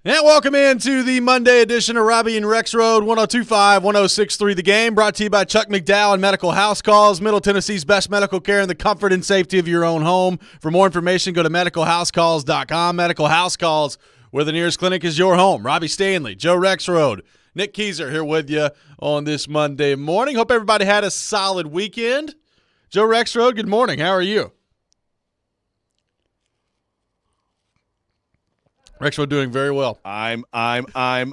And welcome into the Monday edition of Robby and Rexrode, 102.5, 106.3 The Game, brought to you by Chuck McDowell and Medical House Calls, Middle Tennessee's best medical care in the comfort and safety of your own home. For more information, go to medicalhousecalls.com. Medical House Calls, where the nearest clinic is your home. Robby Stanley, Joe Rexrode, Nick Keyser here with you on this Monday morning. Hope everybody had a solid weekend. Joe Rexrode, good morning. How are you? Rexrode doing very well. I'm finally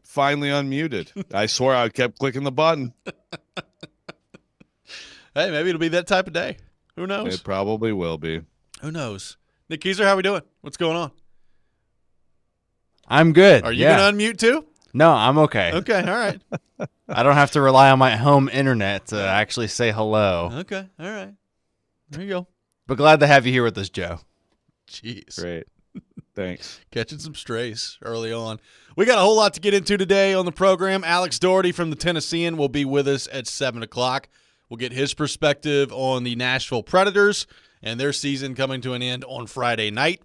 unmuted. I swear I kept clicking the button. Hey, maybe it'll be that type of day. Who knows? It probably will be. Who knows? Nick Keyser, how we doing? What's going on? I'm good. Are you going to unmute too? No, I'm okay. Okay, all right. I don't have to rely on my home internet to actually say hello. Okay, all right. There you go. But glad to have you here with us, Joe. Jeez. Great. Thanks. Catching some strays early on. We got a whole lot to get into today on the program. Alex Doherty from the Tennessean will be with us at 7 o'clock. We'll get his perspective on the Nashville Predators and their season coming to an end on Friday night.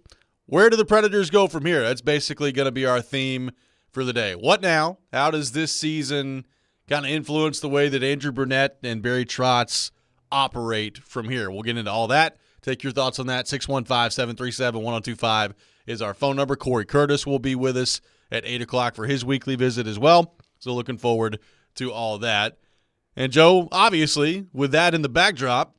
Where do the Predators go from here? That's basically going to be our theme for the day. What now? How does this season kind of influence the way that Andrew Burnett and Barry Trotz operate from here? We'll get into all that. Take your thoughts on that. 615-737-1025 is our phone number. Corey Curtis will be with us at 8 o'clock for his weekly visit as well. So looking forward to all that. And, Joe, obviously, with that in the backdrop,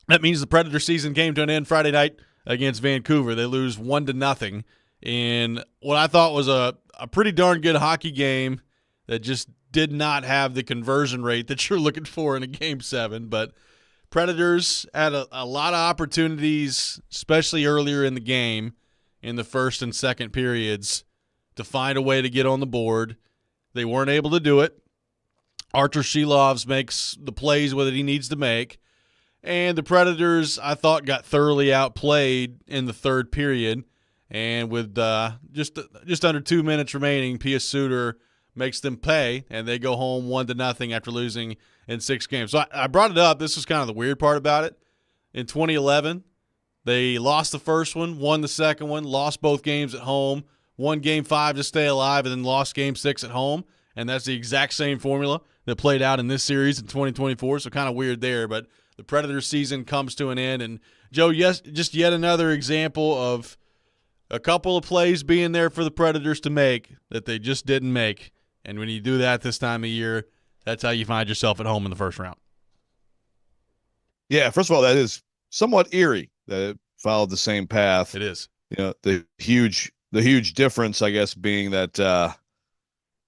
that means the Predator season came to an end Friday night against Vancouver. They lose 1-0 in what I thought was a pretty darn good hockey game that just did not have the conversion rate that you're looking for in a Game 7. But Predators had a lot of opportunities, especially earlier in the game, in the first and second periods, to find a way to get on the board. They weren't able to do it. Artur Shilovs makes the plays that he needs to make. And the Predators, I thought, got thoroughly outplayed in the third period. And with just under 2 minutes remaining, Pia Suter makes them pay, and they go home 1-0 after losing in 6 games. So I brought it up. This was kind of the weird part about it. In 2011, they lost the first one, won the second one, lost both games at home, won Game 5 to stay alive, and then lost Game 6 at home. And that's the exact same formula that played out in this series in 2024. So kind of weird there. But the Predators season comes to an end. And, Joe, yes, just yet another example of a couple of plays being there for the Predators to make that they just didn't make. And when you do that this time of year, that's how you find yourself at home in the first round. Yeah, first of all, that is somewhat eerie that it followed the same path. It is. You know, the huge difference, I guess, being that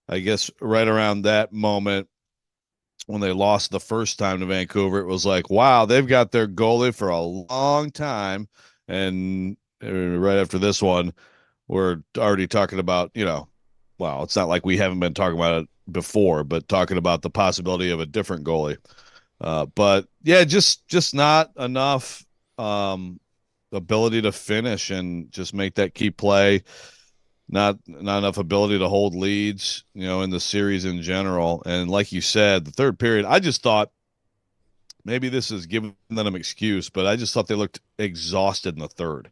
I guess right around that moment when they lost the first time to Vancouver, it was like, wow, they've got their goalie for a long time. And right after this one, we're already talking about, well, it's not like we haven't been talking about it before, but talking about the possibility of a different goalie. But yeah, just not enough ability to finish and just make that key play. Not enough ability to hold leads, in the series in general. And like you said, the third period, I just thought maybe this is giving them an excuse, but I just thought they looked exhausted in the third,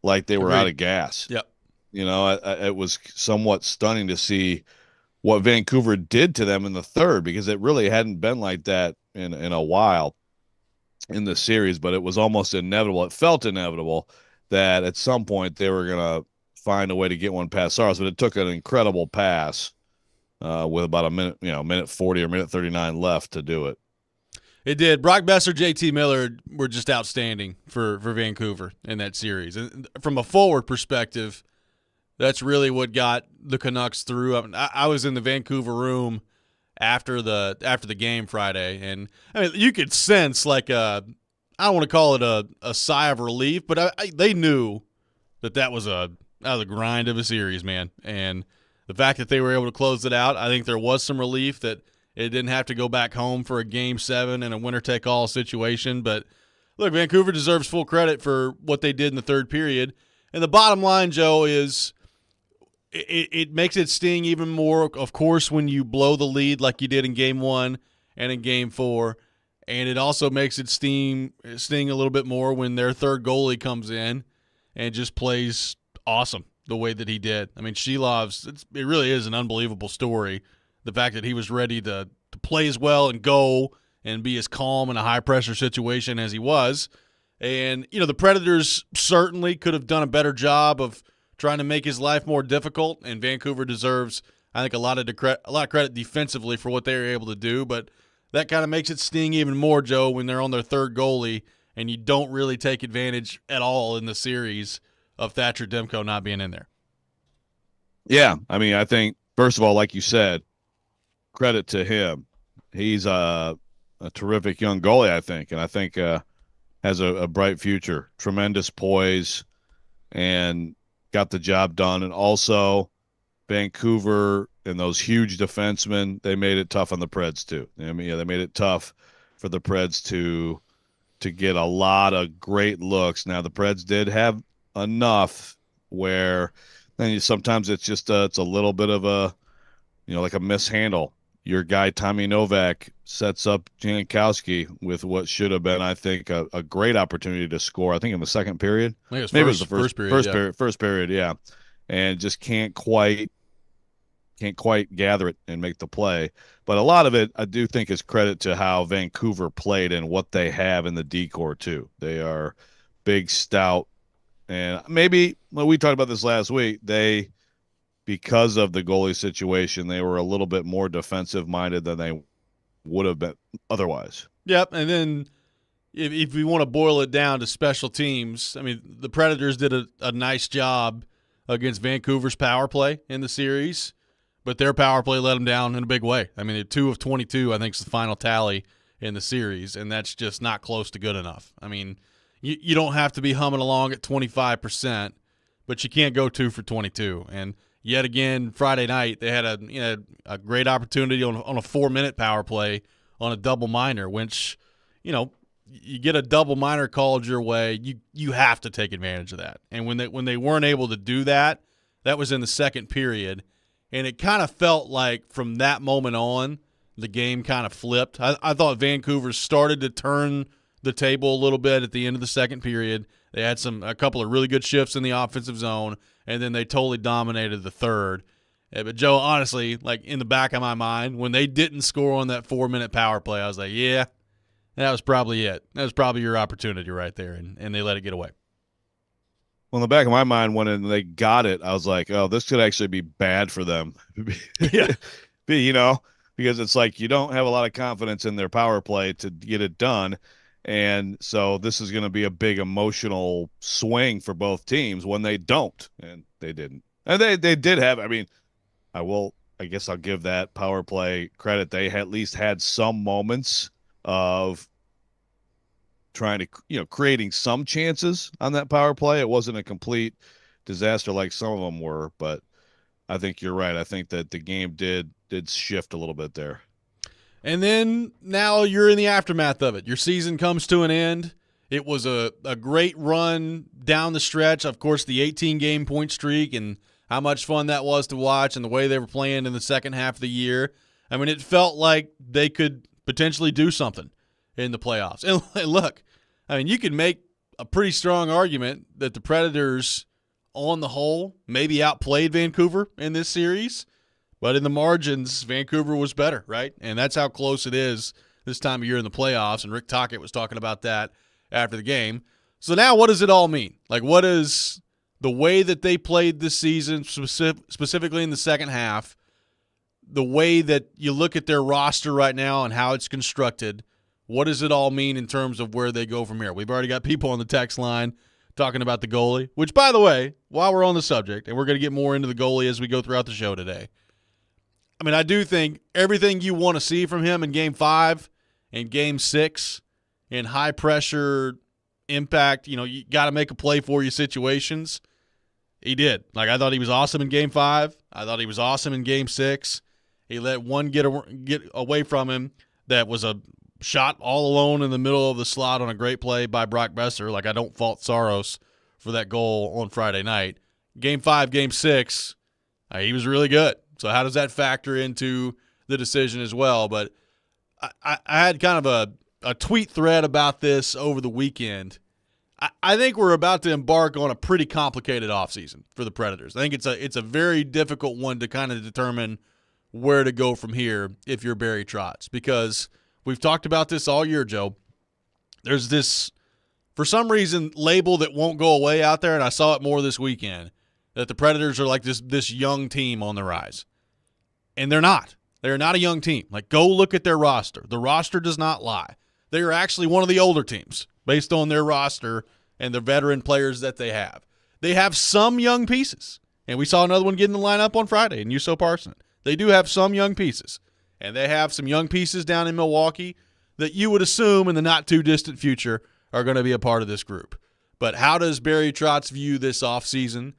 like they were out of gas. Yep. It was somewhat stunning to see what Vancouver did to them in the third, because it really hadn't been like that in a while in the series, but it was almost inevitable. It felt inevitable that at some point they were going to find a way to get one past Saros, but it took an incredible pass with about a minute, minute 40 or minute 39 left to do it. It did. Brock Besser, JT Miller were just outstanding for Vancouver in that series. And from a forward perspective, that's really what got the Canucks through. I was in the Vancouver room after the game Friday, and I mean, you could sense like I don't want to call it a sigh of relief, but they knew that was out of the grind of a series, man. And the fact that they were able to close it out, I think there was some relief that it didn't have to go back home for a Game 7 and a winner-take-all situation. But, look, Vancouver deserves full credit for what they did in the third period. And the bottom line, Joe, is it makes it sting even more, of course, when you blow the lead like you did in Game 1 and in Game 4. And it also makes it sting a little bit more when their third goalie comes in and just plays awesome. the way that he did. I mean, Shilov's, it really is an unbelievable story. The fact that he was ready to play as well and go and be as calm in a high-pressure situation as he was. And, you know, the Predators certainly could have done a better job of trying to make his life more difficult, and Vancouver deserves, I think, a lot of credit defensively for what they were able to do. But that kind of makes it sting even more, Joe, when they're on their third goalie and you don't really take advantage at all in the series of Thatcher Demko not being in there. Yeah, I mean, I think, first of all, like you said, credit to him. He's a terrific young goalie, I think, and I think has a bright future, tremendous poise, and got the job done. And also, Vancouver and those huge defensemen, they made it tough on the Preds too. I mean, yeah, they made it tough for the Preds to get a lot of great looks. Now, the Preds did have enough where then sometimes it's just it's a little bit of a, like a mishandle. Your guy Tommy Novak sets up Jankowski with what should have been, I think, a great opportunity to score. I think in the second period. I think it was the first period. First period, yeah. And just can't quite gather it and make the play. But a lot of it, I do think, is credit to how Vancouver played and what they have in the D-core too. They are big, stout, and maybe we talked about this last week. Because of the goalie situation, they were a little bit more defensive-minded than they would have been otherwise. Yep, and then if we want to boil it down to special teams, I mean, the Predators did a nice job against Vancouver's power play in the series, but their power play let them down in a big way. I mean, 2 of 22, I think, is the final tally in the series, and that's just not close to good enough. I mean, you don't have to be humming along at 25%, but you can't go 2 for 22, and yet again, Friday night, they had a great opportunity on a 4-minute power play on a double minor, which, you get a double minor called your way, you have to take advantage of that. And when they weren't able to do that, that was in the second period, and it kind of felt like from that moment on, the game kind of flipped. I thought Vancouver started to turn the table a little bit at the end of the second period. They had a couple of really good shifts in the offensive zone, and then they totally dominated the third. But, Joe, honestly, like in the back of my mind, when they didn't score on that 4-minute power play, I was like, yeah, that was probably it. That was probably your opportunity right there, and they let it get away. Well, in the back of my mind, when they got it, I was like, oh, this could actually be bad for them. Yeah. Because it's like you don't have a lot of confidence in their power play to get it done. And so this is going to be a big emotional swing for both teams when they don't, and they didn't. And they did have, I mean, I guess I'll give that power play credit. They at least had some moments of trying to, creating some chances on that power play. It wasn't a complete disaster like some of them were, but I think you're right. I think that the game did shift a little bit there. And then now you're in the aftermath of it. Your season comes to an end. It was a great run down the stretch. Of course, the 18-game point streak and how much fun that was to watch and the way they were playing in the second half of the year. I mean, it felt like they could potentially do something in the playoffs. And look, I mean, you can make a pretty strong argument that the Predators, on the whole, maybe outplayed Vancouver in this series. But in the margins, Vancouver was better, right? And that's how close it is this time of year in the playoffs. And Rick Tocchet was talking about that after the game. So now what does it all mean? Like, what is the way that they played this season, specifically in the second half, the way that you look at their roster right now and how it's constructed, what does it all mean in terms of where they go from here? We've already got people on the text line talking about the goalie, which, by the way, while we're on the subject, and we're going to get more into the goalie as we go throughout the show today, I mean, I do think everything you want to see from him in Game 5 and Game 6 in high-pressure impact, you got to make a play for you situations, he did. Like, I thought he was awesome in Game 5. I thought he was awesome in Game 6. He let one get away from him that was a shot all alone in the middle of the slot on a great play by Brock Besser. Like, I don't fault Saros for that goal on Friday night. Game 5, Game 6, he was really good. So how does that factor into the decision as well? But I had kind of a tweet thread about this over the weekend. I think we're about to embark on a pretty complicated offseason for the Predators. I think it's a very difficult one to kind of determine where to go from here if you're Barry Trotz, because we've talked about this all year, Joe. There's this, for some reason, label that won't go away out there, and I saw it more this weekend, that the Predators are like this young team on the rise. And they're not. They're not a young team. Like, go look at their roster. The roster does not lie. They are actually one of the older teams based on their roster and the veteran players that they have. They have some young pieces, and we saw another one get in the lineup on Friday in Yusso Parson. They do have some young pieces, and they have some young pieces down in Milwaukee that you would assume in the not-too-distant future are going to be a part of this group. But how does Barry Trotz view this offseason?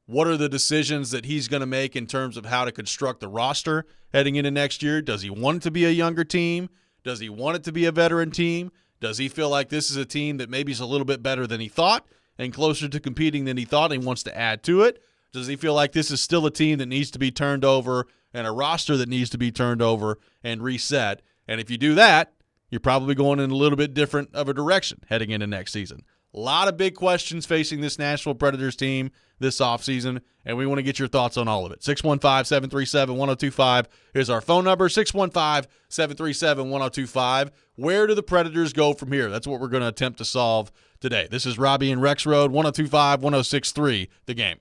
What are the decisions that he's going to make in terms of how to construct the roster heading into next year? Does he want it to be a younger team? Does he want it to be a veteran team? Does he feel like this is a team that maybe is a little bit better than he thought and closer to competing than he thought and wants to add to it? Does he feel like this is still a team that needs to be turned over and a roster that needs to be turned over and reset? And if you do that, you're probably going in a little bit different of a direction heading into next season. A lot of big questions facing this Nashville Predators team this offseason, and we want to get your thoughts on all of it. 615-737-1025 is our phone number, 615-737-1025. Where do the Predators go from here? That's what we're going to attempt to solve today. This is Robby and Rexrode, 1025-1063, The Game.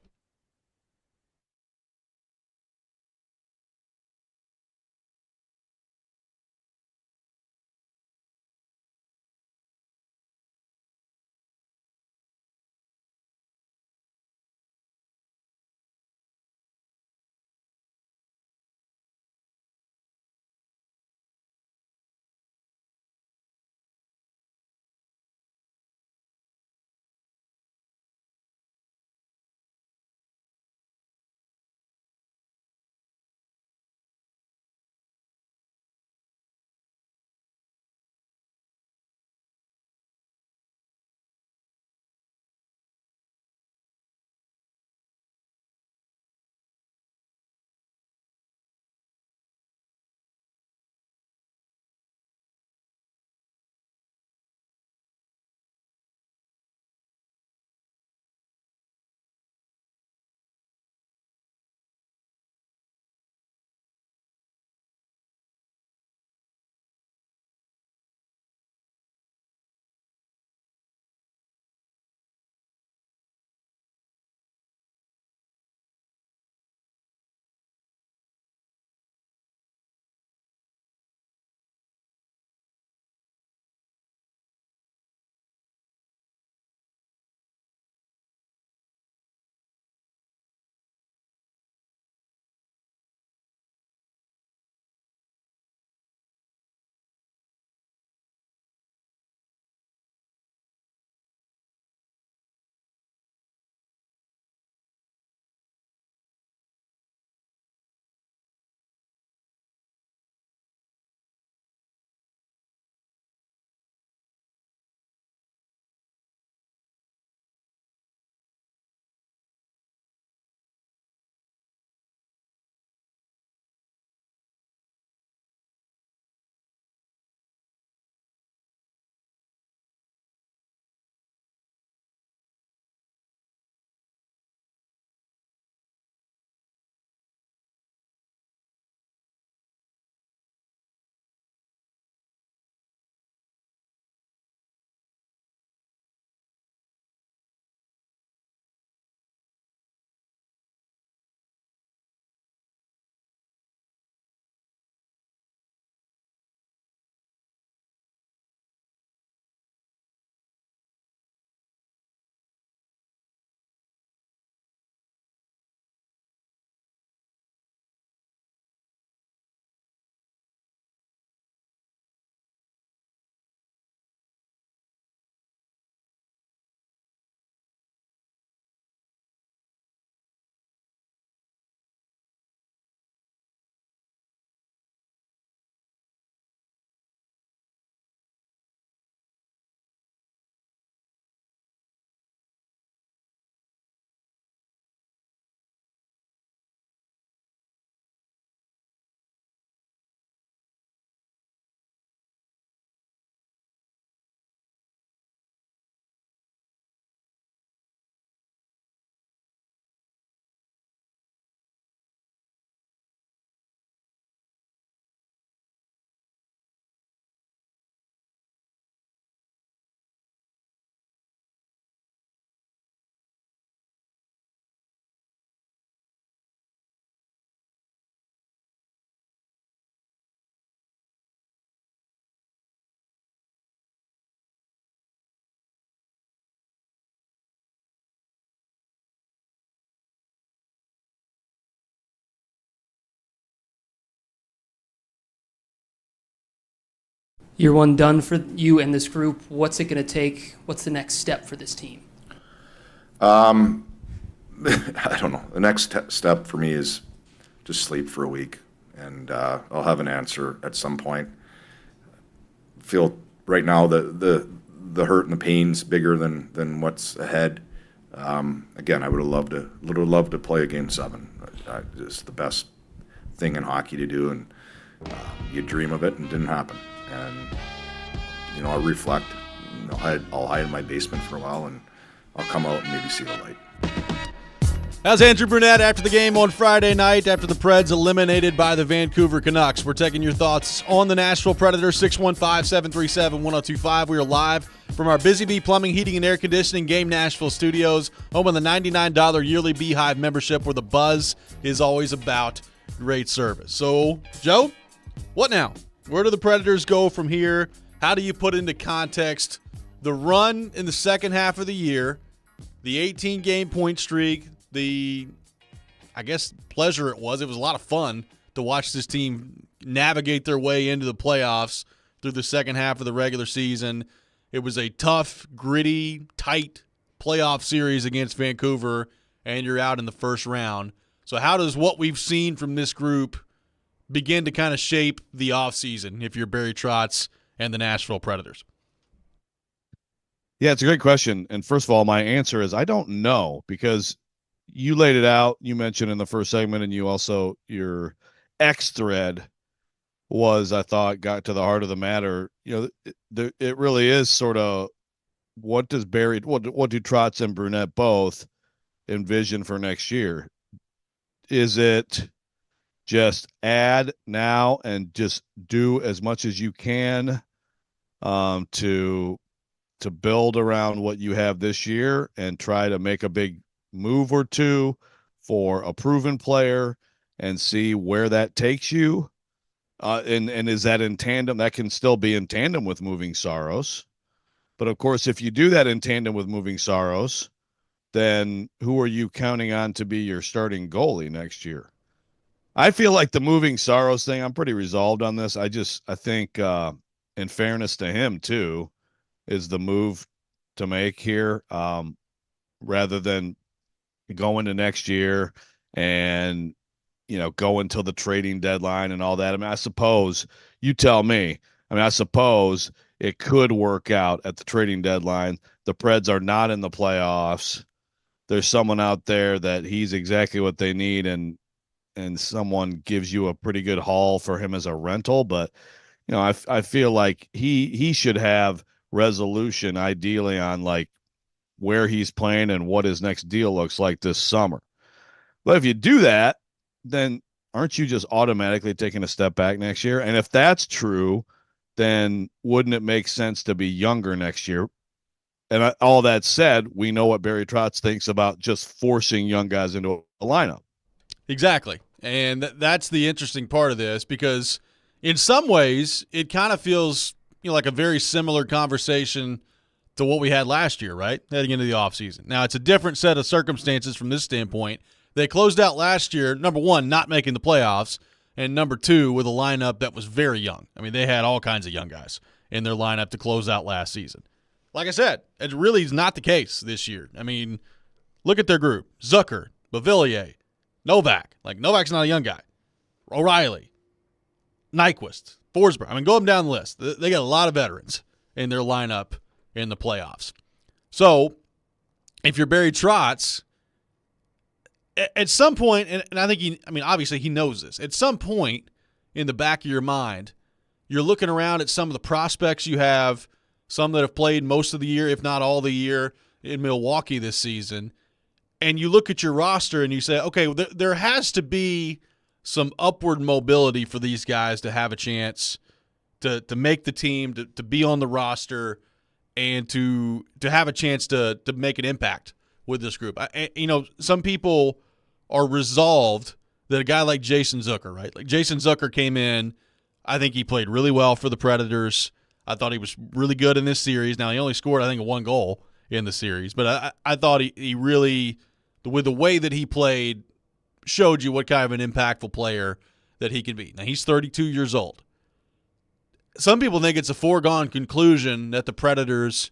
Year one done for you and this group. What's it going to take? What's the next step for this team? I don't know. The next step for me is just sleep for a week, and I'll have an answer at some point. Feel right now the hurt and the pain's bigger than what's ahead. Again, I would have loved to play a game 7. It's the best thing in hockey to do, and you dream of it, and it didn't happen. And I'll reflect. I'll hide in my basement for a while, and I'll come out and maybe see the light. How's Andrew Brunette after the game on Friday night after the Preds eliminated by the Vancouver Canucks? We're taking your thoughts on the Nashville Predators, 615-737-1025. We are live from our Busy Bee Plumbing, Heating, and Air Conditioning Game Nashville studios, home of the $99 yearly Beehive membership where the buzz is always about great service. So, Joe, what now? Where do the Predators go from here? How do you put into context the run in the second half of the year, the 18-game point streak, the, I guess, pleasure it was. It was a lot of fun to watch this team navigate their way into the playoffs through the second half of the regular season. It was a tough, gritty, tight playoff series against Vancouver, and you're out in the first round. So how does what we've seen from this group begin to kind of shape the offseason if you're Barry Trotz and the Nashville Predators? Yeah, it's a great question. And first of all, my answer is I don't know, because you laid it out. You mentioned in the first segment, and you also, your X thread was, I thought, got to the heart of the matter. It really is sort of what do Trotz and Brunette both envision for next year? Is it just add now and just do as much as you can to build around what you have this year and try to make a big move or two for a proven player and see where that takes you? And is that in tandem? That can still be in tandem with moving Saros. But of course, if you do that in tandem with moving Saros, then who are you counting on to be your starting goalie next year? I feel like the moving Saros thing, I'm pretty resolved on this. I think in fairness to him too, is the move to make here, rather than go into next year and, go until the trading deadline and all that. I mean, I suppose, you tell me, I suppose it could work out at the trading deadline. The Preds are not in the playoffs. There's someone out there that he's exactly what they need, and someone gives you a pretty good haul for him as a rental. But, I feel like he should have resolution ideally on like where he's playing and what his next deal looks like this summer. But if you do that, then aren't you just automatically taking a step back next year? And if that's true, then wouldn't it make sense to be younger next year? And all that said, we know what Barry Trotz thinks about just forcing young guys into a lineup. Exactly. And that's the interesting part of this, because in some ways it kind of feels like a very similar conversation to what we had last year, right? Heading into the offseason. Now, it's a different set of circumstances from this standpoint. They closed out last year, number one, not making the playoffs, and number two, with a lineup that was very young. I mean, they had all kinds of young guys in their lineup to close out last season. Like I said, it really is not the case this year. I mean, look at their group. Zucker, Beauvillier, Novak. Like, Novak's not a young guy. O'Reilly, Nyquist, Forsberg. I mean, go them down the list. They got a lot of veterans in their lineup in the playoffs. So, if you're Barry Trotz, at some point, and I think obviously he knows this, at some point in the back of your mind, you're looking around at some of the prospects you have, some that have played most of the year, if not all the year, in Milwaukee this season, and you look at your roster and you say, okay, there has to be some upward mobility for these guys to have a chance to make the team, to be on the roster, and to have a chance to make an impact with this group. Some people are resolved that a guy like Jason Zucker, right? Like Jason Zucker came in, I think he played really well for the Predators. I thought he was really good in this series. Now, he only scored, I think, one goal in the series, but I thought he really, with the way that he played, showed you what kind of an impactful player that he can be. Now, he's 32 years old. some people think it's a foregone conclusion that the Predators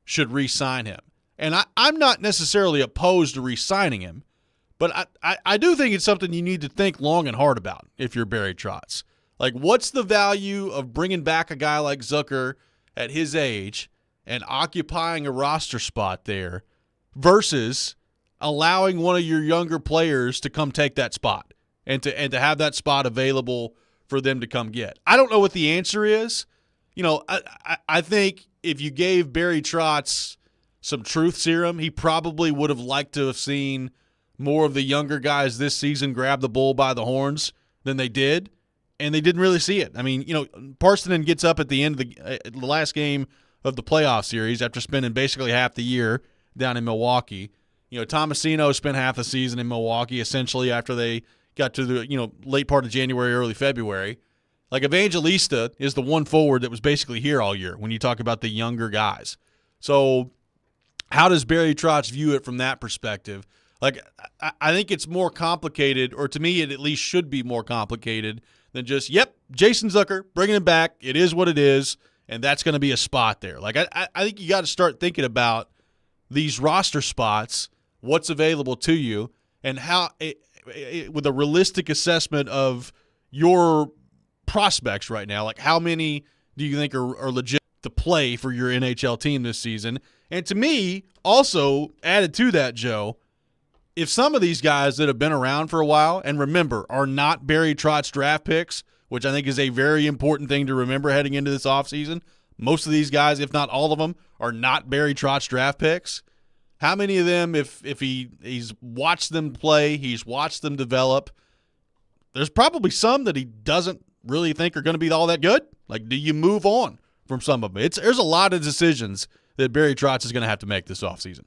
should re-sign him. And I'm not necessarily opposed to re-signing him, but I do think it's something you need to think long and hard about if you're Barry Trotz. Like, what's the value of bringing back a guy like Zucker at his age and occupying a roster spot there versus allowing one of your younger players to come take that spot and to have that spot available for them to come get? I don't know what the answer is. You know, I think if you gave Barry Trotz some truth serum, he probably would have liked to have seen more of the younger guys this season grab the bull by the horns than they did, and they didn't really see it. I mean, you know, Parsonen gets up at the end of the last game of the playoff series after spending basically half the year down in Milwaukee. You know, Tomasino spent half the season in Milwaukee essentially after they got to the, you know, late part of January, early February. Like, Evangelista is the one forward that was basically here all year when you talk about the younger guys. So how does Barry Trotz view it from that perspective? Like, I think it's more complicated, or to me it at least should be more complicated than just, yep, Jason Zucker, bringing him back. It is what it is, and that's going to be a spot there. Like, I think you got to start thinking about these roster spots, what's available to you, and how with a realistic assessment of your prospects right now. Like, how many do you think are legit to play for your NHL team this season? And to me, also added to that, Joe, if some of these guys that have been around for a while, and remember, are not Barry Trotz draft picks, which I think is a very important thing to remember heading into this offseason, most of these guys, if not all of them, are not Barry Trotz draft picks. How many of them, if he's watched them play, he's watched them develop, there's probably some that he doesn't really think are going to be all that good? Like, do you move on from some of them? There's a lot of decisions that Barry Trotz is going to have to make this offseason.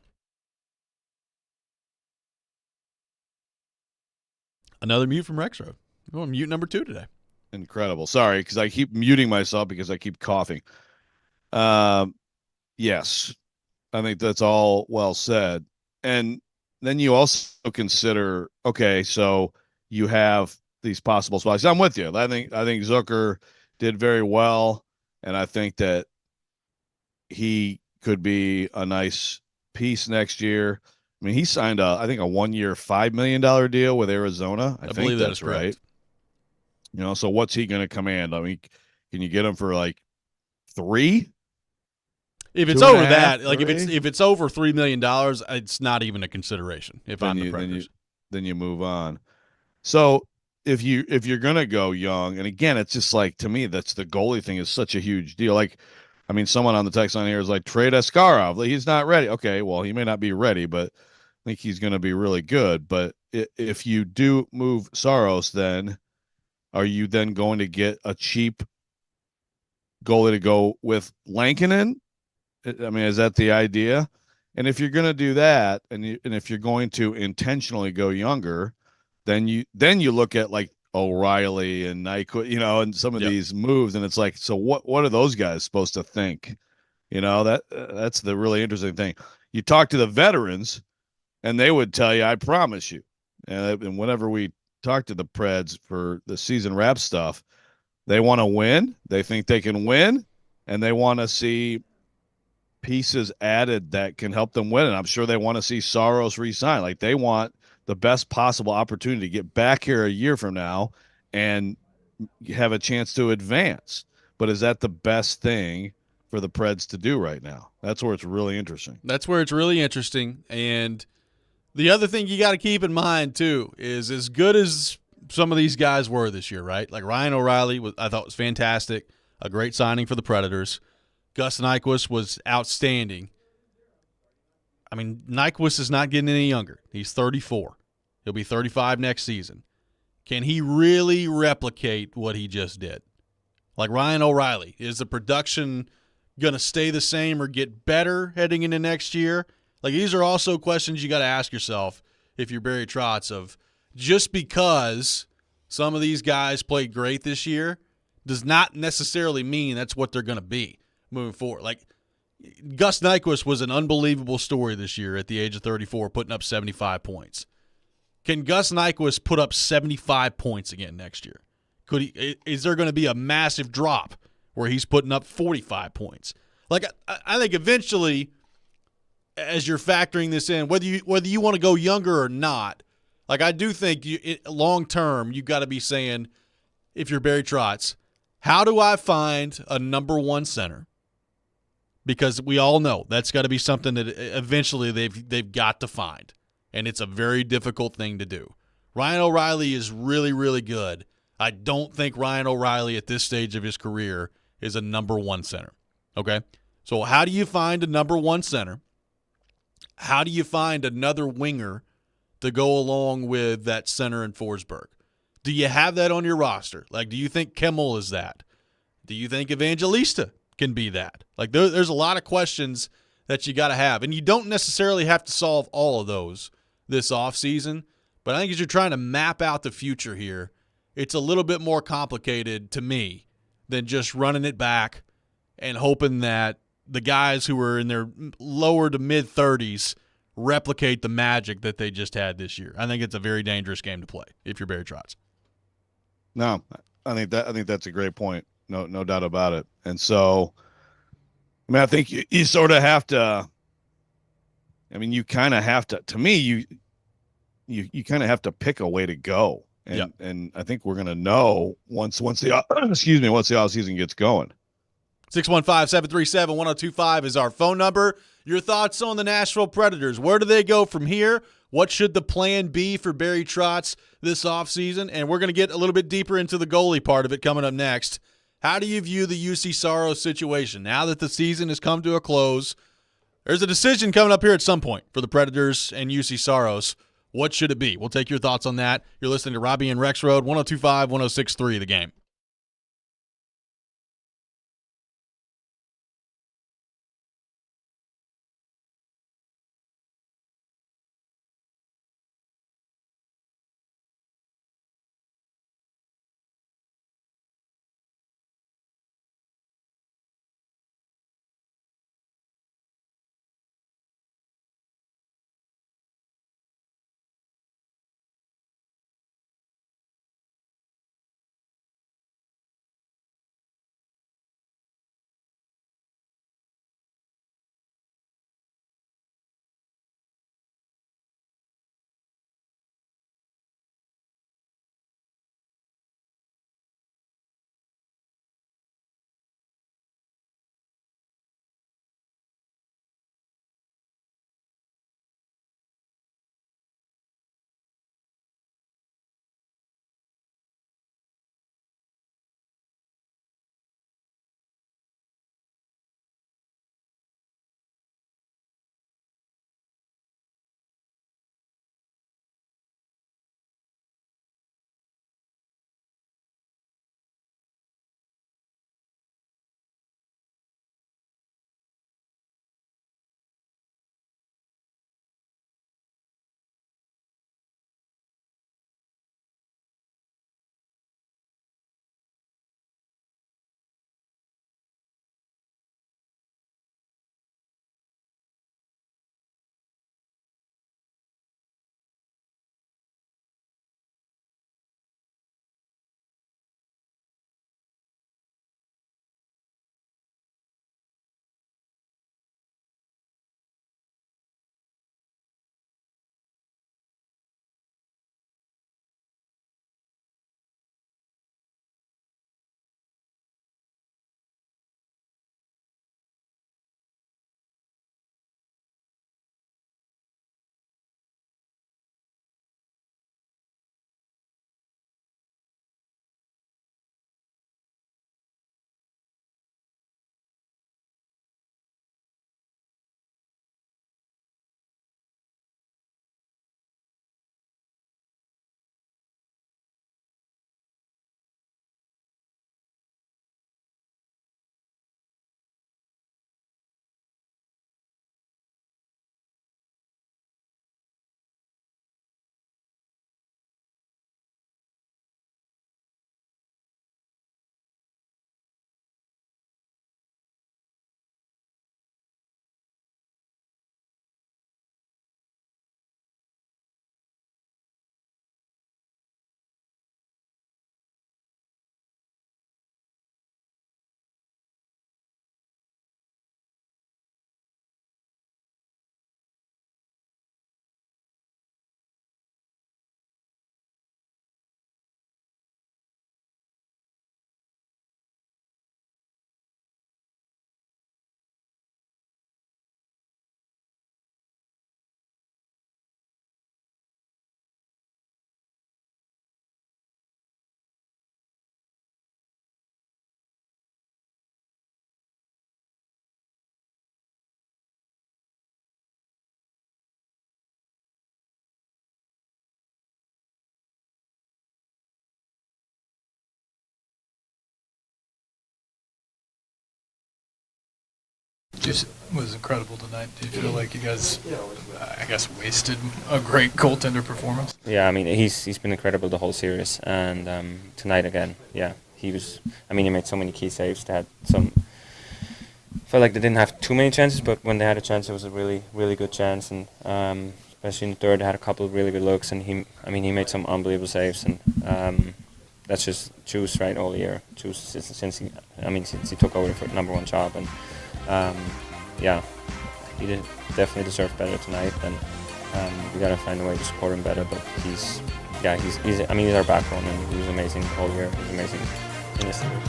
Another mute from Rexrode. We're on mute number 2 today. Incredible. Sorry, because I keep muting myself because I keep coughing. Yes, I think that's all well said. And then you also consider, okay, so you have these possible spots. I'm with you. I think Zucker did very well, and I think that he could be a nice piece next year. I mean, he signed I think a 1-year, $5 million deal with Arizona. I think believe that's that is right. You know, so what's he going to command? I mean, can you get him for like 3? If it's over that, like if it's over $3 million, it's not even a consideration. If I'm the Predators, then you move on. So if you're gonna go young, and again, it's just like, to me, that's the goalie thing is such a huge deal. Like, I mean, someone on the text line here is like, trade Askarov. Like, he's not ready. Okay, well, he may not be ready, but I think he's going to be really good. But if you do move Saros, then are you then going to get a cheap goalie to go with Lankinen? I mean, is that the idea? And if you're going to do that, and if you're going to intentionally go younger, then you look at like O'Reilly and Nyquist, you know, and some of these moves, and it's like, so what are those guys supposed to think? You know, that's the really interesting thing. You talk to the veterans, and they would tell you, I promise you. And whenever we talk to the Preds for the season wrap stuff, they want to win. They think they can win, and they want to see pieces added that can help them win. And I'm sure they want to see Saros re-sign. Like, they want the best possible opportunity to get back here a year from now and have a chance to advance. But is that the best thing for the Preds to do right now? That's where it's really interesting. That's where it's really interesting. And the other thing you got to keep in mind, too, is as good as some of these guys were this year, right? Like Ryan O'Reilly, I thought was fantastic, a great signing for the Predators. Gus Nyquist was outstanding. I mean, Nyquist is not getting any younger. He's 34. He'll be 35 next season. Can he really replicate what he just did? Like Ryan O'Reilly, is the production going to stay the same or get better heading into next year? Like, these are also questions you got to ask yourself if you're Barry Trotz, of just because some of these guys played great this year does not necessarily mean that's what they're going to be moving forward. Like, Gus Nyquist was an unbelievable story this year at the age of 34, putting up 75 points. Can Gus Nyquist put up 75 points again next year? Is there going to be a massive drop where he's putting up 45 points. Like, I think eventually, as you're factoring this in, whether you want to go younger or not, like I do think long term you got to be saying, if you're Barry Trotz, how do I find a number one center? Because we all know that's got to be something that eventually they've got to find, and it's a very difficult thing to do. Ryan O'Reilly is really, really good. I don't think Ryan O'Reilly at this stage of his career is a number one center. Okay? So how do you find a number one center? How do you find another winger to go along with that center in Forsberg? Do you have that on your roster? Like, do you think Kimmel is that? Do you think Evangelista can be that? Like, there's a lot of questions that you got to have, and you don't necessarily have to solve all of those this offseason, but I think as you're trying to map out the future here, it's a little bit more complicated to me than just running it back and hoping that the guys who are in their lower to mid-30s replicate the magic that they just had this year. I think it's a very dangerous game to play if you're Barry Trotz. No, I think that's a great point. No doubt about it. And so, I mean, I think you sort of have to. I mean, you kind of have to. To me, you kind of have to pick a way to go. And Yep. and I think we're gonna know once the once the off season gets going. 615-737-1025 is our phone number. Your thoughts on the Nashville Predators. Where do they go from here? What should the plan be for Barry Trotz this offseason? And we're going to get a little bit deeper into the goalie part of it coming up next. How do you view the UC Saros situation? Now that the season has come to a close, there's a decision coming up here at some point for the Predators and UC Saros. What should it be? We'll take your thoughts on that. You're listening to Robby and Rexrode, 102.5, 106.3 The Game. was incredible tonight. Do you feel like you guys, I guess, wasted a great goaltender performance? Yeah, I mean, he's been incredible the whole series, and tonight again, yeah, he was. I mean, he made so many key saves. They had some. Felt like they didn't have too many chances, but when they had a chance, it was a really, really good chance, and especially in the third, they had a couple of really good looks, and he made some unbelievable saves, and that's just Juice, right, all year. Juice since he took over the number one job, and yeah, he definitely deserved better tonight, and we gotta find a way to support him better. But he's our backbone, and he was amazing all year. He was amazing in this series.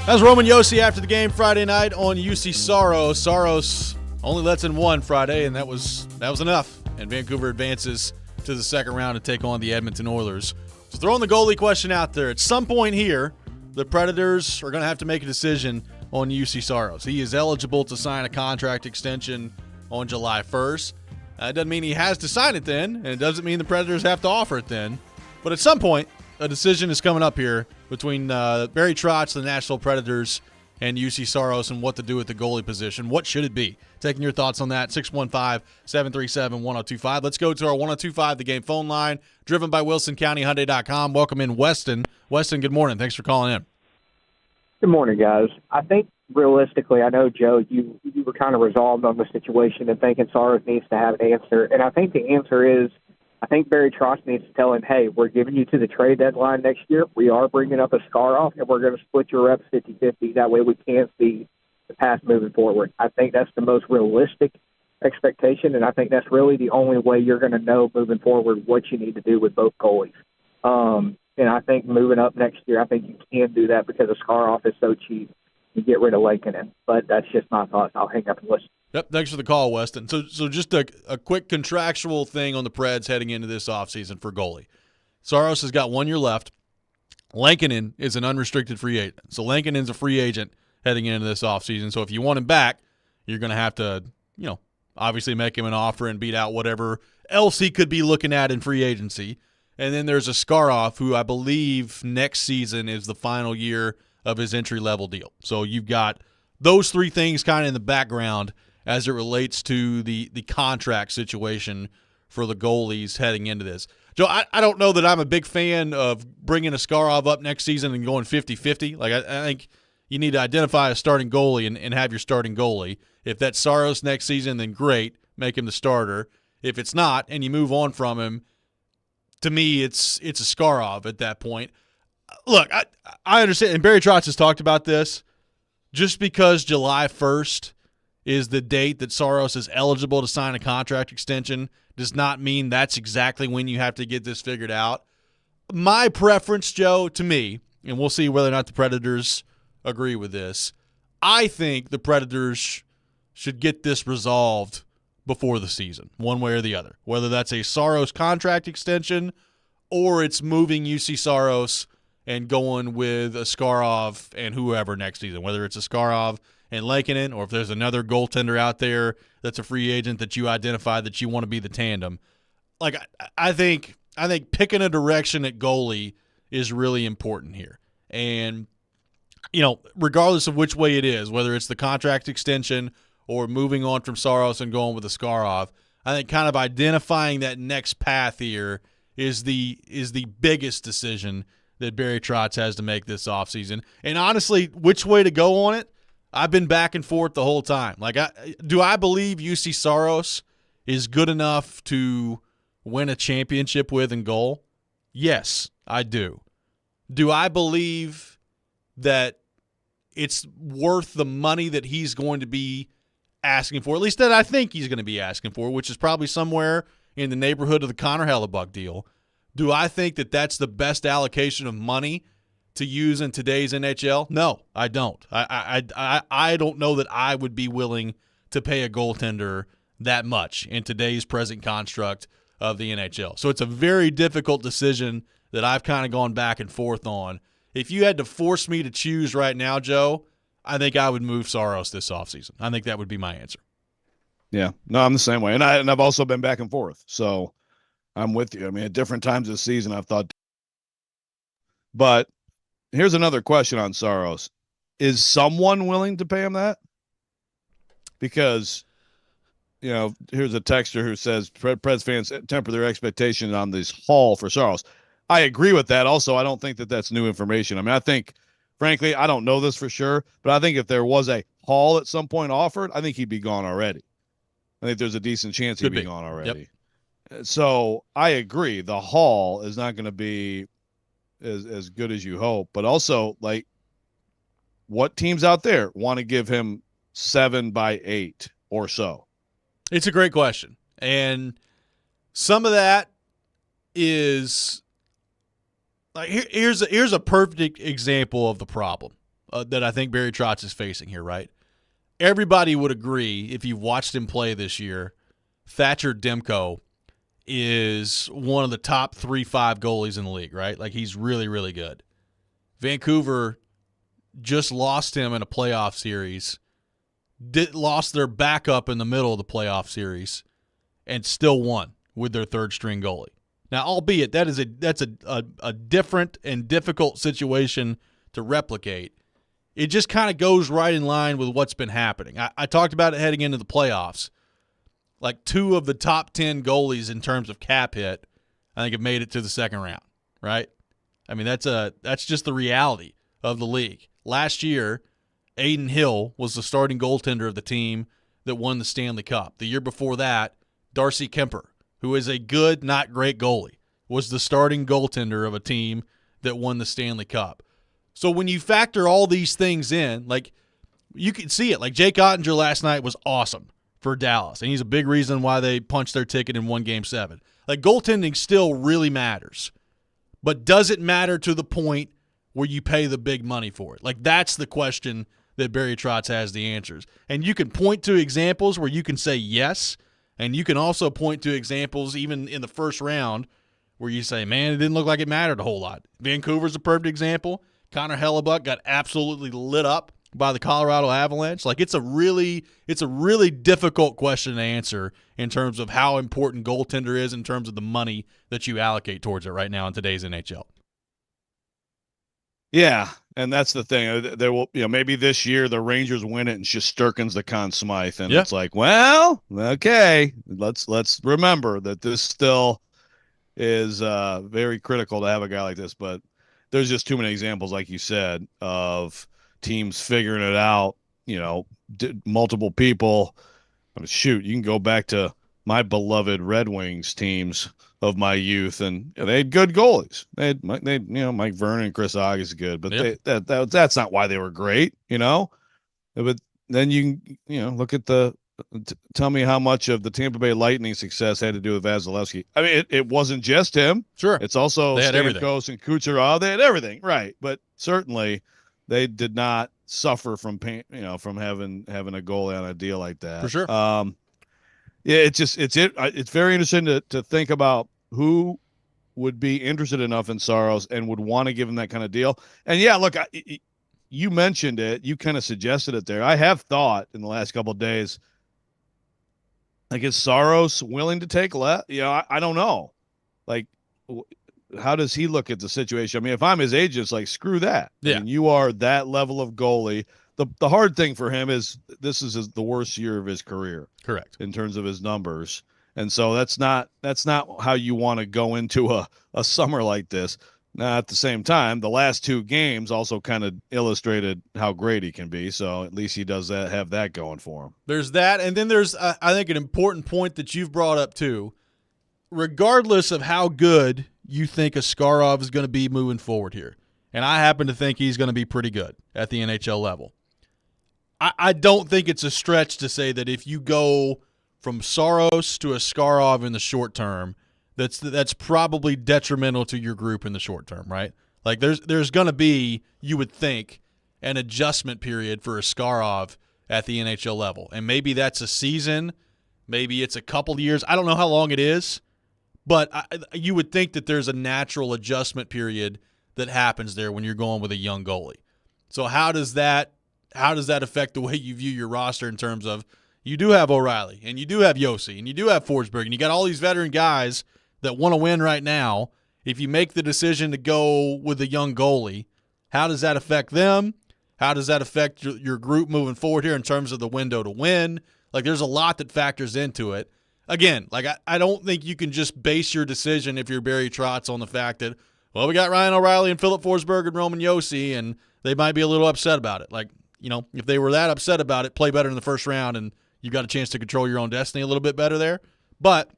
That's Roman Josi after the game Friday night on UC Saros. Saros only lets in one Friday, and that was enough. And Vancouver advances to the second round to take on the Edmonton Oilers. So throwing the goalie question out there, at some point here, the Predators are going to have to make a decision on UC Saros. He is eligible to sign a contract extension on July 1st. That doesn't mean he has to sign it then, and it doesn't mean the Predators have to offer it then. But at some point, a decision is coming up here between Barry Trotz, the Nashville Predators, and UC Saros and what to do with the goalie position. What should it be? Taking your thoughts on that, 615-737-1025. Let's go to our 1025 The Game phone line, driven by WilsonCountyHyundai.com. Welcome in Weston. Weston, good morning. Thanks for calling in. Good morning, guys. I think realistically, I know, Joe, you were kind of resolved on the situation and thinking Saros needs to have an answer. And I think the answer is, I think Barry Trotz needs to tell him, hey, we're giving you to the trade deadline next year. We are bringing up a Skarov, and we're going to split your reps 50-50. That way we can see the path moving forward. I think that's the most realistic expectation, and I think that's really the only way you're going to know moving forward what you need to do with both goalies. And I think moving up next year, I think you can do that because Skarov is so cheap. You get rid of Lankinen. But that's just my thoughts. I'll hang up and listen. Yep, thanks for the call, Weston. So just a quick contractual thing on the Preds heading into this offseason for goalie. Saros has got 1 year left. Lankinen is an unrestricted free agent. So Lankinen's a free agent heading into this offseason. So if you want him back, you're going to have to, obviously make him an offer and beat out whatever else he could be looking at in free agency. And then there's a Skarov, who I believe next season is the final year of his entry-level deal. So you've got those three things kind of in the background as it relates to the contract situation for the goalies heading into this. Joe, I don't know that I'm a big fan of bringing a Skarov up next season and going 50-50. Like, I think you need to identify a starting goalie and have your starting goalie. If that's Saros next season, then great, make him the starter. If it's not and you move on from him, to me, it's a Skarov at that point. Look, I understand, and Barry Trotz has talked about this. Just because July 1st is the date that Saros is eligible to sign a contract extension does not mean that's exactly when you have to get this figured out. My preference, Joe, to me, and we'll see whether or not the Predators agree with this, I think the Predators should get this resolved before the season, one way or the other, whether that's a Saros contract extension or it's moving UC Saros and going with a Skarov and whoever next season, whether it's a Skarov and Lankinen or if there's another goaltender out there that's a free agent that you identify that you want to be the tandem. Like, I think picking a direction at goalie is really important here. And, regardless of which way it is, whether it's the contract extension or moving on from Saros and going with a Skarov, I think kind of identifying that next path here is the biggest decision that Barry Trotz has to make this offseason. And honestly, which way to go on it, I've been back and forth the whole time. Like, do I believe UC Saros is good enough to win a championship with in goal? Yes, I do. Do I believe that it's worth the money that he's going to be asking for, at least that I think he's going to be asking for, which is probably somewhere in the neighborhood of the Connor Hellebuck deal? Do I think that that's the best allocation of money to use in today's NHL? No, I don't. I don't know that I would be willing to pay a goaltender that much in today's present construct of the NHL. So it's a very difficult decision that I've kind of gone back and forth on. If you had to force me to choose right now, Joe, I think I would move Saros this offseason. I think that would be my answer. Yeah, no, I'm the same way. And I've also been back and forth. So I'm with you. I mean, at different times this season, I've thought. But here's another question on Saros. Is someone willing to pay him that? because, here's a texter who says Preds fans temper their expectations on this haul for Saros. I agree with that. Also, I don't think that that's new information. I mean, I think, frankly, I don't know this for sure, but I think if there was a haul at some point offered, I think he'd be gone already. I think there's a decent chance he'd be gone already. Yep. So I agree. The haul is not going to be as good as you hope, but also, like, what teams out there want to give him 7 by 8 or so? It's a great question. And some of that is like, here's a perfect example of the problem that I think Barry Trotz is facing here, right? Everybody would agree, if you've watched him play this year, Thatcher Demko is one of the top 3-5 goalies in the league, right? Like, he's really, really good. Vancouver just lost him in a playoff series, lost their backup in the middle of the playoff series, and still won with their third-string goalie. Now, albeit that's a different and difficult situation to replicate, it just kind of goes right in line with what's been happening. I talked about it heading into the playoffs. Like, 2 of the top 10 goalies in terms of cap hit, I think, have made it to the second round, right? I mean, that's just the reality of the league. Last year, Aiden Hill was the starting goaltender of the team that won the Stanley Cup. The year before that, Darcy Kemper, who is a good, not great goalie, was the starting goaltender of a team that won the Stanley Cup. So when you factor all these things in, like, you can see it. Like, Jake Ottinger last night was awesome for Dallas, and he's a big reason why they punched their ticket and won Game 7. Like, goaltending still really matters, but does it matter to the point where you pay the big money for it? Like, that's the question that Barry Trotz has the answers. And you can point to examples where you can say yes, and you can also point to examples even in the first round where you say, man, it didn't look like it mattered a whole lot. Vancouver's a perfect example. Connor Hellebuck got absolutely lit up by the Colorado Avalanche. Like, it's a really difficult question to answer in terms of how important goaltender is in terms of the money that you allocate towards it right now in today's NHL. Yeah, and that's the thing. There will, maybe this year the Rangers win it and Shesterkin's the Conn Smythe, and it's like, well, okay, let's remember that this still is very critical to have a guy like this. But there's just too many examples, like you said, of teams figuring it out. Multiple people. I mean, shoot, you can go back to my beloved Red Wings teams of my youth, and they had good goalies. They had Mike Vernon and Chris Ogg is good, but that's not why they were great, But then you look at tell me how much of the Tampa Bay Lightning success had to do with Vasilevsky. I mean, it wasn't just him. Sure, it's also Stamkos and Kucherov. They had everything, right? But certainly, they did not suffer from pain, from having a goalie on a deal like that. For sure. Yeah, it's very interesting to think about who would be interested enough in Saros and would want to give him that kind of deal. And yeah, look, you mentioned it, you kind of suggested it there. I have thought in the last couple of days, like, is Saros willing to take less? I don't know. Like, how does he look at the situation? I mean, if I'm his agent, it's like, screw that. Yeah. I mean, you are that level of goalie. The hard thing for him is this is the worst year of his career. Correct. In terms of his numbers. And so that's not how you want to go into a summer like this. Now, at the same time, the last 2 games also kind of illustrated how great he can be. So at least he does have that going for him. There's that. And then there's, I think, an important point that you've brought up too. Regardless of how good you think Askarov is going to be moving forward here, and I happen to think he's going to be pretty good at the NHL level, I don't think it's a stretch to say that if you go from Saros to Askarov in the short term, that's probably detrimental to your group in the short term, right? Like, there's going to be, you would think, an adjustment period for Askarov at the NHL level. And maybe that's a season, maybe it's a couple of years. I don't know how long it is, but you would think that there's a natural adjustment period that happens there when you're going with a young goalie. So how does that affect the way you view your roster in terms of, you do have O'Reilly, and you do have Yossi, and you do have Forsberg, and you got all these veteran guys that want to win right now. If you make the decision to go with a young goalie, how does that affect them? How does that affect your group moving forward here in terms of the window to win? Like, there's a lot that factors into it. Again, like I don't think you can just base your decision if you're Barry Trotz on the fact that, well, we got Ryan O'Reilly and Philip Forsberg and Roman Yossi, and they might be a little upset about it. Like, if they were that upset about it, play better in the first round, and you've got a chance to control your own destiny a little bit better there. But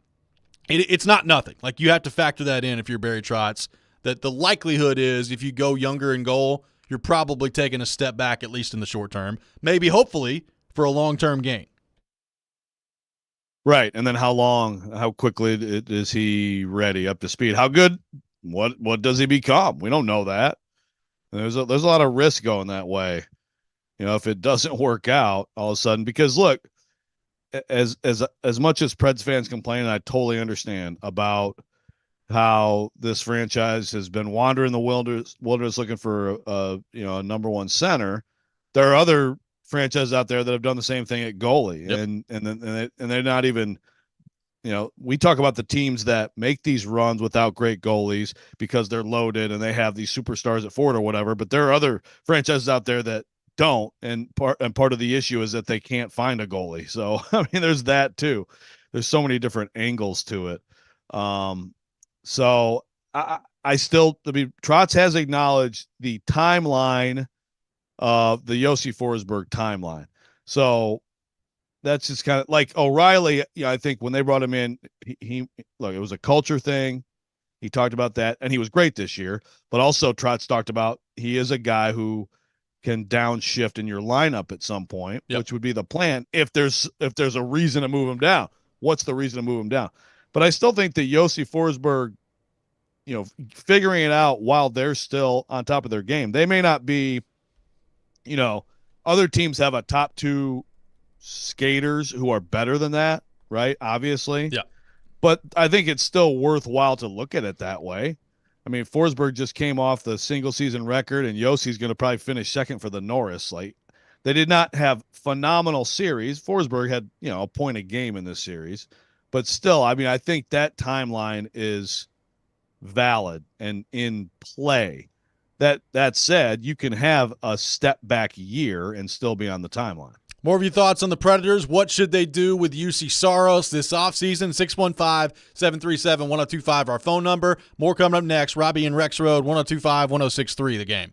it's not nothing. Like, you have to factor that in if you're Barry Trotz, that the likelihood is if you go younger in goal, you're probably taking a step back, at least in the short term, maybe hopefully for a long-term gain. Right. And then how quickly is he ready, up to speed? How good? What does he become? We don't know that. There's a lot of risk going that way. If it doesn't work out all of a sudden, because look, as much as Preds fans complain, and I totally understand about how this franchise has been wandering the wilderness looking for a number one center. There are other franchises out there that have done the same thing at goalie, Yep. and they're not even. We talk about the teams that make these runs without great goalies because they're loaded and they have these superstars at forward or whatever. But there are other franchises out there that don't, and part of the issue is that they can't find a goalie. So I mean, there's that too. There's so many different angles to it. So Trotz has acknowledged the timeline of the Yossi Forsberg timeline. So that's just kind of like O'Reilly. I think when they brought him in, he look, it was a culture thing. He talked about that, and he was great this year. But also, Trotz talked about he is a guy who can downshift in your lineup at some point, which would be the plan if there's a reason to move him down. What's the reason to move him down? But I still think that Yossi Forsberg, figuring it out while they're still on top of their game. They may not be, other teams have a top two skaters who are better than that, right? Obviously. Yeah. But I think it's still worthwhile to look at it that way. I mean, Forsberg just came off the single season record, and Yossi's going to probably finish second for the Norris. Like, they did not have phenomenal series. Forsberg had, a point a game in this series. But still, I mean, I think that timeline is valid and in play. That said, you can have a step back year and still be on the timeline. More of your thoughts on the Predators. What should they do with UC Saros this offseason? 615-737-1025, our phone number. More coming up next. Robby and Rexrode, 1025-1063, The Game.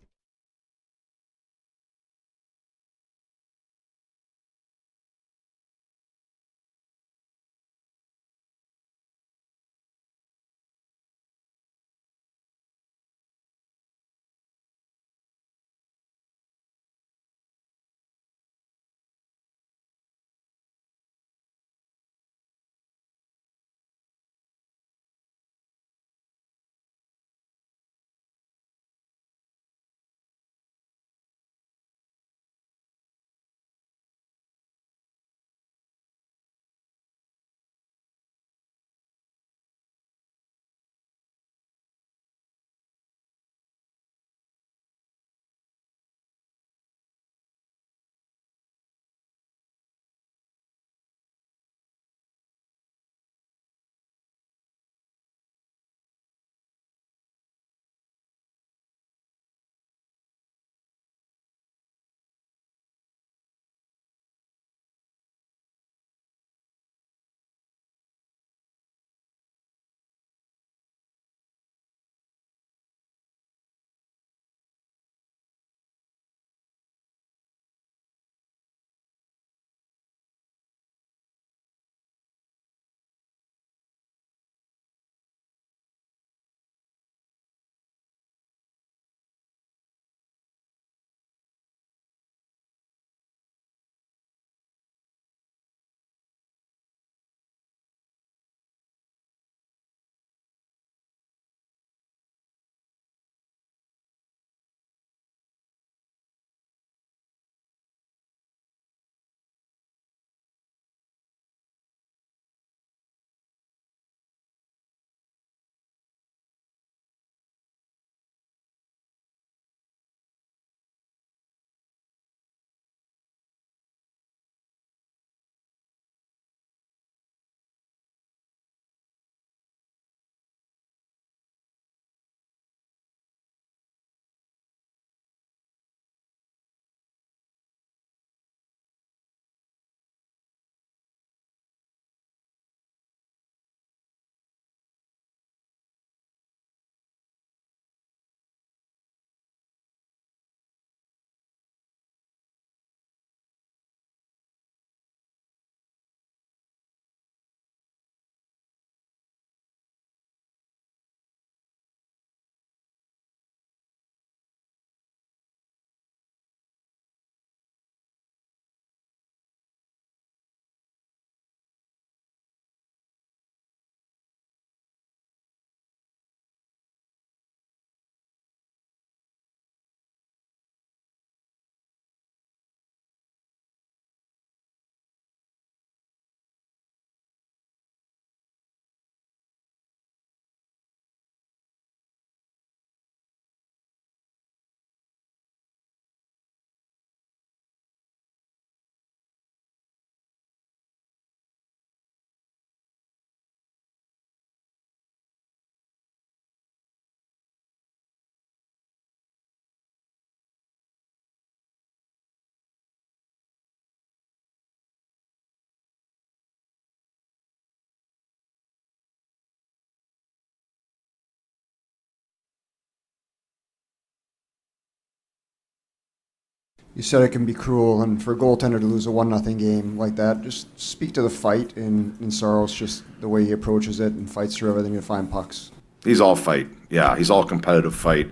You said it can be cruel, and for a goaltender to lose a 1-0 game like that, just speak to the fight in Saros, just the way he approaches it and fights through everything to find pucks. He's all fight. Yeah, he's all competitive fight.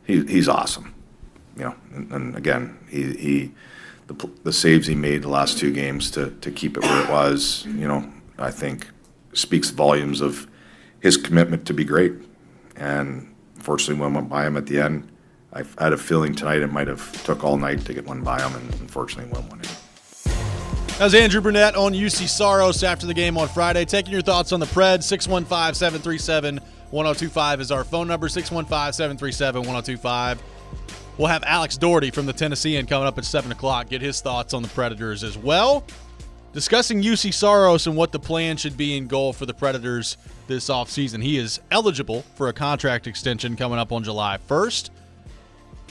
He's awesome. You know, and again, the saves he made the last 2 games to keep it where it was, you know, I think speaks volumes of his commitment to be great. And unfortunately, one went by him at the end. I had a feeling tonight it might have took all night to get one by him, and unfortunately won one in. That was Andrew Burnett on UC Saros after the game on Friday. Taking your thoughts on the Preds. 615-737-1025 is our phone number, 615-737-1025. We'll have Alex Doherty from the Tennessean coming up at 7 o'clock. Get his thoughts on the Predators as well. Discussing UC Saros and what the plan should be in goal for the Predators this offseason. He is eligible for a contract extension coming up on July 1st.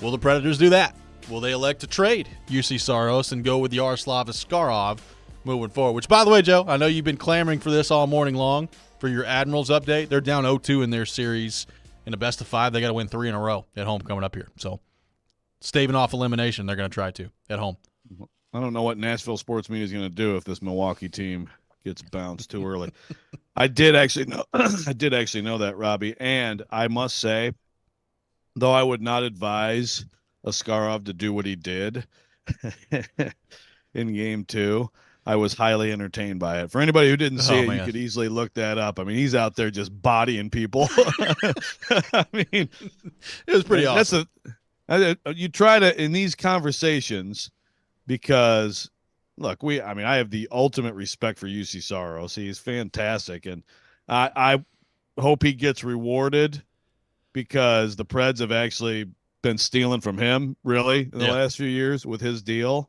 Will the Predators do that? Will they elect to trade UC Saros and go with Yaroslav Askarov moving forward? Which, by the way, Joe, I know you've been clamoring for this all morning long for your Admirals update. They're down 0-2 in their series in a best of 5. They got to win 3 in a row at home coming up here. So, staving off elimination, they're going to try to at home. I don't know what Nashville sports media is going to do if this Milwaukee team gets bounced too early. I did actually know that, Robbie, and I must say, though I would not advise Askarov to do what he did in Game 2, I was highly entertained by it. For anybody who didn't see it, man, you could easily look that up. I mean, he's out there just bodying people. I mean, it was pretty awesome. You try to, in these conversations, because look, I have the ultimate respect for UC Saros. He's fantastic, and I hope he gets rewarded, because the Preds have actually been stealing from him, really, in the last few years with his deal.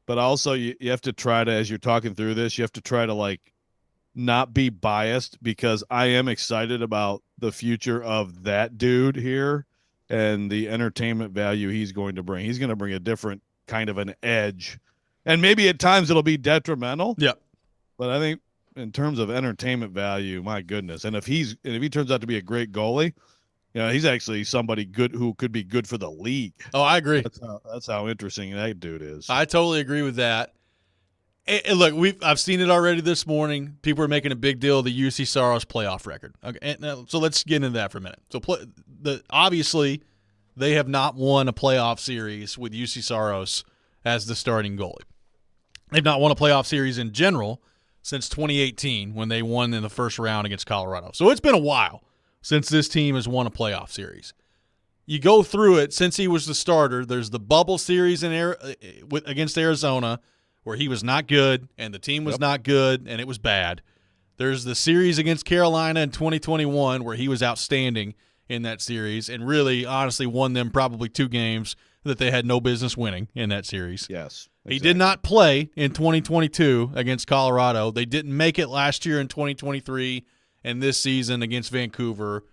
But also, you have to try to, as you're talking through this, you have to try to, like, not be biased, because I am excited about the future of that dude here and the entertainment value he's going to bring. He's going to bring a different kind of an edge. And maybe at times it'll be detrimental. Yeah. But I think in terms of entertainment value, my goodness. And if he turns out to be a great goalie, you know, he's actually somebody good who could be good for the league. Oh, I agree. That's how interesting that dude is. I totally agree with that. And look, I've seen it already this morning. People are making a big deal of the UC Saros playoff record. Okay, so let's get into that for a minute. So obviously, they have not won a playoff series with UC Saros as the starting goalie. They've not won a playoff series in general since 2018, when they won in the first round against Colorado. So it's been a while since this team has won a playoff series. You go through it since he was the starter. There's the bubble series against Arizona, where he was not good and the team was not good and it was bad. There's the series against Carolina in 2021, where he was outstanding in that series and really, honestly, won them probably 2 games that they had no business winning in that series. Yes. Exactly. He did not play in 2022 against Colorado. They didn't make it last year in 2023, and this season against Vancouver.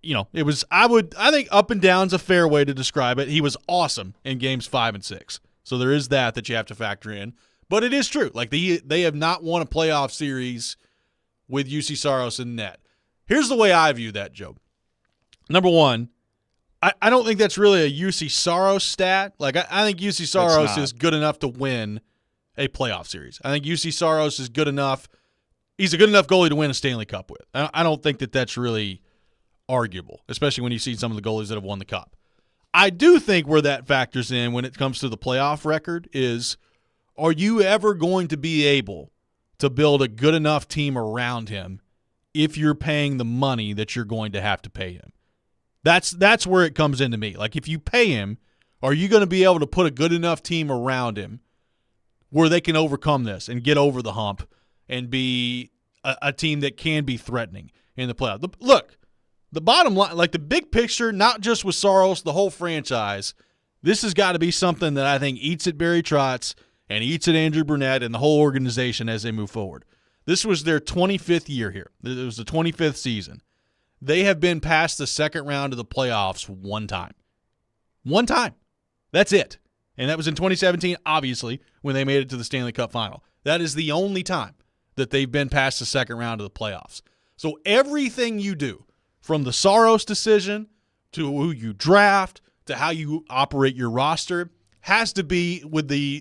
You know, it was, I think up and down's a fair way to describe it. He was awesome in games 5 and 6. So there is that you have to factor in. But it is true. Like, they have not won a playoff series with UC Saros in net. Here's the way I view that, Joe. Number one, I don't think that's really a UC Saros stat. Like, I think UC Saros is good enough to win a playoff series. I think UC Saros is good enough. He's a good enough goalie to win a Stanley Cup with. I don't think that's really arguable, especially when you see some of the goalies that have won the Cup. I do think where that factors in when it comes to the playoff record is, are you ever going to be able to build a good enough team around him if you're paying the money that you're going to have to pay him? That's where it comes into me. Like, if you pay him, are you going to be able to put a good enough team around him where they can overcome this and get over the hump and be a team that can be threatening in the playoffs? Look, the bottom line, like the big picture, not just with Saros, the whole franchise, this has got to be something that I think eats at Barry Trotz and eats at Andrew Burnett and the whole organization as they move forward. This was their 25th year here. It was the 25th season. They have been past the second round of the playoffs one time. One time. That's it. And that was in 2017, obviously, when they made it to the Stanley Cup final. That is the only time that they've been past the second round of the playoffs. So everything you do, from the Saros decision, to who you draft, to how you operate your roster, has to be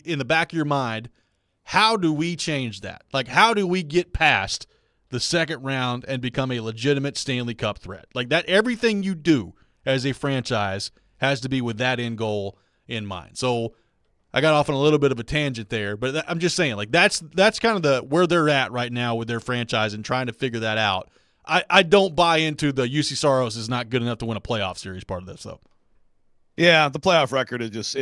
in the back of your mind, how do we change that? Like, how do we get past the second round and become a legitimate Stanley Cup threat? Like that, everything you do as a franchise has to be with that end goal in mind. So I got off on a little bit of a tangent there, but I'm just saying, like that's kind of where they're at right now with their franchise and trying to figure that out. I don't buy into the UC Saros is not good enough to win a playoff series part of this, though. Yeah, the playoff record is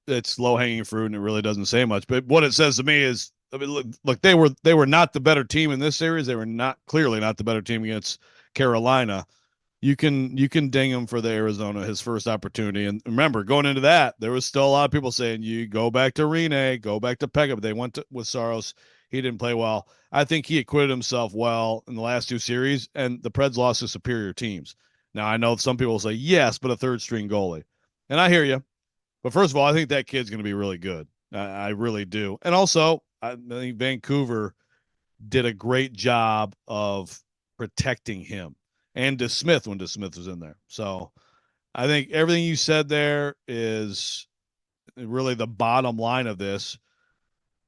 it's low hanging fruit, and it really doesn't say much. But what it says to me is, I mean, look, they were not the better team in this series. They were clearly not the better team against Carolina. You can ding him for the Arizona, his first opportunity. And remember, going into that, there was still a lot of people saying, you go back to Rene, go back to Pekka. But they went with Saros. He didn't play well. I think he acquitted himself well in the last two series, and the Preds lost to superior teams. Now, I know some people will say, yes, but a third-string goalie. And I hear you. But first of all, I think that kid's going to be really good. I really do. And also, I think Vancouver did a great job of protecting him. And DeSmith when DeSmith was in there. So I think everything you said there is really the bottom line of this.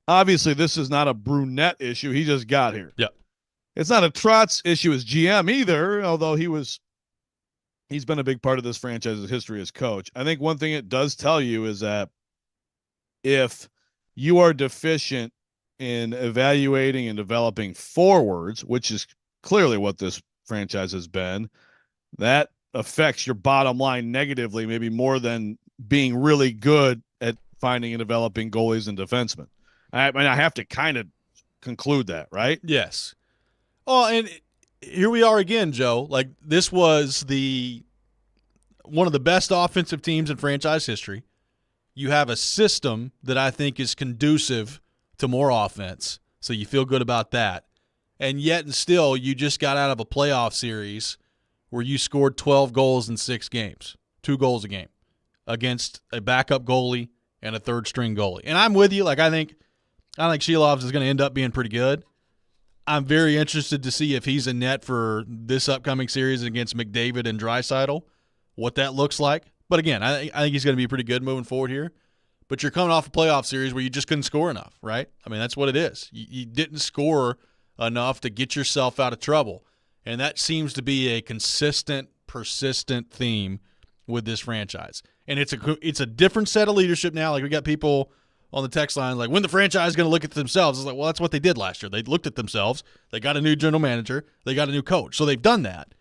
Obviously, this is not a Brunette issue. He just got here. Yeah. It's not a Trotz issue as GM either, although he's been a big part of this franchise's history as coach. I think one thing it does tell you is that if you are deficient in evaluating and developing forwards, which is clearly what this franchise has been, that affects your bottom line negatively, maybe more than being really good at finding and developing goalies and defensemen. I mean, I have to kind of conclude that, right? Yes. Oh, and here we are again, Joe. Like, this was one of the best offensive teams in franchise history. You have a system that I think is conducive to more offense, so you feel good about that. And yet and still, you just got out of a playoff series where you scored 12 goals in 6 games, 2 goals a game, against a backup goalie and a third-string goalie. And I'm with you. Like, I think Shilovs is going to end up being pretty good. I'm very interested to see if he's a net for this upcoming series against McDavid and Draisaitl, what that looks like. But again, I think he's going to be pretty good moving forward here. But you're coming off a playoff series where you just couldn't score enough, right? I mean, that's what it is. You didn't score enough to get yourself out of trouble. And that seems to be a consistent, persistent theme with this franchise. And it's a different set of leadership now. Like, we got people on the text line like, when the franchise is going to look at themselves? It's like, well, that's what they did last year. They looked at themselves. They got a new general manager. They got a new coach. So they've done that.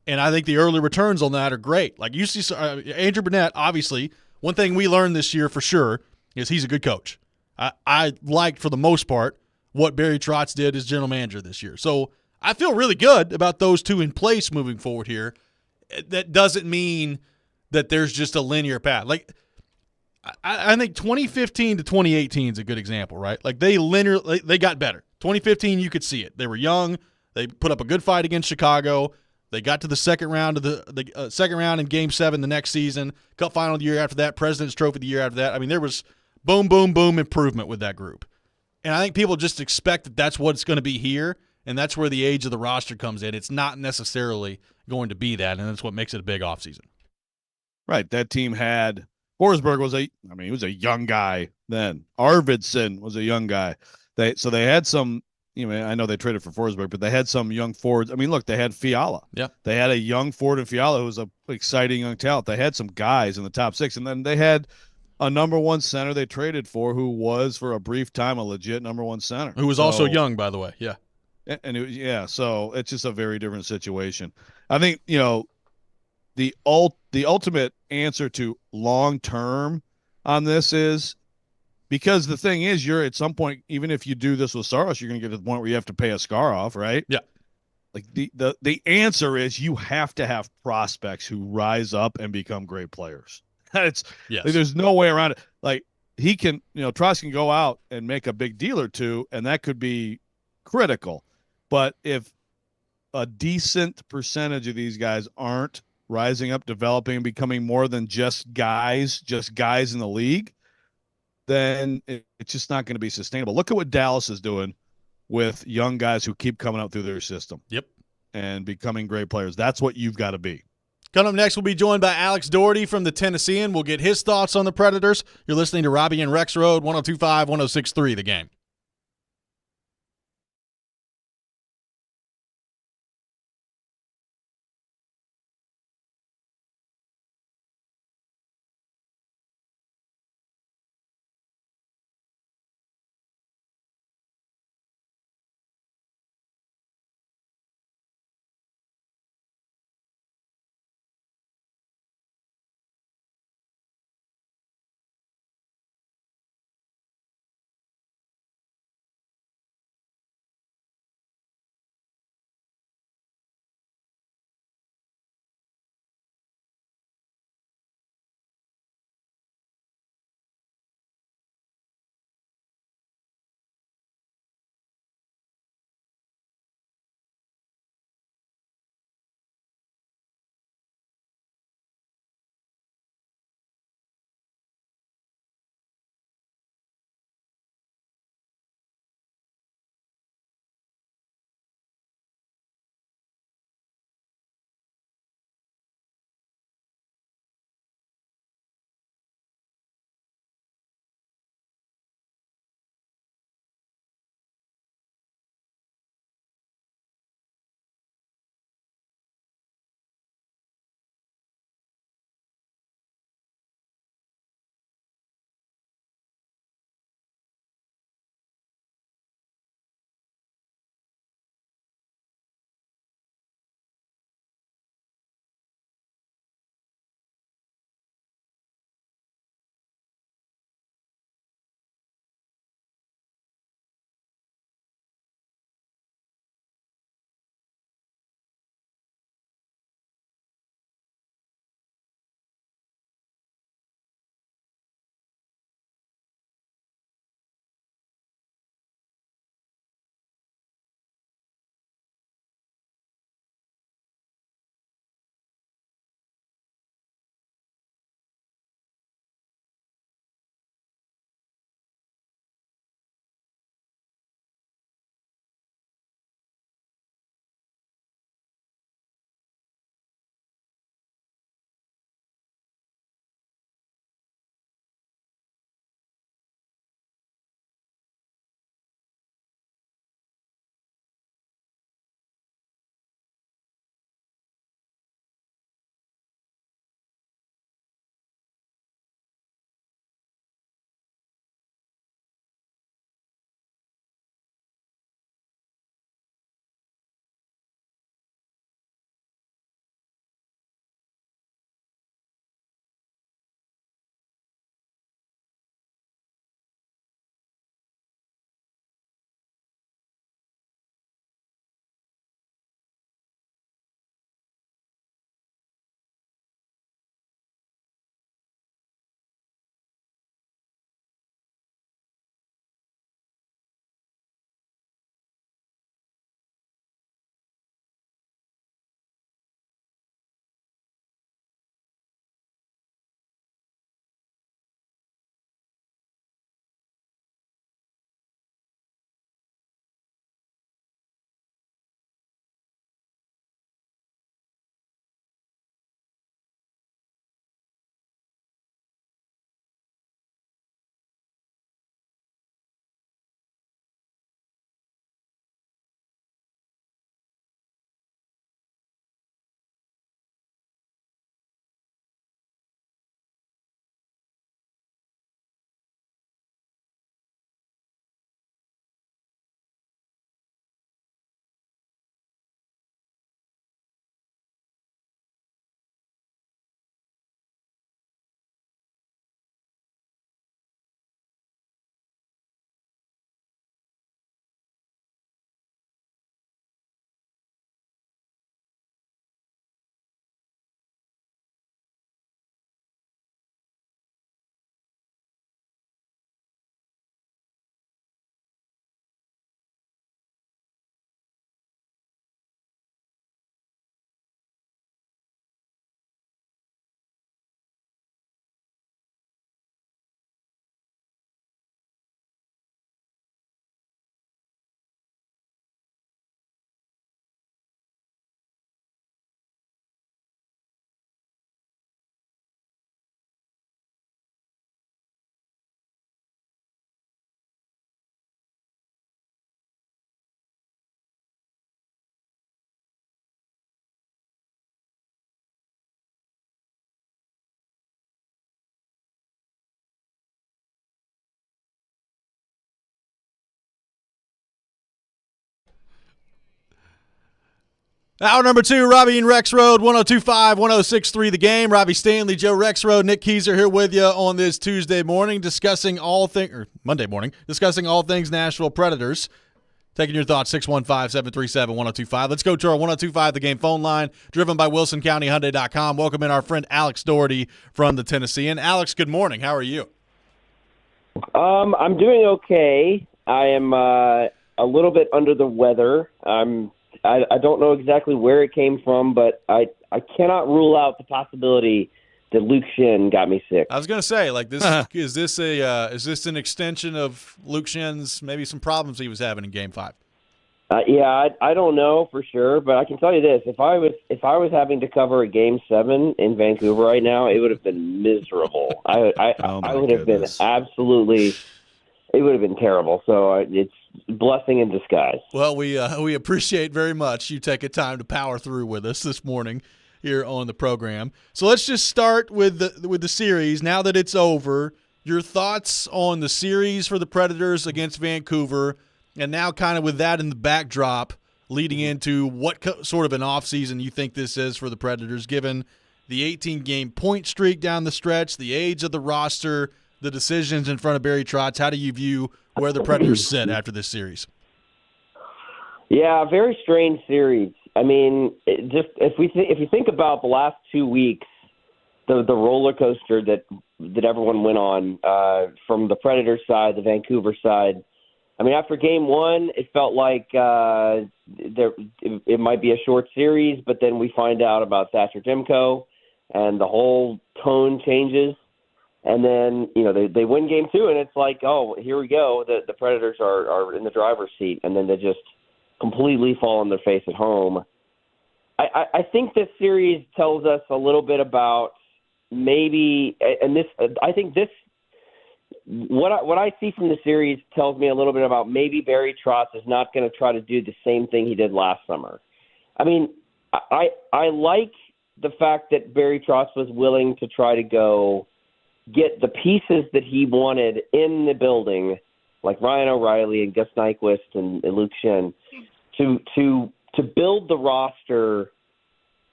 And I think the early returns on that are great. Like, you see Andrew Burnett, obviously, one thing we learned this year for sure is he's a good coach. I liked, for the most part, what Barry Trotz did as general manager this year. So I feel really good about those two in place moving forward here. That doesn't mean that there's just a linear path. Like, I think 2015 to 2018 is a good example, right? Like, they got better. 2015, you could see it. They were young. They put up a good fight against Chicago. They got to the second round of the second round in Game 7 the next season. Cup final the year after that. President's Trophy the year after that. I mean, there was boom, boom, boom improvement with that group. And I think people just expect that that's what it's going to be here, and that's where the age of the roster comes in. It's not necessarily going to be that, and that's what makes it a big offseason. Right. That team had Forsberg he was a young guy then. Arvidsson was a young guy. They had some, I know they traded for Forsberg, but they had some young forwards. I mean, look, they had Fiala. Yeah. They had a young forward in Fiala who was an exciting young talent. They had some guys in the top 6, and then they had a number 1 center they traded for who was, for a brief time, a legit number 1 center. Who was also young, by the way. Yeah. And so it's just a very different situation. I think, the ultimate answer to long-term on this is, because the thing is, you're at some point, even if you do this with Saros, you're going to get to the point where you have to pay a scar off, right? Yeah. Like the answer is you have to have prospects who rise up and become great players. Yes. Like, there's no way around it. Like, he can, Trotz can go out and make a big deal or two, and that could be critical. But if a decent percentage of these guys aren't rising up, developing, and becoming more than just guys in the league, then it's just not going to be sustainable. Look at what Dallas is doing with young guys who keep coming up through their system. Yep. And becoming great players. That's what you've got to be. Coming up next, we'll be joined by Alex Doherty from the Tennessean. We'll get his thoughts on the Predators. You're listening to Robby and Rexrode, 102.5, 106.3 The Game. Hour number 2, Robby and Rexrode, 102.5, 106.3 The Game. Robbie Stanley, Joe Rexrode, Nick Keyser here with you on this Tuesday morning, Monday morning, discussing all things Nashville Predators. Taking your thoughts, 615-737-1025. Let's go to our 102.5 The Game phone line, driven by WilsonCountyHyundai.com. Welcome in our friend Alex Doherty from the Tennessean. Alex, good morning. How are you? I'm doing okay. I am a little bit under the weather. I don't know exactly where it came from, but I cannot rule out the possibility that Luke Shin got me sick. I was going to say, like, this is this an extension of Luke Shin's maybe some problems he was having in Game 5? Yeah, I don't know for sure, but I can tell you this: if I was having to cover a Game 7 in Vancouver right now, it would have been miserable. I would have been absolutely. It would have been terrible. So it's blessing in disguise. Well, we appreciate very much you taking time to power through with us this morning here on the program. So let's just start with the series. Now that it's over, your thoughts on the series for the Predators against Vancouver, and now kind of with that in the backdrop, leading into what sort of an offseason you think this is for the Predators, given the 18-game point streak down the stretch, the age of the roster, the decisions in front of Barry Trotz. How do you view where the Predators sit after this series? Yeah, very strange series. I mean, if you think about the last 2 weeks, the roller coaster that everyone went on from the Predators side, the Vancouver side. I mean, after Game 1, it felt like it might be a short series, but then we find out about Thatcher Demko, and the whole tone changes. And then, they win Game 2, and it's like, oh, here we go. The Predators are in the driver's seat, and then they just completely fall on their face at home. I think this series tells us a little bit about maybe, and this, I think this, what I see from the series tells me a little bit about maybe Barry Trotz is not going to try to do the same thing he did last summer. I mean, I like the fact that Barry Trotz was willing to try to go get the pieces that he wanted in the building, like Ryan O'Reilly and Gus Nyquist and Luke Shin, to build the roster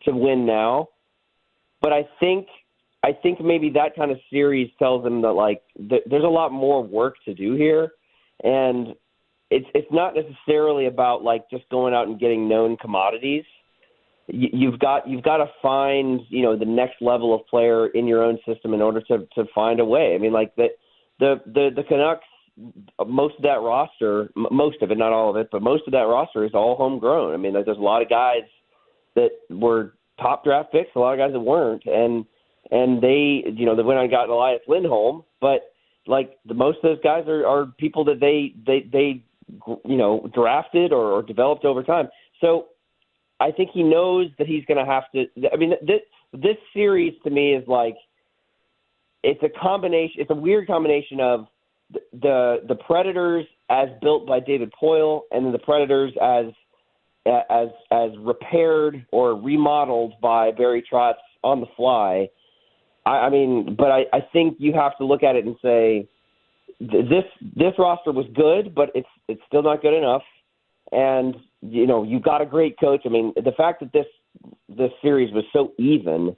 to win now. But I think maybe that kind of series tells them that, like, there's a lot more work to do here, and it's not necessarily about, like, just going out and getting known commodities. You've got to find, the next level of player in your own system in order to find a way. I mean, like the Canucks, most of that roster, most of it, not all of it, but most of that roster is all homegrown. I mean, there's a lot of guys that were top draft picks, a lot of guys that weren't, and they, they went on and got Elias Lindholm, but like most of those guys are people that they drafted or developed over time. So I think he knows that he's going to have to. I mean, this series to me is like it's a combination. It's a weird combination of the Predators as built by David Poile, and then the Predators as repaired or remodeled by Barry Trotz on the fly. I mean, but I think you have to look at it and say this roster was good, but it's still not good enough. And you've got a great coach. I mean, the fact that this series was so even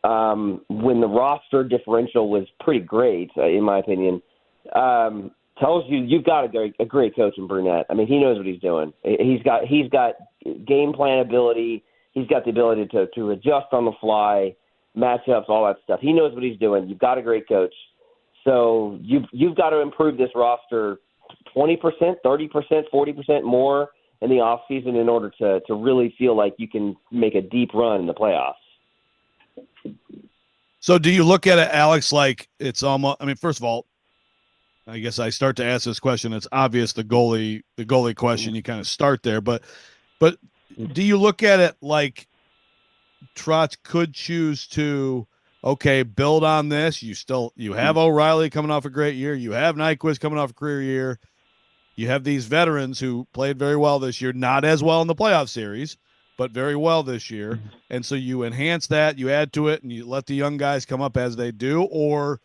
when the roster differential was pretty great, in my opinion, tells you've got a great coach in Brunette. I mean, he knows what he's doing. He's got game plan ability. He's got the ability to adjust on the fly, matchups, all that stuff. He knows what he's doing. You've got a great coach. So you've got to improve this roster 20%, 30%, 40% more in the offseason in order to really feel like you can make a deep run in the playoffs. So do you look at it, Alex, like it's almost, I mean, first of all, I guess I start to ask this question. It's obvious the goalie question, you kind of start there, but do you look at it like Trotz could choose to, okay, build on this. You have O'Reilly coming off a great year. You have Nyquist coming off a career year. You have these veterans who played very well this year, not as well in the playoff series, but very well this year. And so you enhance that, you add to it, and you let the young guys come up as they do, or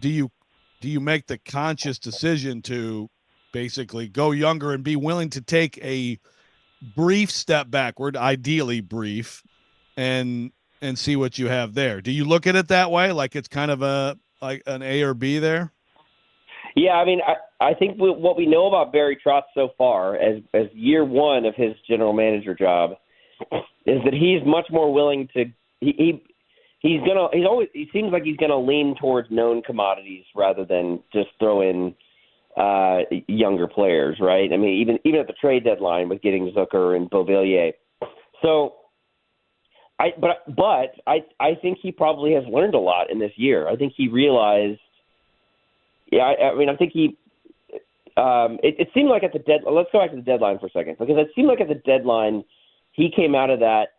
do you make the conscious decision to basically go younger and be willing to take a brief step backward, ideally brief, and see what you have there. Do you look at it that way? Like it's kind of like an A or B there? Yeah, I mean, I think what we know about Barry Trotz so far as year one of his general manager job is that he's much more willing to he seems like he's gonna lean towards known commodities rather than just throw in younger players, right? I mean, even at the trade deadline with getting Zucker and Beauvillier. So I think he probably has learned a lot in this year. I think he realized. Yeah, I think he. It seemed like at the deadline. Let's go back to the deadline for a second, because it seemed like at the deadline he came out of that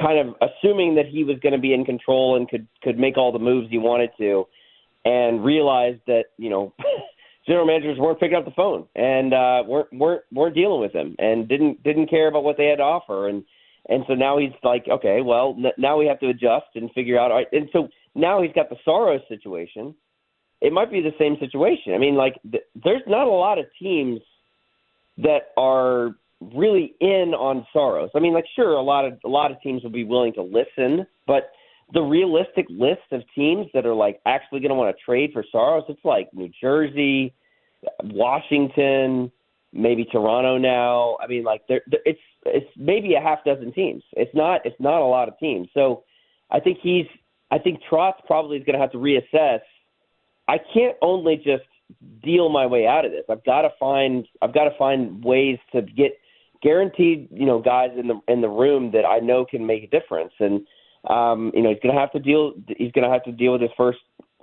kind of assuming that he was going to be in control and could make all the moves he wanted to, and realized that general managers weren't picking up the phone and weren't dealing with him and didn't care about what they had to offer, and so now he's like, okay, well now we have to adjust and figure out. All right, and so now he's got the Saros situation. It might be the same situation. I mean, like there's not a lot of teams that are really in on Saros. I mean, like sure, a lot of teams will be willing to listen, but the realistic list of teams that are like actually going to want to trade for Saros, it's like New Jersey, Washington, maybe Toronto now. I mean, like it's maybe a half dozen teams. It's not a lot of teams. So I think Trotz probably is going to have to reassess. I can't only just deal my way out of this. I've got to find ways to get guaranteed, guys in the room that I know can make a difference. And he's going to have to deal with his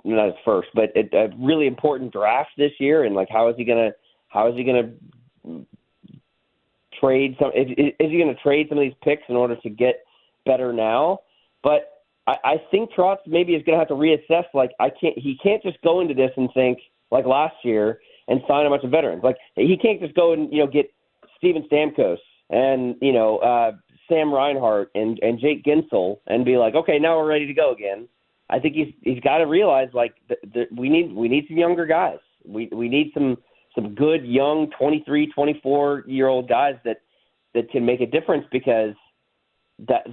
not his first, but a really important draft this year. And like, how is he going to trade some? Is he going to trade some of these picks in order to get better now? But I think Trotz maybe is going to have to reassess. Like, he can't just go into this and think like last year and sign a bunch of veterans. Like, he can't just go and get Steven Stamkos and Sam Reinhart and Jake Gensel and be like, okay, now we're ready to go again. I think he's got to realize like we need some younger guys. We need some good young 23, 24-year-old guys that can make a difference, because that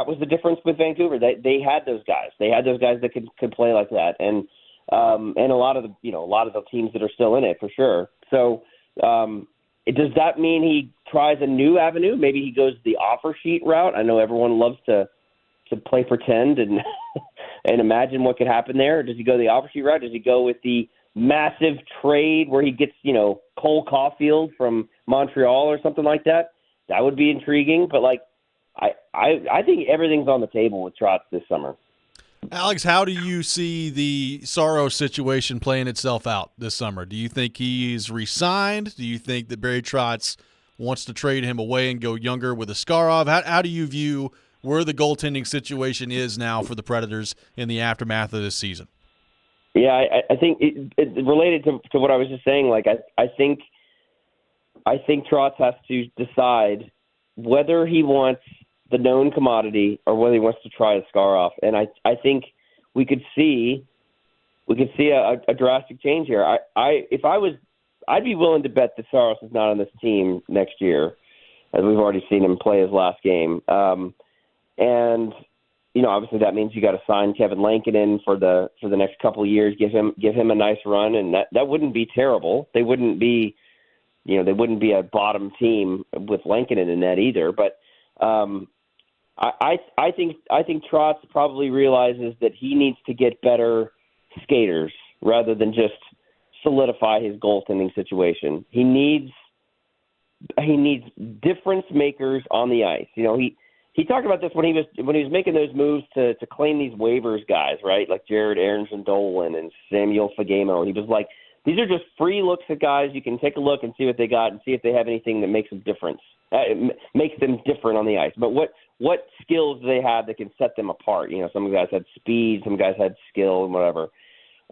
was the difference with Vancouver. They had those guys. They had those guys that could play like that, and a lot of the teams that are still in it for sure. So does that mean he tries a new avenue? Maybe he goes the offer sheet route. I know everyone loves to play pretend and and imagine what could happen there. Does he go the offer sheet route? Does he go with the massive trade where he gets Cole Caulfield from Montreal or something like that? That would be intriguing, but like. I think everything's on the table with Trotz this summer. Alex, how do you see the Saros situation playing itself out this summer? Do you think he's re-signed? Do you think that Barry Trotz wants to trade him away and go younger with Askarov? How do you view where the goaltending situation is now for the Predators in the aftermath of this season? Yeah, I think it related to what I was just saying. Like I think Trotz has to decide whether he wants the known commodity or whether he wants to try Askarov. And I think we could see a drastic change here. I'd be willing to bet that Saros is not on this team next year, as we've already seen him play his last game. And obviously that means you got to sign Kevin Lankinen for the next couple of years, give him a nice run, and that wouldn't be terrible. They wouldn't be a bottom team with Lankinen in that either. But I think Trotz probably realizes that he needs to get better skaters rather than just solidify his goaltending situation. He needs difference makers on the ice. He talked about this when he was making those moves to claim these waivers guys, right? Like Jared Aarons-Dolan and Samuel Fagemo. He was like, these are just free looks at guys. You can take a look and see what they got and see if they have anything that makes them different on the ice. But what skills do they have that can set them apart? Some guys had speed, some guys had skill, and whatever.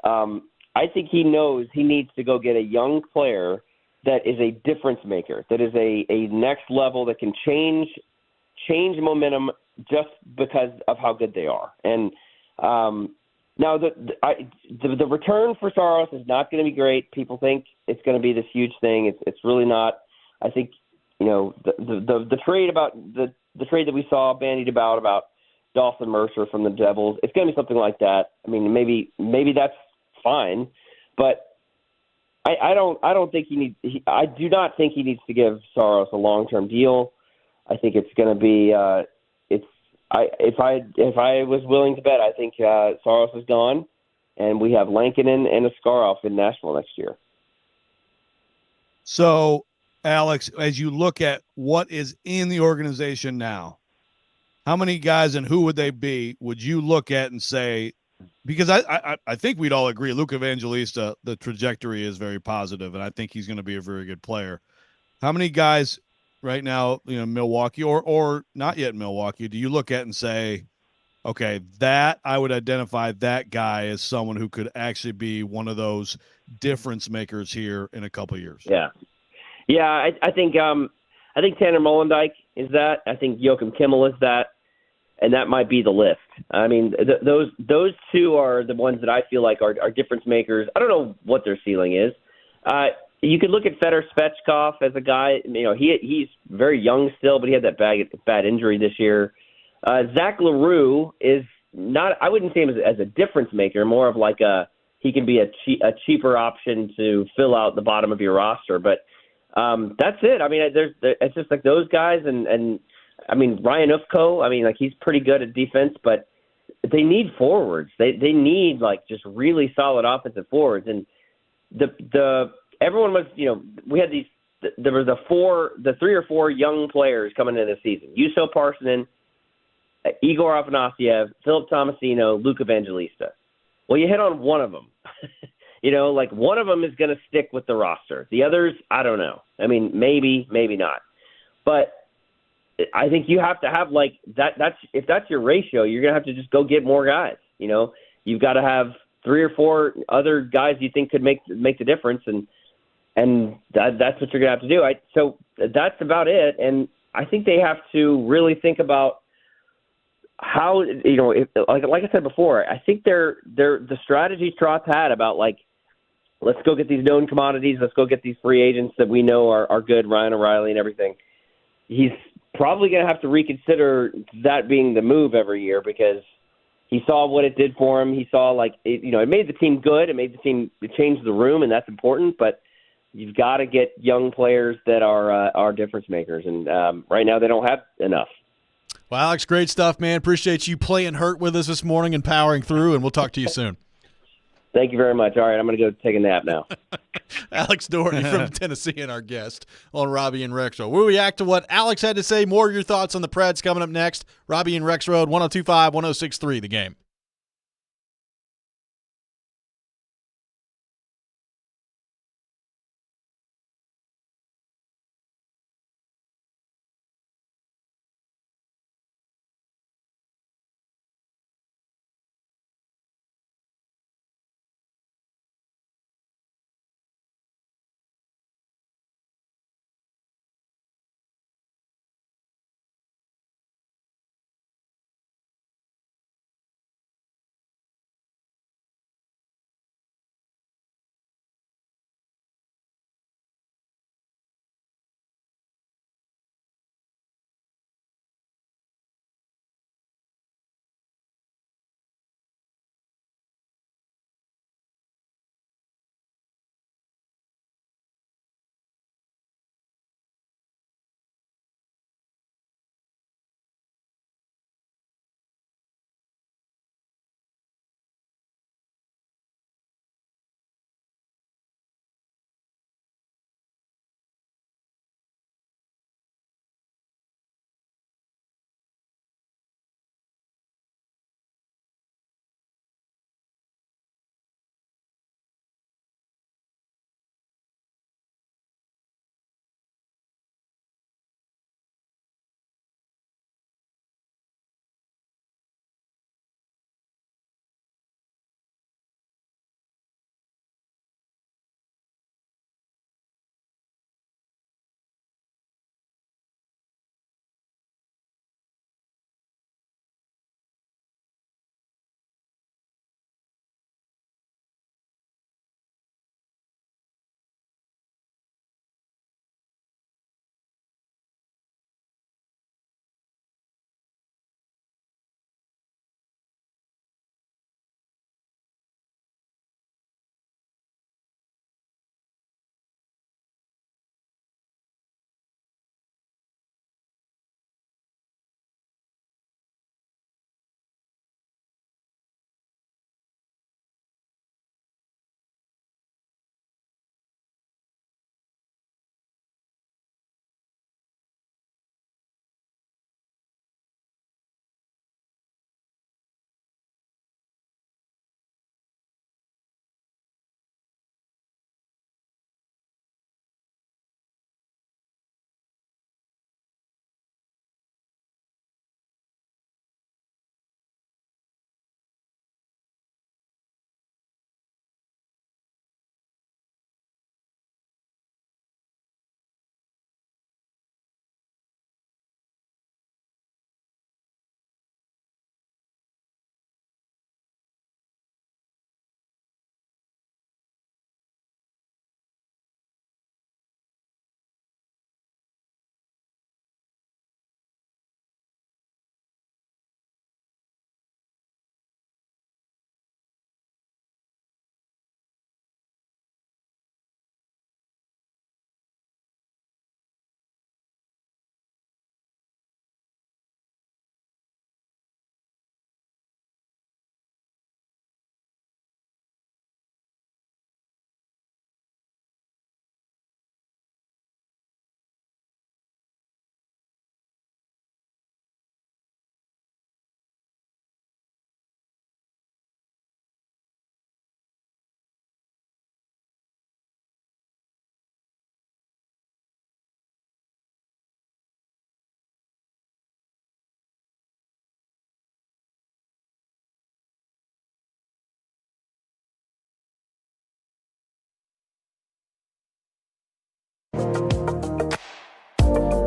I think he knows he needs to go get a young player that is a difference maker, that is a next level that can change momentum just because of how good they are. And now the return for Saros is not going to be great. People think it's going to be this huge thing. It's really not. I think the trade about the trade that we saw bandied about Dawson Mercer from the Devils. It's going to be something like that. I mean, maybe that's fine, but I don't think I do not think he needs to give Saros a long-term deal. I think it's going to be if I was willing to bet, I think Saros is gone, and we have Lankinen and Askarov in Nashville next year. So, Alex, as you look at what is in the organization now, how many guys and who would they be would you look at and say, because I think we'd all agree Luke Evangelista, the trajectory is very positive, and I think he's going to be a very good player. How many guys right now, Milwaukee or not yet Milwaukee, do you look at and say, okay, that I would identify that guy as someone who could actually be one of those difference makers here in a couple of years? Yeah. I think Tanner Mollendijk is that. I think Joachim Kimmel is that, and that might be the list. I mean, those two are the ones that I feel like are difference makers. I don't know what their ceiling is. You could look at Fedor Svechkov as a guy. He's very young still, but he had that bad injury this year. Zach LaRue is not. I wouldn't say him as a difference maker. More of like he can be a cheaper option to fill out the bottom of your roster. But that's it. I mean, it's just like those guys, and I mean Ryan Ufko. I mean, like he's pretty good at defense, but they need forwards. They need like just really solid offensive forwards. And everyone was, we had these. There was the 3 or 4 young players coming into the season. Juuso Parssinen, Igor Afanasyev, Philip Tomasino, Luke Evangelista. Well, you hit on one of them. Like one of them is going to stick with the roster. The others, I don't know. I mean, maybe not. But I think you have to have like that. If that's your ratio, you're going to have to just go get more guys. You've got to have 3 or 4 other guys you think could make the difference, and that's what you're going to have to do. So that's about it. And I think they have to really think about how, like I said before, I think the strategy Trotz had about like, let's go get these known commodities, let's go get these free agents that we know are good, Ryan O'Reilly and everything. He's probably going to have to reconsider that being the move every year, because he saw what it did for him. He saw like it made the team good, it changed the room, and that's important. But you've got to get young players that are difference makers, and right now they don't have enough. Well, Alex, great stuff, man. Appreciate you playing hurt with us this morning and powering through, and we'll talk to you soon. Thank you very much. All right, I'm going to go take a nap now. Alex Doherty from Tennessee and our guest on Robby and Rexrode. We'll react to what Alex had to say. More of your thoughts on the Preds coming up next. Robby and Rexrode, 102.5, 106.3, The Game.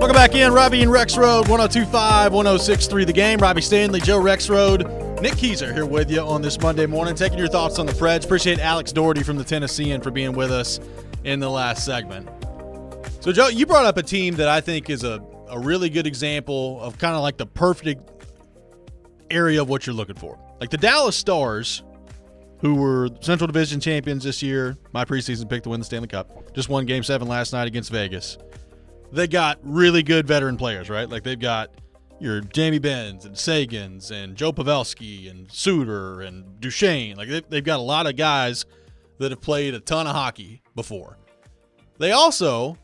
Welcome back in. Robby and Rexrode, 102.5, 106.3 The Game. Robby Stanley, Joe Rexrode, Nick Keyser here with you on this Monday morning, taking your thoughts on the Preds. Appreciate Alex Doherty from the Tennessean for being with us in the last segment. So, Joe, you brought up a team that I think is a really good example of kind of like the perfect area of what you're looking for. Like the Dallas Stars, who were Central Division champions this year, my preseason pick to win the Stanley Cup, just won Game 7 last night against Vegas. They got really good veteran players, right? Like they've got your Jamie Benz and Sagans and Joe Pavelski and Suter and Duchesne. Like they've got a lot of guys that have played a ton of hockey before. They also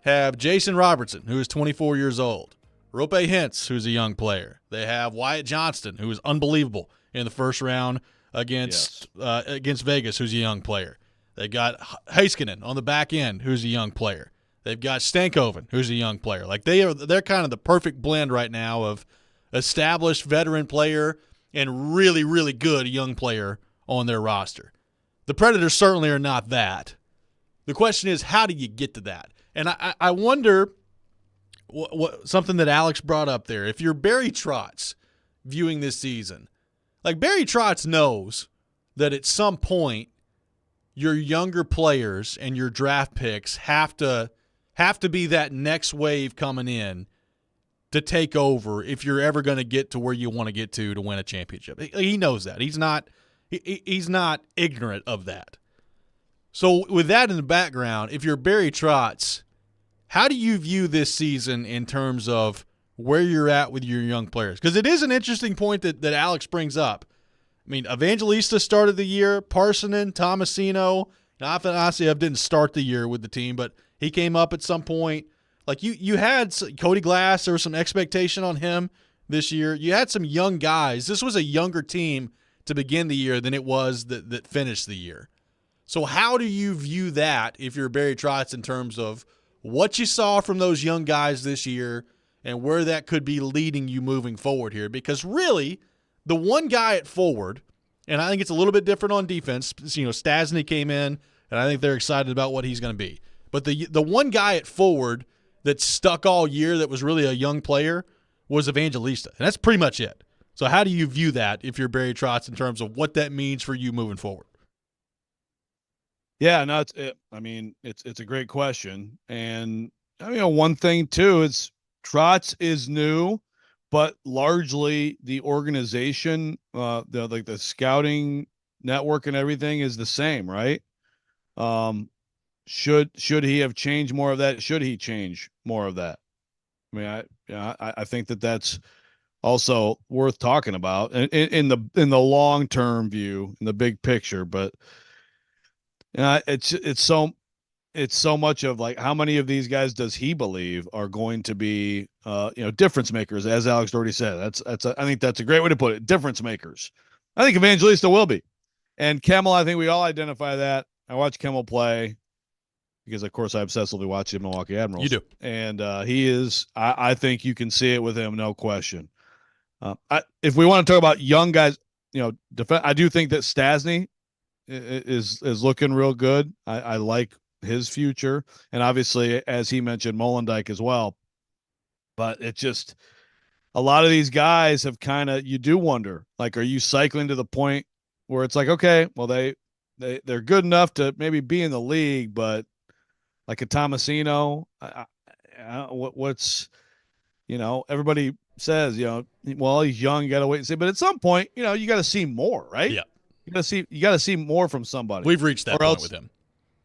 have Jason Robertson, who is 24 years old. Rope Hintz, who's a young player. They have Wyatt Johnston, who is unbelievable in the first round against Vegas, who's a young player. They got Heiskanen on the back end, who's a young player. They've got Stankoven, who's a young player. Like they're kind of the perfect blend right now of established veteran player and really, really good young player on their roster. The Predators certainly are not that. The question is, how do you get to that? And I wonder what something that Alex brought up there. If you're Barry Trotz viewing this season, like Barry Trotz knows that at some point your younger players and your draft picks have to be that next wave coming in to take over if you're ever going to get to where you want to get to win a championship. He knows that. He's not ignorant of that. So with that in the background, if you're Barry Trotz, how do you view this season in terms of where you're at with your young players? Because it is an interesting point that Alex brings up. I mean, Evangelista started the year, Parsonen, Tomasino. Now, Afanasiev didn't start the year with the team, but he came up at some point. Like you had Cody Glass, there was some expectation on him this year. You had some young guys. This was a younger team to begin the year than it was that finished the year. So how do you view that if you're Barry Trotz in terms of what you saw from those young guys this year and where that could be leading you moving forward here? Because really, the one guy at forward, and I think it's a little bit different on defense. You know, Stasny came in, and I think they're excited about what he's going to be. But the one guy at forward that stuck all year that was really a young player was Evangelista, and that's pretty much it. So how do you view that if you're Barry Trotz in terms of what that means for you moving forward? Yeah, no, it's a great question. And one thing too is Trotz is new, but largely the organization, the scouting network and everything is the same, right? Should he have changed more of that? Should he change more of that? I mean, I think that's also worth talking about in the long term view, in the big picture. But it's so much of like, how many of these guys does he believe are going to be difference makers, as Alex Doherty said. I think that's a great way to put it. Difference makers. I think Evangelista will be, and Kemmel. I think we all identify that. I watch Kemmel play because, of course, I obsessively watch the Milwaukee Admirals. You do, and he is. I think you can see it with him, no question. If we want to talk about young guys, I do think that Stasny is looking real good. I like his future, and obviously, as he mentioned, Molendyke as well. But it's just a lot of these guys have you do wonder, like, are you cycling to the point where it's like, okay, well, they're good enough to maybe be in the league, but like a Tomasino, what's everybody says, well, he's young, you got to wait and see. But at some point, you got to see more, right? Yeah. You got to see more from somebody. We've reached that point with him.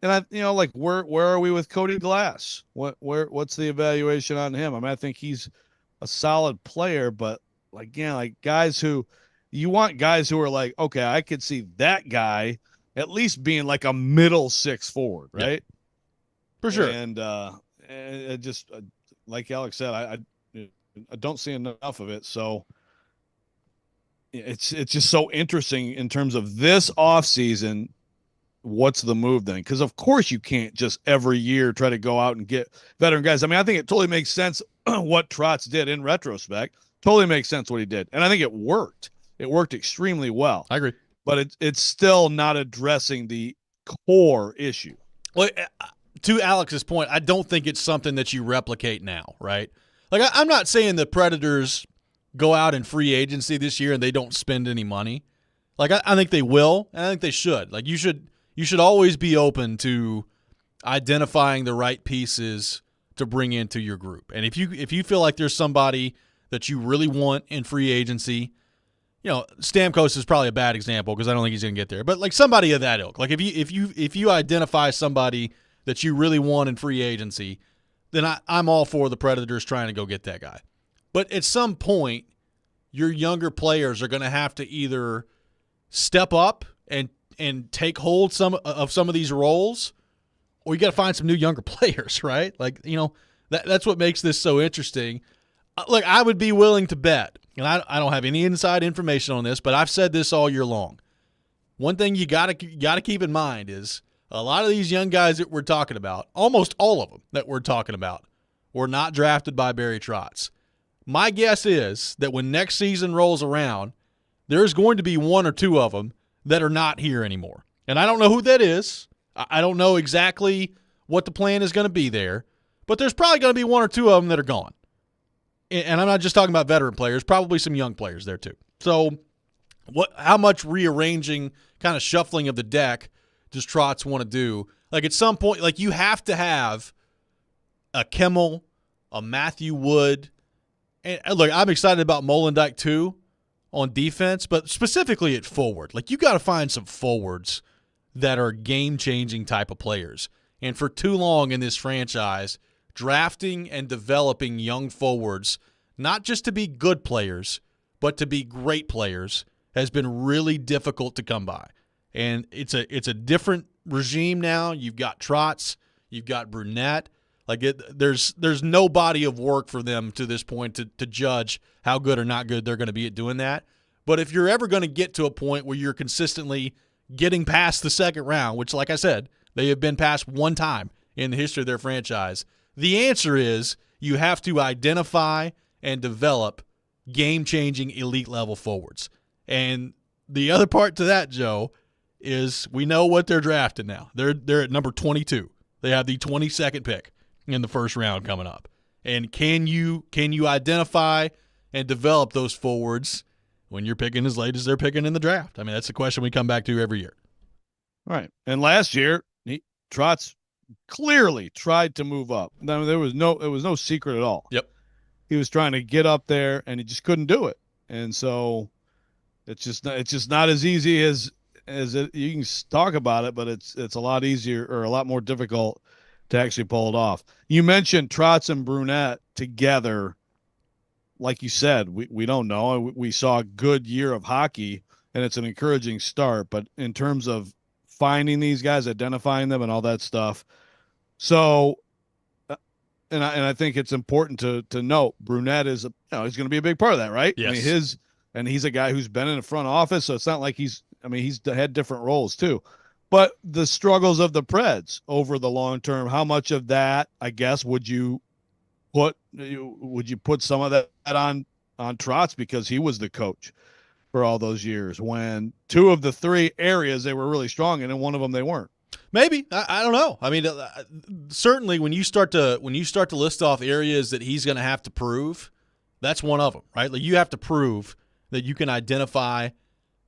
And like where are we with Cody Glass? What's the evaluation on him? I mean, I think he's a solid player, but like guys who you want guys who are like, okay, I could see that guy at least being like a middle six forward, right? Yeah. For sure. And just like Alex said, I don't see enough of it. So it's just so interesting in terms of this offseason. What's the move then? Because of course you can't just every year try to go out and get veteran guys. I mean, I think it totally makes sense what Trotz did in retrospect. Totally makes sense what he did, and I think it worked. It worked extremely well. I agree, but it's still not addressing the core issue. Well, to Alex's point, I don't think it's something that you replicate now, right? Like, I'm not saying the Predators go out in free agency this year and they don't spend any money. Like, I think they will, and I think they should. Like, you should always be open to identifying the right pieces to bring into your group. And if you feel like there's somebody that you really want in free agency, Stamkos is probably a bad example because I don't think he's going to get there. But like somebody of that ilk, like if you identify somebody that you really want in free agency, then I'm all for the Predators trying to go get that guy. But at some point, your younger players are going to have to either step up and take hold of some of these roles, or you got to find some new younger players, right? Like, that's what makes this so interesting. Look, I would be willing to bet, and I don't have any inside information on this, but I've said this all year long. One thing you got to keep in mind is a lot of these young guys that we're talking about, almost all of them that we're talking about, were not drafted by Barry Trotz. My guess is that when next season rolls around, there's going to be one or two of them that are not here anymore. And I don't know who that is. I don't know exactly what the plan is going to be there, but there's probably going to be one or two of them that are gone. And I'm not just talking about veteran players, probably some young players there too. So how much rearranging, kind of shuffling of the deck does Trotz want to do? Like at some point, like you have to have a Kimmel, a Matthew Wood. And look, I'm excited about Molendijk too on defense, but specifically at forward. Like you got to find some forwards that are game-changing type of players. And for too long in this franchise, drafting and developing young forwards, not just to be good players, but to be great players, has been really difficult to come by. And it's a different regime now. You've got Trotz, you've got Brunette. Like there's no body of work for them to this point to judge how good or not good they're going to be at doing that. But if you're ever going to get to a point where you're consistently getting past the second round, which, like I said, they have been past one time in the history of their franchise, the answer is you have to identify and develop game-changing elite-level forwards. And the other part to that, Joe, is we know what they're drafting now. They're at number 22. They have the 22nd pick in the first round coming up. And can you identify and develop those forwards when you're picking as late as they're picking in the draft? I mean, that's the question we come back to every year. Right. And last year, Trotz clearly tried to move up. I mean, it was no secret at all. Yep. He was trying to get up there and he just couldn't do it. And so it's just not as easy as you can talk about it, but it's a lot easier or a lot more difficult to actually pull it off. You mentioned Trotz and Brunette together. Like you said, we don't know. We saw a good year of hockey, and it's an encouraging start. But in terms of finding these guys, identifying them, and all that stuff, so and I think it's important to note Brunette is he's going to be a big part of that, right? Yes. I mean, he's a guy who's been in the front office, so it's not like he's had different roles too. But the struggles of the Preds over the long term, how much of that, I guess, would you put some of that on Trotz because he was the coach for all those years when two of the three areas they were really strong in and one of them they weren't? Maybe. I don't know. I mean, certainly when you start to list off areas that he's going to have to prove, that's one of them, right? Like you have to prove that you can identify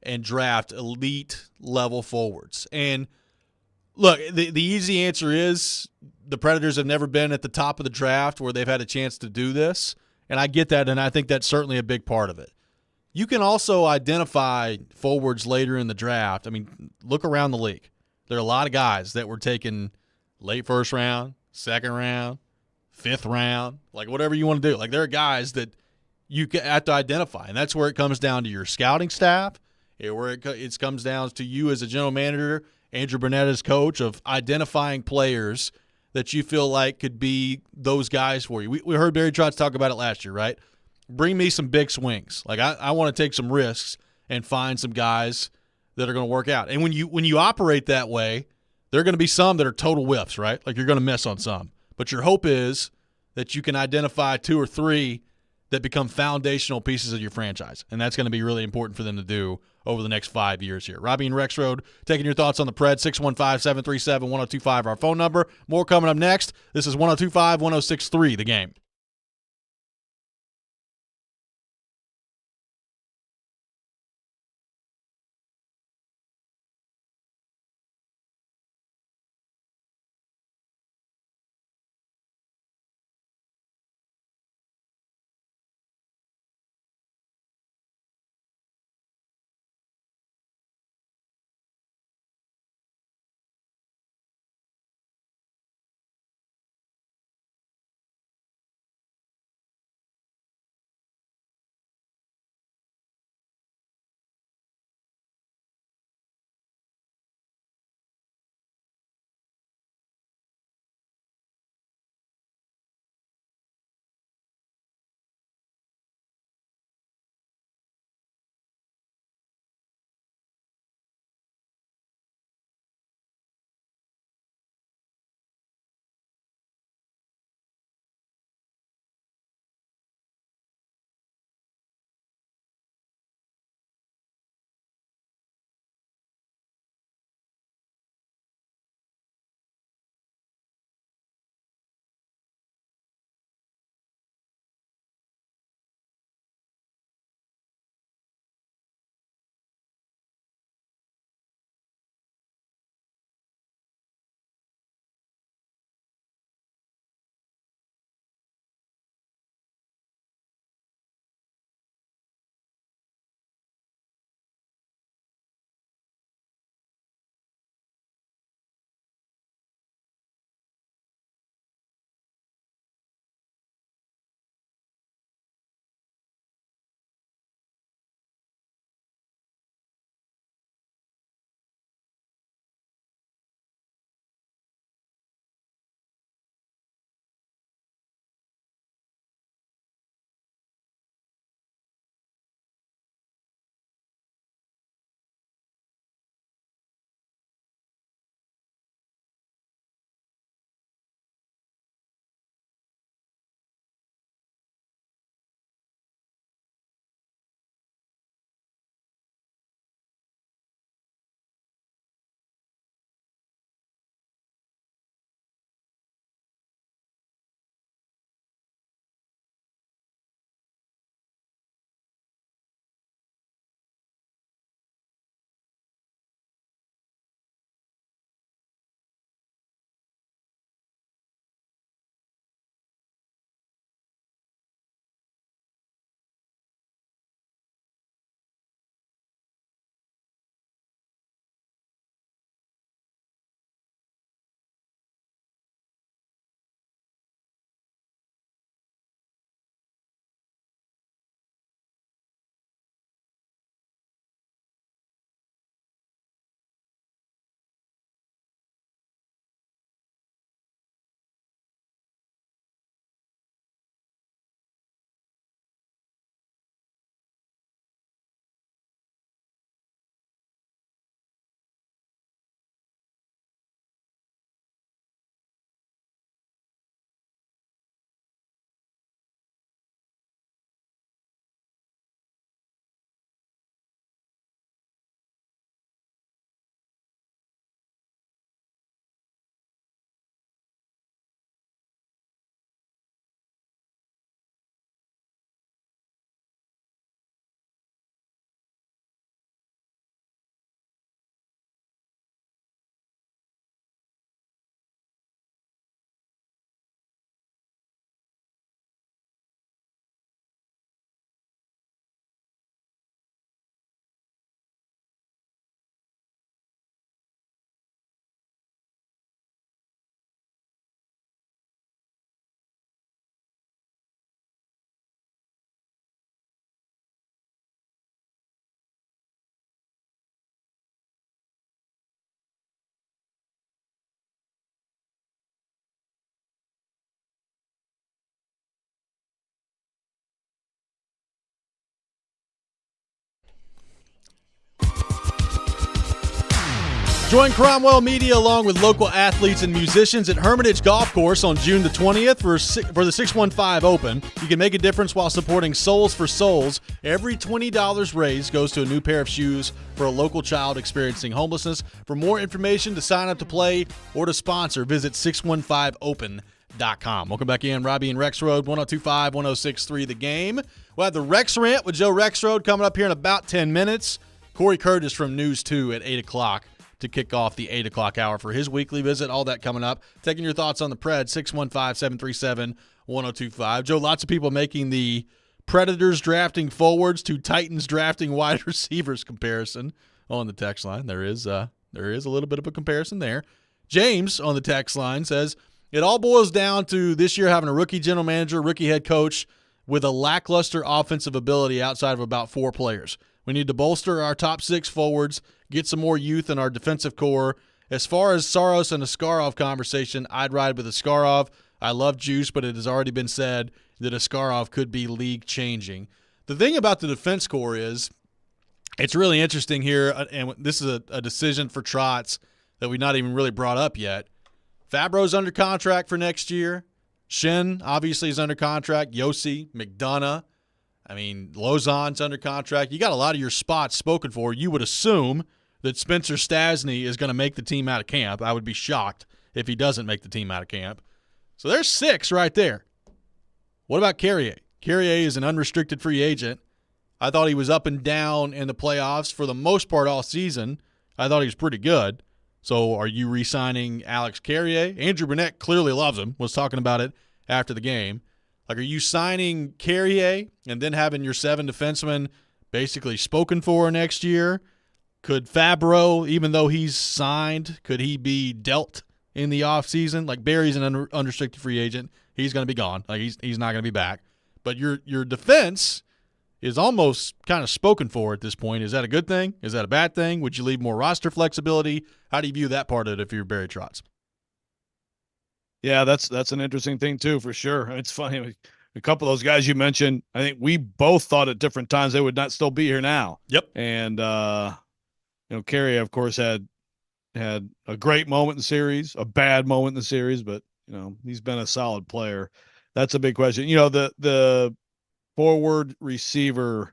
and draft elite level forwards. And look, the easy answer is the Predators have never been at the top of the draft where they've had a chance to do this. And I get that, and I think that's certainly a big part of it. You can also identify forwards later in the draft. I mean, look around the league. There are a lot of guys that were taken late first round, second round, fifth round, like whatever you want to do. Like there are guys that you have to identify, and that's where it comes down to your scouting staff, where it comes down to you as a general manager, Andrew Burnett as coach, of identifying players that you feel like could be those guys for you. We heard Barry Trotz talk about it last year, right? Bring me some big swings. Like I want to take some risks and find some guys that are going to work out. And when you operate that way, there are going to be some that are total whiffs, right? Like you're going to miss on some. But your hope is that you can identify two or three that become foundational pieces of your franchise. And that's going to be really important for them to do over the next 5 years here. Robby and Rexrode taking your thoughts on the Preds, 615-737-1025, our phone number. More coming up next. This is 102.5-106.3, The Game. Join Cromwell Media along with local athletes and musicians at Hermitage Golf Course on June the 20th for the 615 Open. You can make a difference while supporting Souls for Souls. Every $20 raised goes to a new pair of shoes for a local child experiencing homelessness. For more information, to sign up to play or to sponsor, visit 615open.com. Welcome back in. Robby and Rexrode, 102.5, 106.3 The Game. We'll have the Rex Rant with Joe Rexrode coming up here in about 10 minutes. Corey Curtis from News 2 at 8 o'clock. To kick off the 8 o'clock hour for his weekly visit. All that coming up. Taking your thoughts on the Preds, 615-737-1025. Joe, lots of people making the Predators drafting forwards to Titans drafting wide receivers comparison on the text line. There is a little bit of a comparison there. James on the text line says, it all boils down to this year having a rookie general manager, rookie head coach with a lackluster offensive ability outside of about 4 players. We need to bolster our top 6 forwards, get some more youth in our defensive core. As far as Saros and Askarov conversation, I'd ride with Askarov. I love Juice, but it has already been said that Askarov could be league-changing. The thing about the defense core is it's really interesting here, and this is a decision for Trotz that we've not even really brought up yet. Fabro's under contract for next year. Shen obviously is under contract. Yossi, McDonough. I mean, Lozon's under contract. You got a lot of your spots spoken for. You would assume that Spencer Stasny is going to make the team out of camp. I would be shocked if he doesn't make the team out of camp. So there's 6 right there. What about Carrier? Carrier is an unrestricted free agent. I thought he was up and down in the playoffs for the most part all season. I thought he was pretty good. So are you re-signing Alex Carrier? Andrew Burnett clearly loves him, was talking about it after the game. Like, are you signing Carrier and then having your 7 defensemen basically spoken for next year? Could Fabro, even though he's signed, could he be dealt in the offseason? Like, Barry's an unrestricted free agent. He's going to be gone. Like, he's not going to be back. But your defense is almost kind of spoken for at this point. Is that a good thing? Is that a bad thing? Would you leave more roster flexibility? How do you view that part of it if you're Barry Trotz? Yeah, that's an interesting thing too, for sure. It's funny. A couple of those guys you mentioned, I think we both thought at different times they would not still be here now. Yep. And Carrier, of course, had a great moment in the series, a bad moment in the series, but he's been a solid player. That's a big question. The forward receiver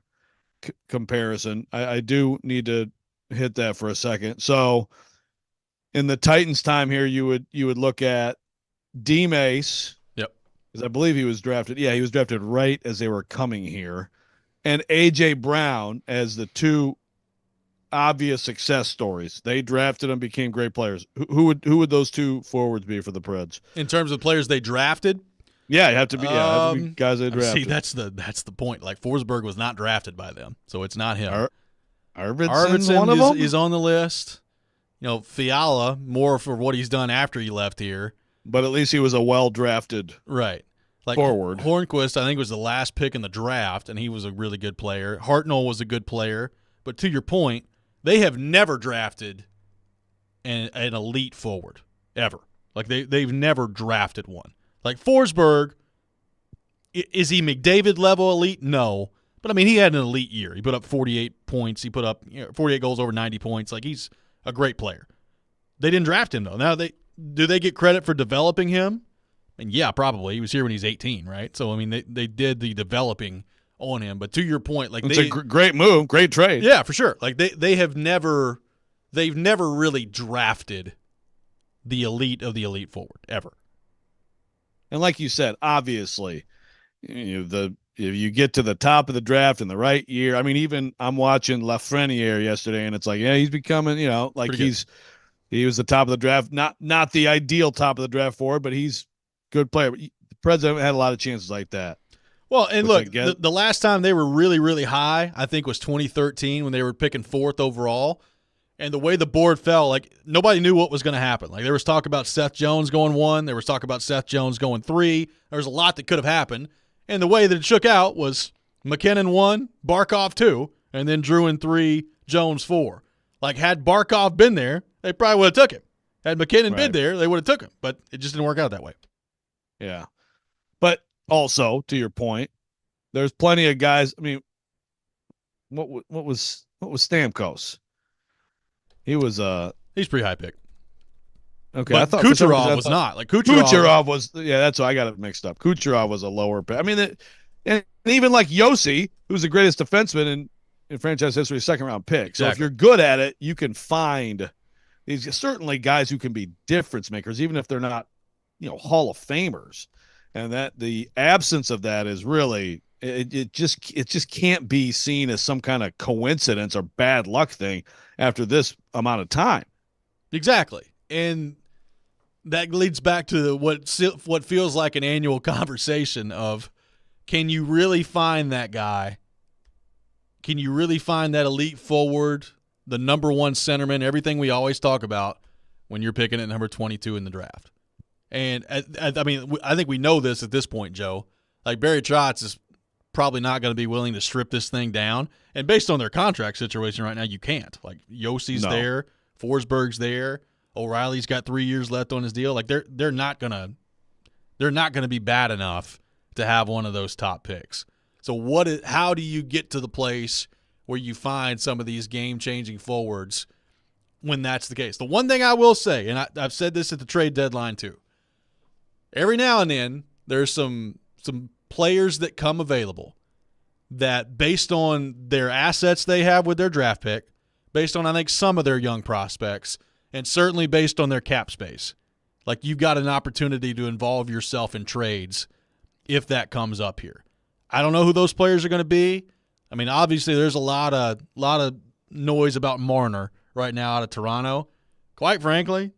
comparison, I do need to hit that for a second. So in the Titans time here, you would look at D-Mace. Yep. Because I believe he was drafted. Yeah, he was drafted right as they were coming here. And A.J. Brown as the 2 obvious success stories. They drafted them, became great players. Who would those 2 forwards be for the Preds? In terms of players they drafted? Yeah, have to be guys they drafted. See, that's the point. Like, Forsberg was not drafted by them, so it's not him. Arvidson's one of them? is on the list. Fiala, more for what he's done after he left here. But at least he was a well-drafted forward. Hornquist, I think, was the last pick in the draft, and he was a really good player. Hartnell was a good player. But to your point, they have never drafted an elite forward, ever. Like, they've never drafted one. Like, Forsberg, is he McDavid-level elite? No. But, I mean, he had an elite year. He put up 48 points. He put up 48 goals over 90 points. Like, he's a great player. They didn't draft him, though. Now, do they get credit for developing him? And yeah, probably. He was here when he's 18, right? So, I mean, they did the developing on him. But to your point, like, it's a great move, great trade. Yeah, for sure. Like, they've never really drafted the elite of the elite forward, ever. And like you said, obviously, if you get to the top of the draft in the right year, I mean, even I'm watching Lafreniere yesterday, and it's like, yeah, he's becoming, like he was the top of the draft, not the ideal top of the draft forward, but he's a good player. But the Preds haven't had a lot of chances like that. Well, and look, the last time they were really, really high, I think, was 2013 when they were picking 4th overall. And the way the board fell, like, nobody knew what was going to happen. Like, there was talk about Seth Jones going 1. There was talk about Seth Jones going 3. There was a lot that could have happened. And the way that it shook out was McKinnon 1, Barkov 2, and then Druin 3, Jones 4. Like, had Barkov been there, they probably would have took him. Had McKinnon been there, they would have took him. But it just didn't work out that way. Yeah. But also, to your point, there's plenty of guys. I mean, what was Stamkos? He was He's pretty high pick. Okay, But I thought for some reason Kucherov I was thought- not. Like Kucherov was, yeah, that's why I got it mixed up. Kucherov was a lower pick. I mean, and even like Yossi, who's the greatest defenseman in franchise history, second round pick. So if Exactly. you're good at it, you can find these certainly guys who can be difference makers, even if they're not, Hall of Famers. And that the absence of that is really it just can't be seen as some kind of coincidence or bad luck thing after this amount of time. Exactly. And that leads back to what feels like an annual conversation of, can you really find that guy? Can you really find that elite forward, the number one centerman, everything we always talk about when you're picking at number 22 in the draft? And, I mean, I think we know this at this point, Joe. Like, Barry Trotz is probably not going to be willing to strip this thing down. And based on their contract situation right now, you can't. Like, Yossi's there, Forsberg's there, O'Reilly's got 3 years left on his deal. Like, they're not gonna be bad enough to have one of those top picks. So how do you get to the place where you find some of these game-changing forwards when that's the case? The one thing I will say, and I've said this at the trade deadline too, every now and then there's some players that come available that, based on their assets they have with their draft pick, based on, I think, some of their young prospects, and certainly based on their cap space, like, you've got an opportunity to involve yourself in trades if that comes up here. I don't know who those players are going to be. I mean, obviously there's a lot of noise about Marner right now out of Toronto. Quite frankly,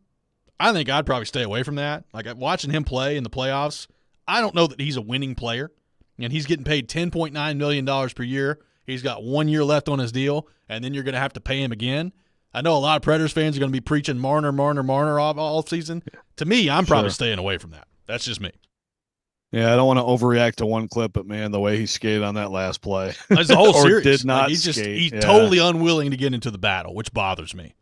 I think I'd probably stay away from that. Like, watching him play in the playoffs, I don't know that he's a winning player. And he's getting paid $10.9 million per year. He's got 1 year left on his deal, and then you're going to have to pay him again. I know a lot of Predators fans are going to be preaching Marner all season. To me, I'm probably staying away from that. That's just me. Yeah, I don't want to overreact to one clip, but man, the way he skated on that last play, That's the whole or series. did not he's skate. totally unwilling to get into the battle, which bothers me.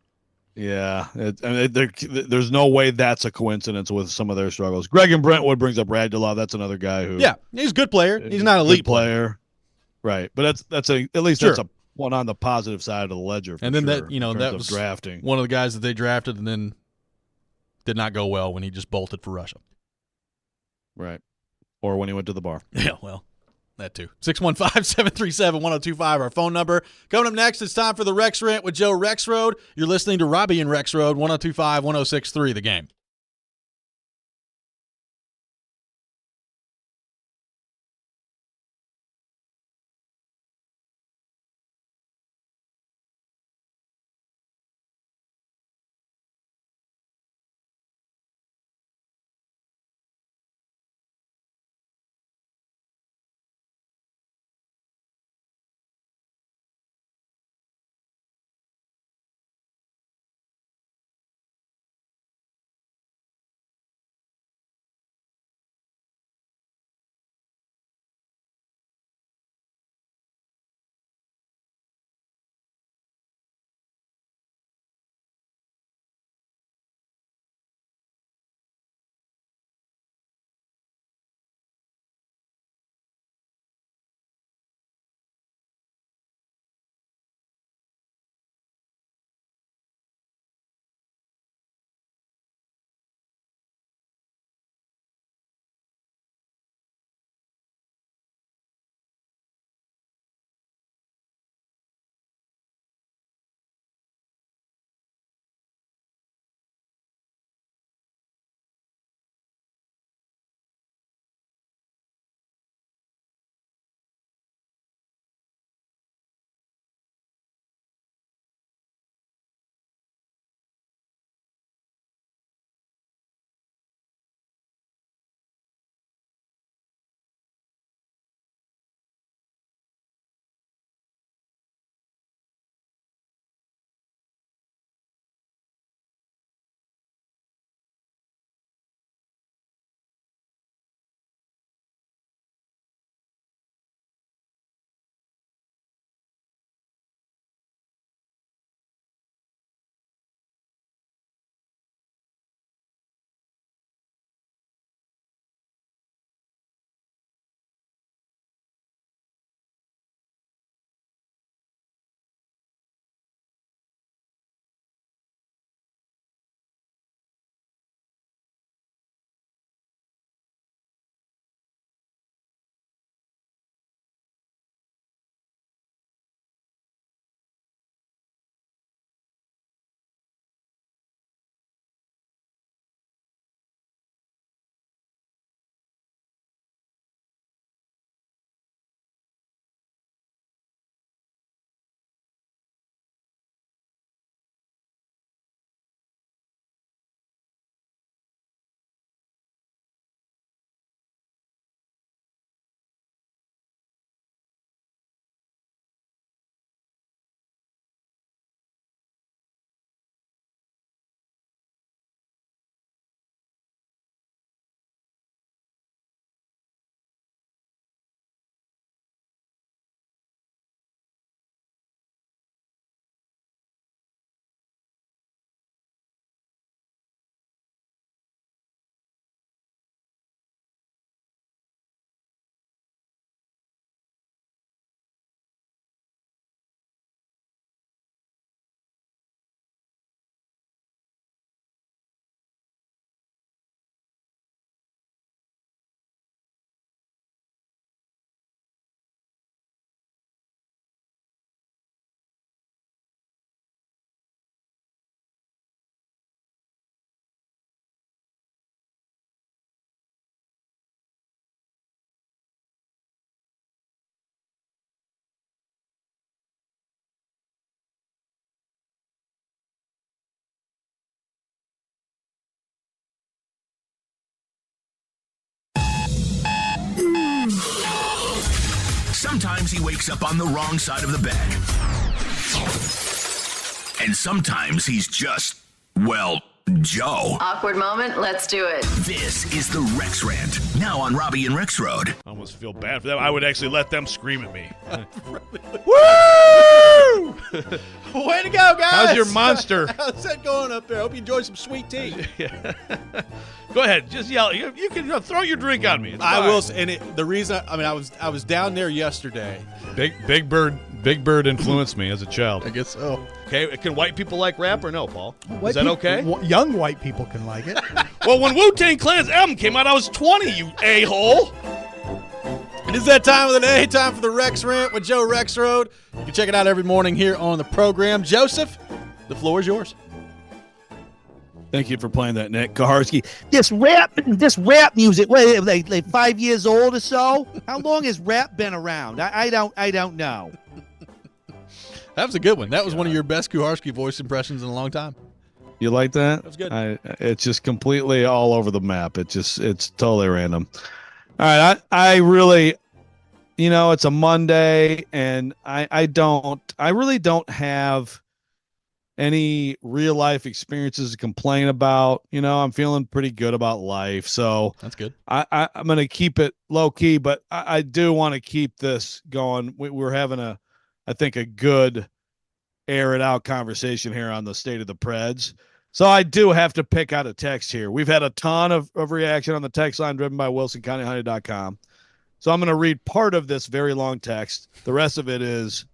Yeah, there's no way that's a coincidence with some of their struggles. Greg and Brentwood brings up Radulov. That's another guy who, yeah, he's a good player. He's not an elite player, right? But that's at least Sure. that's a one on the positive side of the ledger. And then sure, that was drafting one of the guys that they drafted and then did not go well when he just bolted for Russia, right? Or when he went to the bar. Yeah, well, that too. 615-737-1025, our phone number. Coming up next, it's time for the Rex Rant with Joe Rexrode. You're listening to Robby and Rexrode, 1025-1063, The Game. Sometimes he wakes up on the wrong side of the bed. And sometimes he's just, well, Joe. Awkward moment, let's do it. This is the Rex Rant, now on Robby and Rexrode. I almost feel bad for them. I would actually let them scream at me. Woo! Way to go, guys! How's your monster? How's that going up there? Hope you enjoy some sweet tea. Go ahead, just yell. You can throw your drink on me. It's I fine. will, and the reason I was down there yesterday. Big Bird influenced me as a child. I guess so. Okay, can white people like rap or no, Paul? Is that okay? Young white people can like it. Well, when Wu-Tang Clan's album came out, I was 20, you a-hole. It is that time of the day, time for the Rex Rant with Joe Rexrode. You can check it out every morning here on the program. Joseph, the floor is yours. Thank you for playing that, Nick Kaharski. This rap music, what, like 5 years old or so? How long has rap been around? I don't know. That was a good one. That was one of your best Kuharski voice impressions in a long time. You like that? That was good. It's just completely all over the map. It's totally random. All right, I really, it's a Monday, and I really don't have any real life experiences to complain about. I'm feeling pretty good about life, so that's good. I'm gonna keep it low key, but I do want to keep this going. We're having I think a good air it out conversation here on the state of the Preds. So I do have to pick out a text here. We've had a ton of reaction on the text line driven by WilsonCountyHoney.com. So I'm going to read part of this very long text. The rest of it is,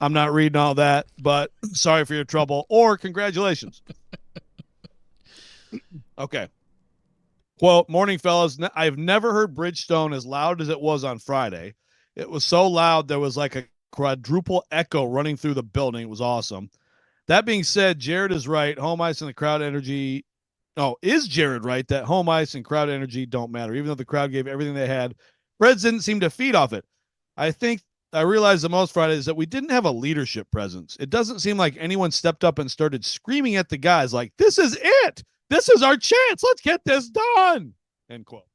I'm not reading all that, but sorry for your trouble or congratulations. Okay. Quote, morning, fellas. I've never heard Bridgestone as loud as it was on Friday. It was so loud there was like a quadruple echo running through the building. It was awesome. That being said, Jared is right. Home ice and the crowd energy. Oh, is Jared right that home ice and crowd energy don't matter? Even though the crowd gave everything they had, Reds didn't seem to feed off it. I think I realized the most Friday is that we didn't have a leadership presence. It doesn't seem like anyone stepped up and started screaming at the guys like, this is it. This is our chance. Let's get this done. End quote.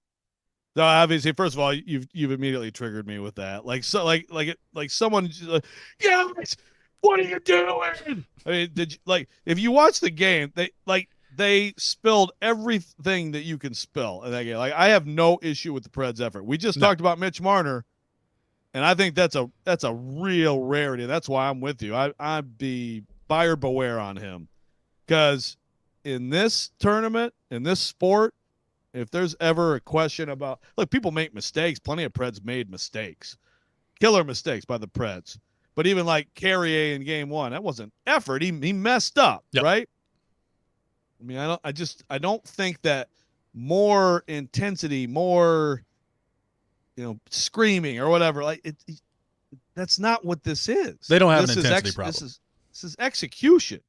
So obviously, first of all, you've immediately triggered me with that. Like someone, guys, what are you doing? I mean, if you watch the game, they spilled everything that you can spill in that game. Like, I have no issue with the Preds' effort. We just talked about Mitch Marner, and I think that's a real rarity. That's why I'm with you. I'd be buyer beware on him, because in this tournament, in this sport, if there's ever a question about, look, people make mistakes. Plenty of Preds made mistakes, killer mistakes by the Preds. But even like Carrier in game one, that wasn't effort. He messed up, right? I mean, I don't think that more intensity, more, screaming or whatever, that's not what this is. They don't have an intensity problem. This is execution,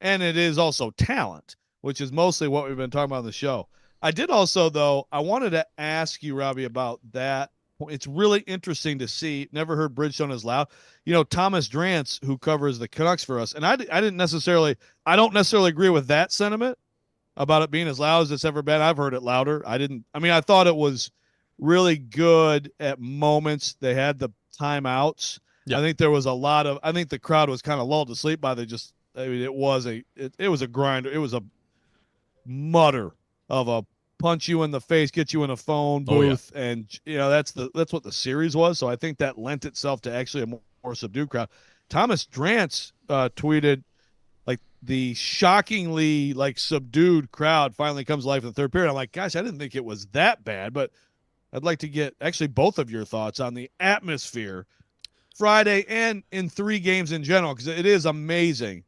and it is also talent, which is mostly what we've been talking about on the show. I did also, though, I wanted to ask you, Robby, about that. It's really interesting to see. Never heard Bridgestone as loud. Thomas Drance, who covers the Canucks for us, and I don't necessarily agree with that sentiment about it being as loud as it's ever been. I've heard it louder. I thought it was really good at moments. They had the timeouts. Yeah. I think there was I think the crowd was kind of lulled to sleep by it was a grinder. It was a mutter of a punch you in the face, get you in a phone booth, and that's what the series was. So I think that lent itself to actually a more subdued crowd. Thomas Drance tweeted, the shockingly subdued crowd finally comes to life in the third period. I'm like, gosh, I didn't think it was that bad, but I'd like to get actually both of your thoughts on the atmosphere Friday and in 3 games in general, because it is amazing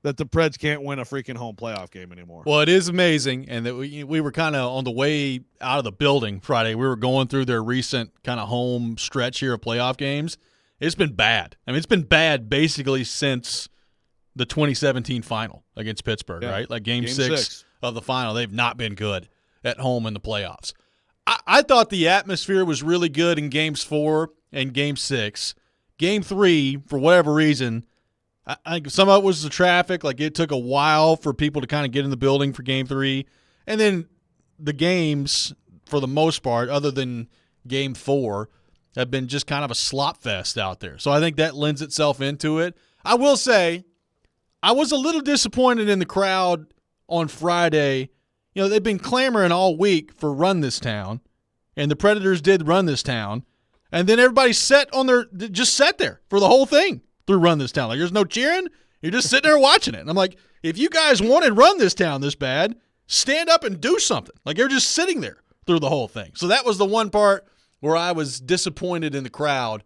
that the Preds can't win a freaking home playoff game anymore. Well, it is amazing, and that we were kind of on the way out of the building Friday. We were going through their recent kind of home stretch here of playoff games. It's been bad. I mean, it's been bad basically since the 2017 final against Pittsburgh, right? Like game six of the final. They've not been good at home in the playoffs. I thought the atmosphere was really good in games 4 and game 6. Game 3, for whatever reason, I think some of it was the traffic. It took a while for people to kind of get in the building for game 3. And then the games, for the most part, other than game 4, have been just kind of a slop fest out there. So I think that lends itself into it. I will say I was a little disappointed in the crowd on Friday. You know, they've been clamoring all week for Run This Town, and the Predators did Run This Town. And then everybody sat there for the whole thing through Run This Town. Like, there's no cheering. You're just sitting there watching it. And I'm like, if you guys wanted Run This Town this bad, stand up and do something. Like, you're just sitting there through the whole thing. So that was the one part where I was disappointed in the crowd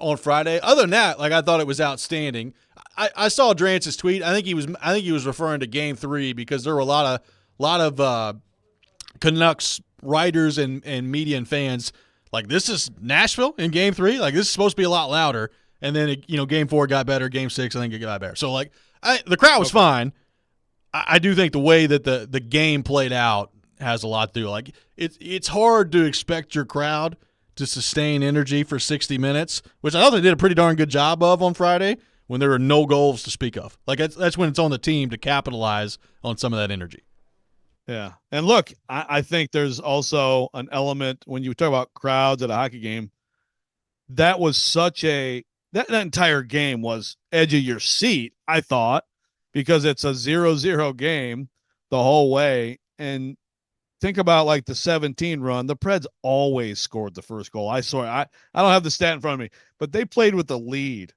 on Friday. Other than that, like, I thought it was outstanding. I saw Drance's tweet. I think he was referring to Game 3 because there were a lot of Canucks writers and media and fans like, this is Nashville in Game 3. Like, this is supposed to be a lot louder. And then Game 4 got better. Game 6, I think it got better. So like, the crowd was fine. I do think the way that the game played out has a lot to do. Like, it's hard to expect your crowd to sustain energy for 60 minutes, which I thought they did a pretty darn good job of on Friday when there were no goals to speak of. Like, that's when it's on the team to capitalize on some of that energy. Yeah. And look, I think there's also an element when you talk about crowds at a hockey game. That was such that entire game was edge of your seat, I thought, because it's a 0-0 game the whole way. And think about like the 17 run. The Preds always scored the first goal. I don't have the stat in front of me, but they played with the lead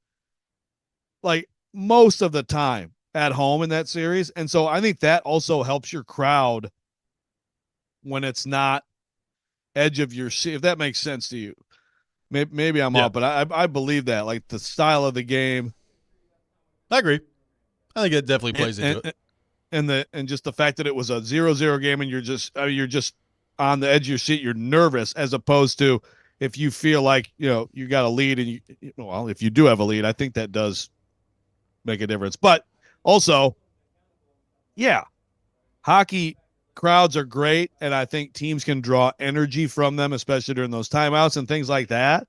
like most of the time at home in that series. And so I think that also helps your crowd when it's not edge of your seat, if that makes sense to you. Maybe I'm off, but I believe that, like, the style of the game. I agree. I think it definitely plays into it. And just the fact that it was a 0-0 game and you're just on the edge of your seat, you're nervous, as opposed to if you feel like, you got a lead and if you do have a lead, I think that does make a difference. But also, yeah, hockey crowds are great, and I think teams can draw energy from them, especially during those timeouts and things like that.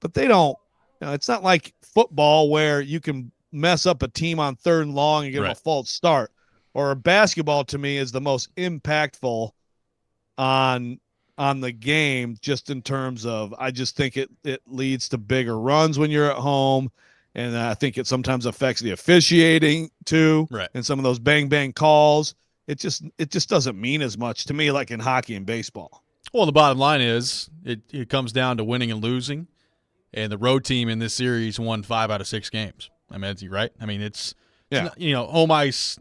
But they don't, it's not like football where you can mess up a team on 3rd and long and get them a false start. Or basketball, to me, is the most impactful on the game, just in terms of, I just think it leads to bigger runs when you're at home. And I think it sometimes affects the officiating too. Right. And some of those bang calls. It just doesn't mean as much to me like in hockey and baseball. Well, the bottom line is it comes down to winning and losing, and the road team in this series won 5 out of 6 games. I mean, right? I mean, it's not, home ice.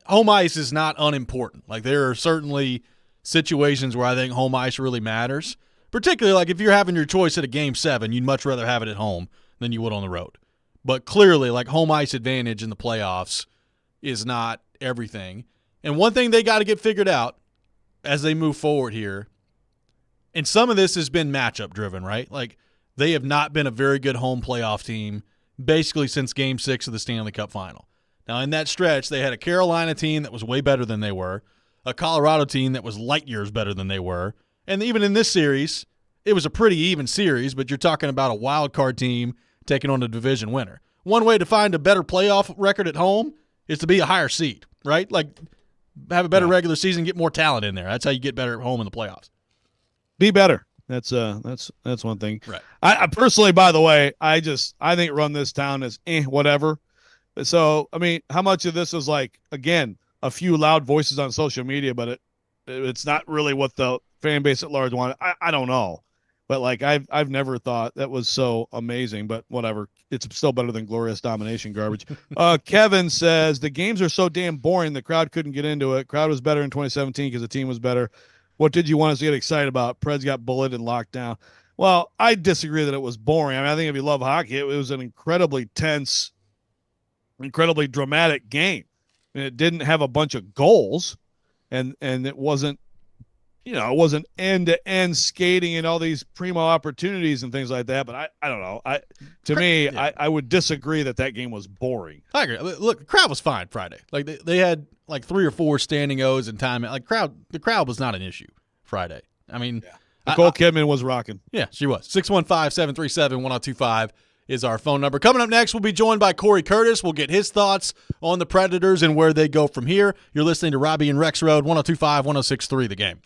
Home ice is not unimportant. Like, there are certainly situations where I think home ice really matters. Particularly, like, if you're having your choice at a Game 7, you'd much rather have it at home than you would on the road. But clearly, like, home ice advantage in the playoffs is not everything. And one thing they got to get figured out as they move forward here, and some of this has been matchup driven, right? Like, they have not been a very good home playoff team basically since Game 6 of the Stanley Cup Final. Now, in that stretch, they had a Carolina team that was way better than they were, a Colorado team that was light years better than they were, and even in this series, it was a pretty even series, but you're talking about a wild card team taking on a division winner. One way to find a better playoff record at home is to be a higher seed, right? Like, have a better regular season, get more talent in there. That's how you get better at home in the playoffs. Be better. That's one thing. Right. I personally, by the way, I think Run This Town is whatever. So, I mean, how much of this is like, again, a few loud voices on social media, but it's not really what the fan base at large wanted. I don't know. But like, I've never thought that was so amazing, but whatever. It's still better than glorious domination garbage. Kevin says the games are so damn boring. The crowd couldn't get into it. Crowd was better in 2017 because the team was better. What did you want us to get excited about? Preds got bullied and locked down. Well, I disagree that it was boring. I mean, I think if you love hockey, it was an incredibly tense, incredibly dramatic game. I mean, it didn't have a bunch of goals, and it wasn't, it wasn't end-to-end skating and all these primo opportunities and things like that. But I don't know. I would disagree that game was boring. I agree. Look, the crowd was fine Friday. Like, they had like 3 or 4 standing O's and time. Like, the crowd was not an issue Friday. I mean, Nicole Kidman was rocking. Yeah, she was. 615-737-1025 is our phone number. Coming up next, we'll be joined by Corey Curtis. We'll get his thoughts on the Predators and where they go from here. You're listening to Robby and Rexrode, 102.5, 106.3 The Game.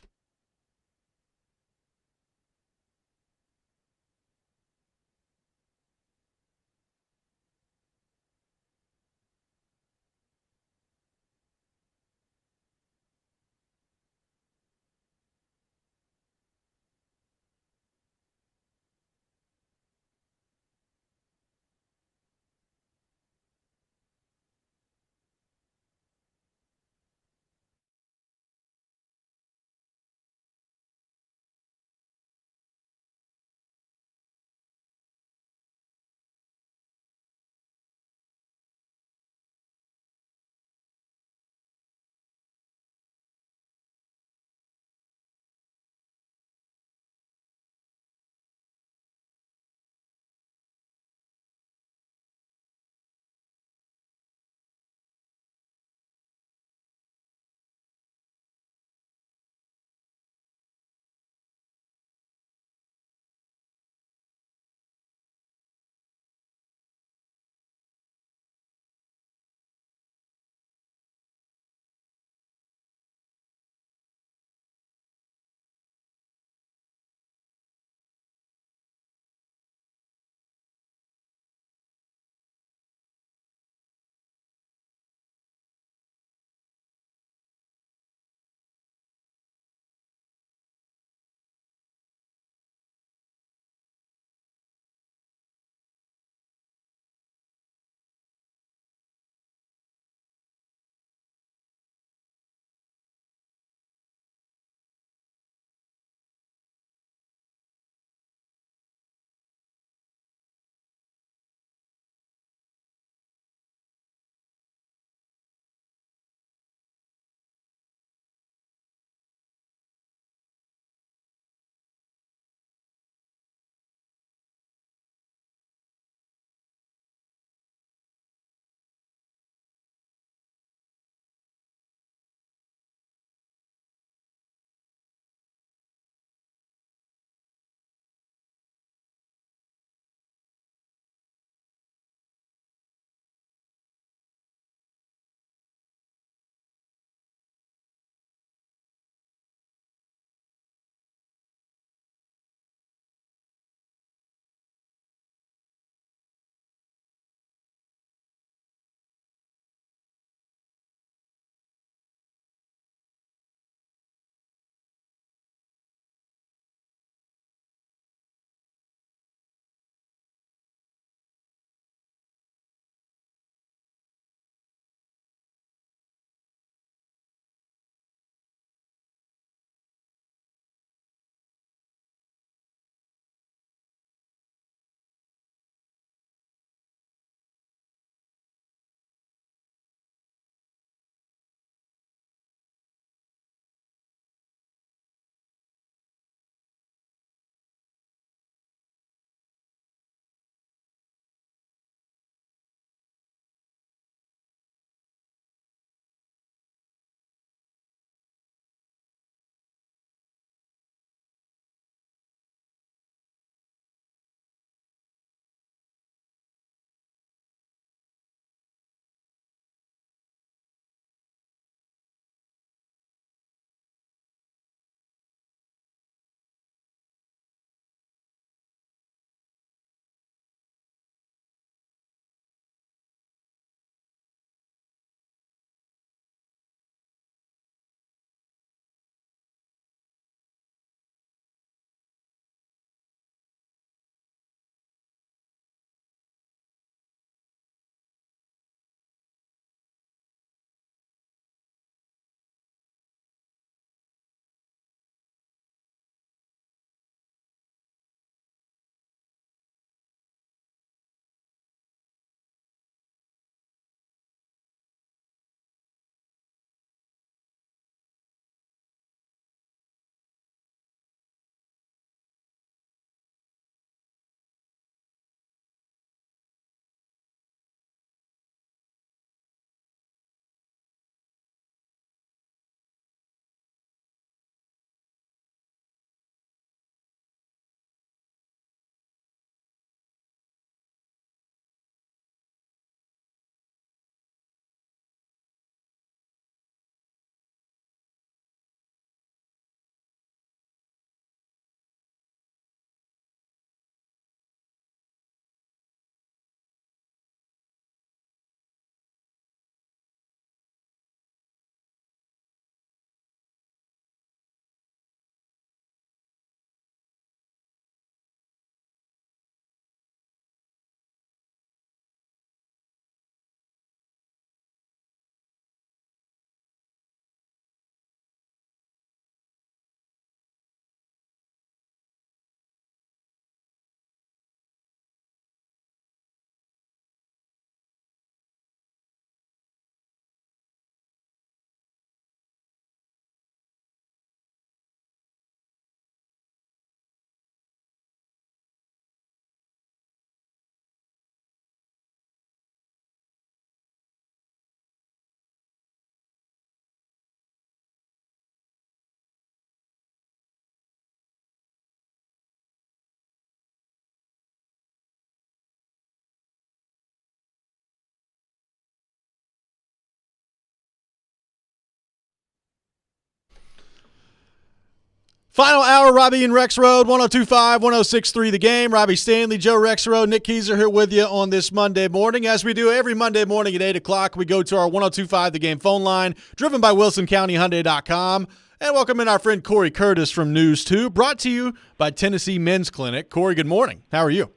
Final hour, Robby and Rexrode, 102.5, 106.3 The Game. Robby Stanley, Joe Rexrode, Nick Keyser here with you on this Monday morning. As we do every Monday morning at 8 o'clock, we go to our 102.5 The Game phone line, driven by WilsonCountyHyundai.com. And welcome in our friend Corey Curtis from News 2, brought to you by Tennessee Men's Clinic. Corey, good morning. How are you?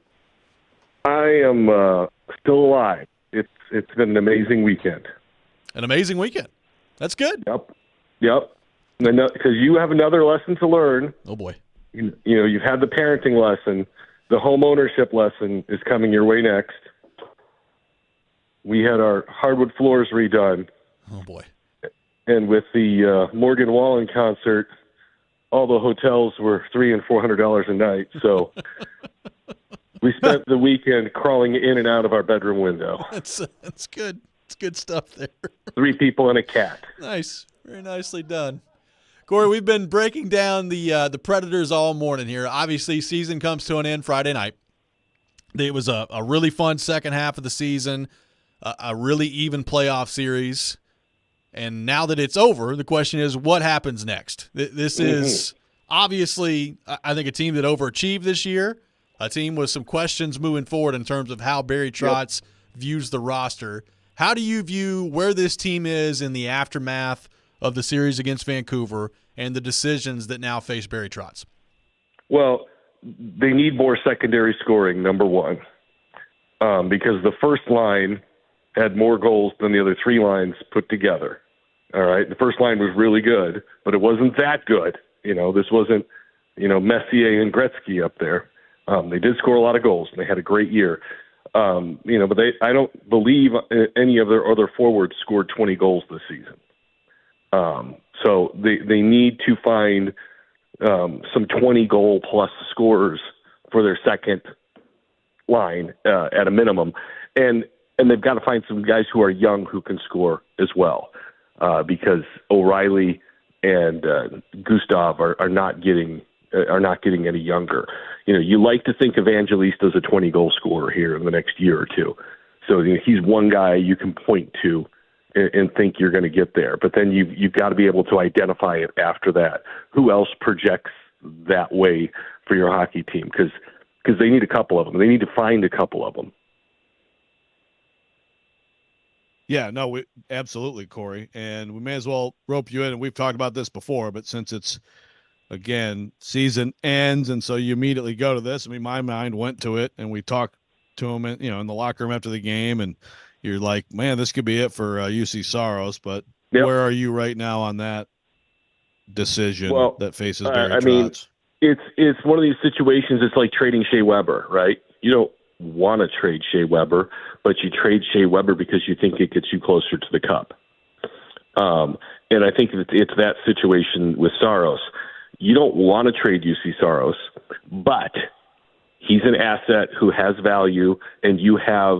I am still alive. It's been an amazing weekend. An amazing weekend. That's good. Yep. Because you have another lesson to learn. Oh, boy. You know, you've had the parenting lesson. The home ownership lesson is coming your way next. We had our hardwood floors redone. Oh, boy. And with the Morgan Wallen concert, all the hotels were $300 and $400 a night. So we spent the weekend crawling in and out of our bedroom window. That's good. It's good stuff there. 3 people and a cat. Nice. Very nicely done. Corey, we've been breaking down the Predators all morning here. Obviously, season comes to an end Friday night. It was a really fun second half of the season, a really even playoff series. And now that it's over, the question is, what happens next? This is obviously, I think, a team that overachieved this year, a team with some questions moving forward in terms of how Barry Trotz views the roster. How do you view where this team is in the aftermath of the series against Vancouver and the decisions that now face Barry Trotz? Well, they need more secondary scoring, number one, because the first line had more goals than the other 3 lines put together. All right, the first line was really good, but it wasn't that good. This wasn't, Messier and Gretzky up there. They did score a lot of goals, and they had a great year. But I don't believe any of their other forwards scored 20 goals this season. So they need to find some 20-goal-plus scorers for their second line at a minimum. And they've got to find some guys who are young who can score as well, because O'Reilly and Gustav are not getting any younger. You like to think Evangelista as a 20-goal scorer here in the next year or two. So he's one guy you can point to and think you're going to get there. But then you've got to be able to identify it after that. Who else projects that way for your hockey team? Because they need a couple of them. They need to find a couple of them. Yeah, no, absolutely, Corey. And we may as well rope you in. And we've talked about this before, but since it's, again, season ends, and so you immediately go to this. I mean, my mind went to it, and we talked to him, in the locker room after the game, and you're like, man, this could be it for UC Saros. But where are you right now on that decision that faces Barry Trotz? It's one of these situations. It's like trading Shea Weber, right? You don't want to trade Shea Weber, but you trade Shea Weber because you think it gets you closer to the cup. And I think it's that situation with Saros. You don't want to trade UC Saros, but he's an asset who has value, and you have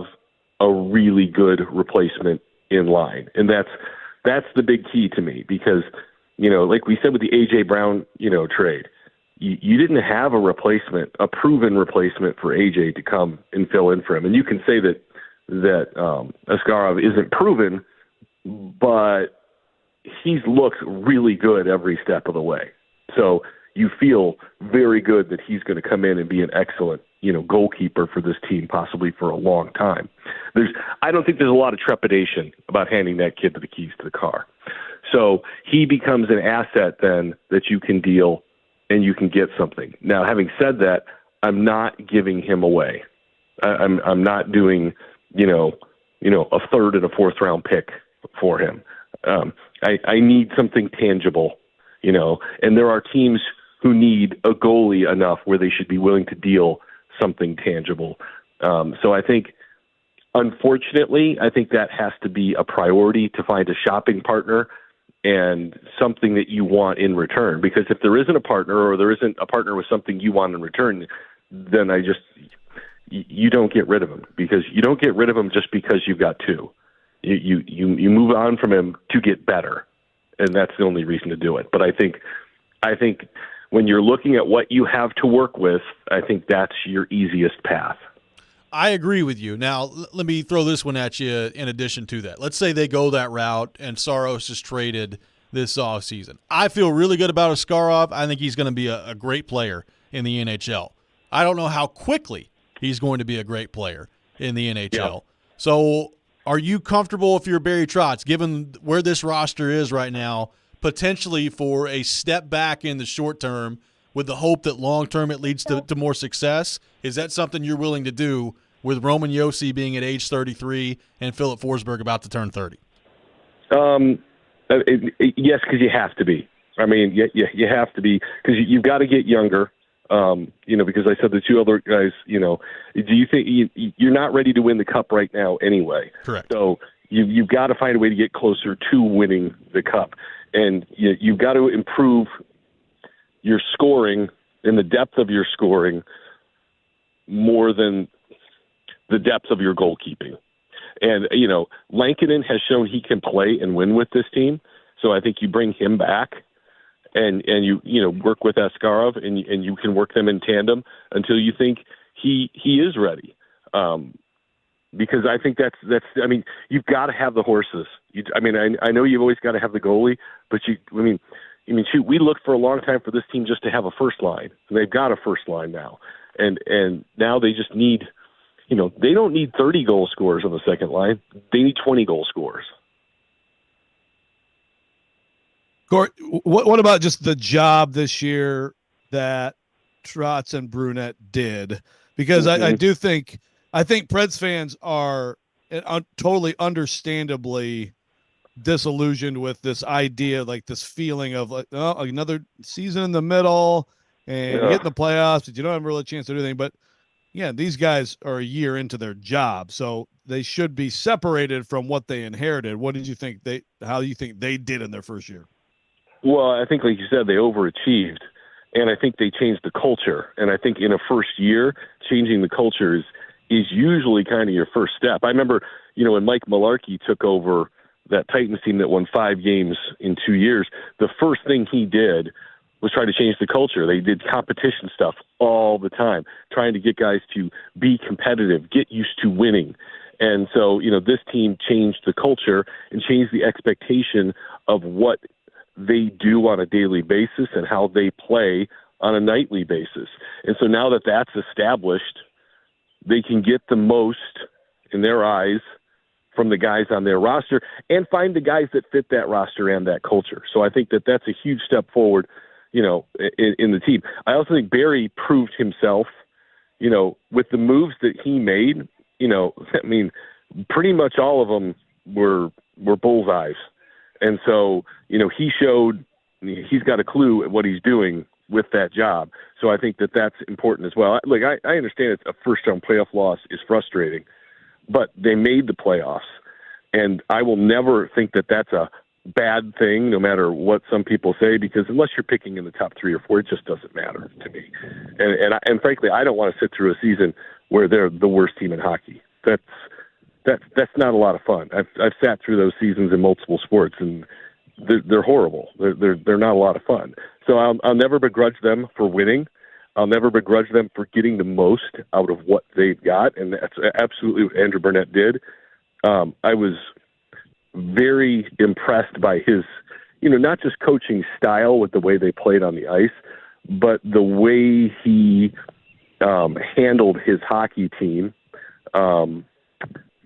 a really good replacement in line. And that's the big key to me, because, like we said with the A.J. Brown, trade, you didn't have a proven replacement for A.J. to come and fill in for him. And you can say that Askarov isn't proven, but he's looked really good every step of the way. So you feel very good that he's going to come in and be an excellent, goalkeeper for this team, possibly for a long time. I don't think there's a lot of trepidation about handing that kid the keys to the car. So he becomes an asset then that you can deal and you can get something. Now, having said that, I'm not giving him away. I'm not doing, a third and a fourth round pick for him. I need something tangible. And there are teams who need a goalie enough where they should be willing to deal something tangible. So I think, unfortunately, that has to be a priority, to find a shopping partner and something that you want in return. Because if there isn't a partner, or there isn't a partner with something you want in return, then you don't get rid of him, because you don't get rid of him just because you've got 2. You move on from him to get better. And that's the only reason to do it. But I think when you're looking at what you have to work with, I think that's your easiest path. I agree with you. Now, let me throw this one at you in addition to that. Let's say they go that route and Saros is traded this offseason. I feel really good about Askarov. I think he's going to be a great player in the NHL. I don't know how quickly he's going to be a great player in the NHL. Yeah. So are you comfortable, if you're Barry Trotz, given where this roster is right now, potentially for a step back in the short term with the hope that long term it leads to more success? Is that something you're willing to do with Roman Josi being at age 33 and Philip Forsberg about to turn 30? Yes, because you have to be. I mean, you have to be, because you've got to get younger. Because I said the two other guys, do you think you're not ready to win the cup right now anyway? Correct. So you've got to find a way to get closer to winning the cup. And you've got to improve your scoring and the depth of your scoring more than the depth of your goalkeeping. And, Lankinen has shown he can play and win with this team. So I think you bring him back and you work with Askarov and you can work them in tandem until you think he is ready. Because I think that's you've got to have the horses. I know you've always got to have the goalie, but we looked for a long time for this team just to have a first line, and they've got a first line now. And now they just need, they don't need 30 goal scorers on the second line. They need 20 goal scorers. Court, what about just the job this year that Trotz and Brunette did? Because I think Preds fans are totally understandably disillusioned with this idea, like this feeling of like, oh, another season in the middle and you get in the playoffs, but you don't have really a chance to do anything. But yeah, these guys are a year into their job, so they should be separated from what they inherited. What did you think how do you think they did in their first year? Well, I think, like you said, they overachieved, and I think they changed the culture. And I think in a first year, changing the culture is usually kind of your first step. I remember, when Mike Malarkey took over that Titans team that won 5 games in 2 years, the first thing he did was try to change the culture. They did competition stuff all the time, trying to get guys to be competitive, get used to winning. And so, this team changed the culture and changed the expectation of what they do on a daily basis and how they play on a nightly basis. And so now that that's established, they can get the most in their eyes from the guys on their roster and find the guys that fit that roster and that culture. So I think that that's a huge step forward, in the team. I also think Barry proved himself, with the moves that he made, pretty much all of them were bullseyes. And so, he showed he's got a clue at what he's doing with that job. So I think that that's important as well. Look, I understand it's a first-round playoff loss is frustrating, but they made the playoffs. And I will never think that that's a bad thing, no matter what some people say, because unless you're picking in the top 3 or 4, it just doesn't matter to me. And frankly, I don't want to sit through a season where they're the worst team in hockey. That's not a lot of fun. I've sat through those seasons in multiple sports, and they're horrible. They're not a lot of fun. So I'll never begrudge them for winning. I'll never begrudge them for getting the most out of what they've got, and that's absolutely what Andrew Burnett did. I was very impressed by his, not just coaching style with the way they played on the ice, but the way he handled his hockey team.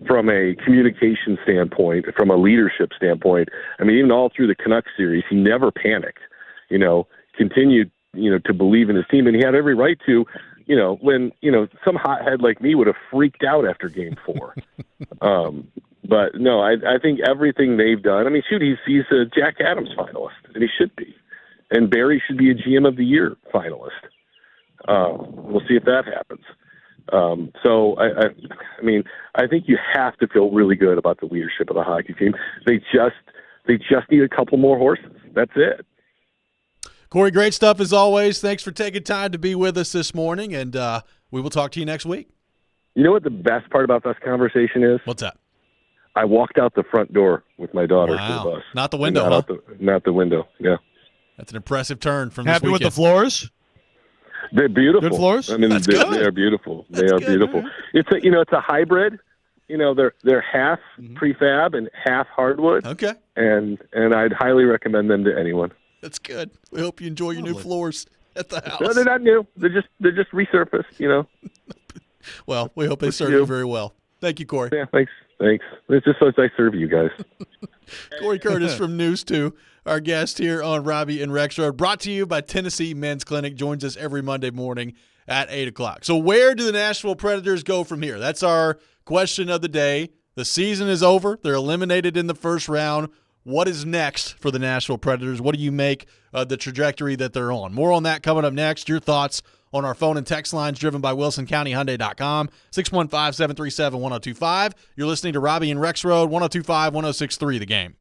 From a communication standpoint, from a leadership standpoint, even all through the Canucks series, he never panicked, continued, to believe in his team. And he had every right to, when, some hothead like me would have freaked out after game 4. But no, I think everything they've done, he's a Jack Adams finalist, and he should be. And Barry should be a GM of the Year finalist. We'll see if that happens. So I think you have to feel really good about the leadership of the hockey team. They just need a couple more horses. That's it. Corey, great stuff as always. Thanks for taking time to be with us this morning, and we will talk to you next week. You know what the best part about this conversation is? What's that? I walked out the front door with my daughter to the bus. Not the window, huh? Not the window, yeah. That's an impressive turn from Happy this weekend. with the floors? They're beautiful. Good floors? They are beautiful. They are beautiful. Right? It's a hybrid. They're half prefab and half hardwood. Okay. and I'd highly recommend them to anyone. That's good. We hope you enjoy your new floors at the house. No, they're not new. They're just resurfaced. You know. Well, we hope they serve you very well. Thank you, Corey. Yeah, thanks. It's just as I serve you guys. Corey Curtis from News 2, our guest here on Robby and Rexrode, brought to you by Tennessee Men's Clinic, joins us every Monday morning at 8 o'clock. So where do the Nashville Predators go from here? That's our question of the day. The season is over. They're eliminated in the first round. What is next for the Nashville Predators? What do you make of the trajectory that they're on? More on that coming up next. Your thoughts on our phone and text lines driven by WilsonCountyHyundai.com, 615-737-1025. You're listening to Robby and Rexrode, 102.5-106.3 The Game.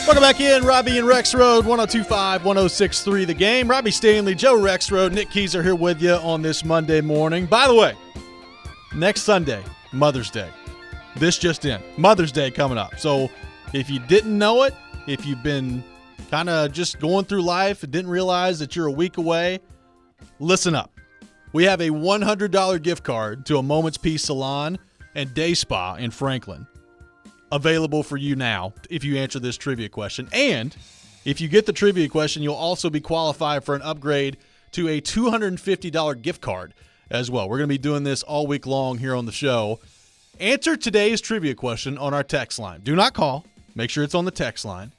Welcome back in, Robby and Rexrode, 102.5-106.3 The Game. Robbie Stanley, Joe Rexrode, Nick Keys are here with you on this Monday morning. By the way, next Sunday, Mother's Day. This just in. Mother's Day coming up. So if you didn't know it, if you've been kind of just going through life and didn't realize that you're a week away Listen up. We have a $100 gift card to a Moment's Peace Salon and Day Spa in Franklin available for you now if you answer this trivia question. And if you get the trivia question, you'll also be qualified for an upgrade to a $250 gift card as well. We're going to be doing this all week long here on the show. Answer today's trivia question on our text line. Do not call. Make sure it's on the text line.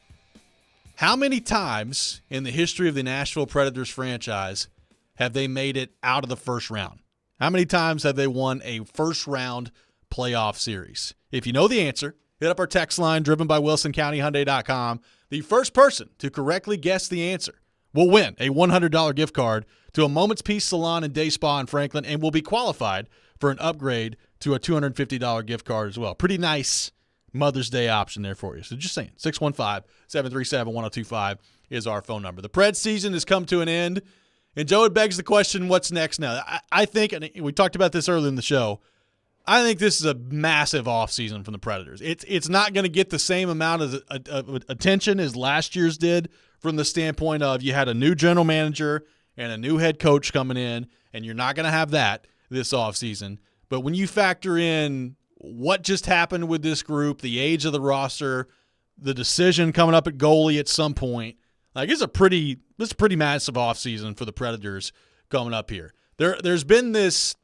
How many times in the history of the Nashville Predators franchise have they made it out of the first round? How many times have they won a first-round playoff series? If you know the answer, hit up our text line driven by WilsonCountyHyundai.com. The first person to correctly guess the answer will win a $100 gift card to a Moment's Peace Salon and Day Spa in Franklin and will be qualified for an upgrade to a $250 gift card as well. Pretty nice Mother's Day option there for you. So just saying, 615-737-1025 is our phone number. The Pred season has come to an end, and Joe, it begs the question, what's next now? I think, and we talked about this earlier in the show, I think this is a massive offseason from the Predators. It's not going to get the same amount of attention as last year's did from the standpoint of you had a new general manager and a new head coach coming in, and you're not going to have that this offseason. But when you factor in what just happened with this group, the age of the roster, the decision coming up at goalie at some point, like it's a pretty massive offseason for the Predators coming up here. There's been this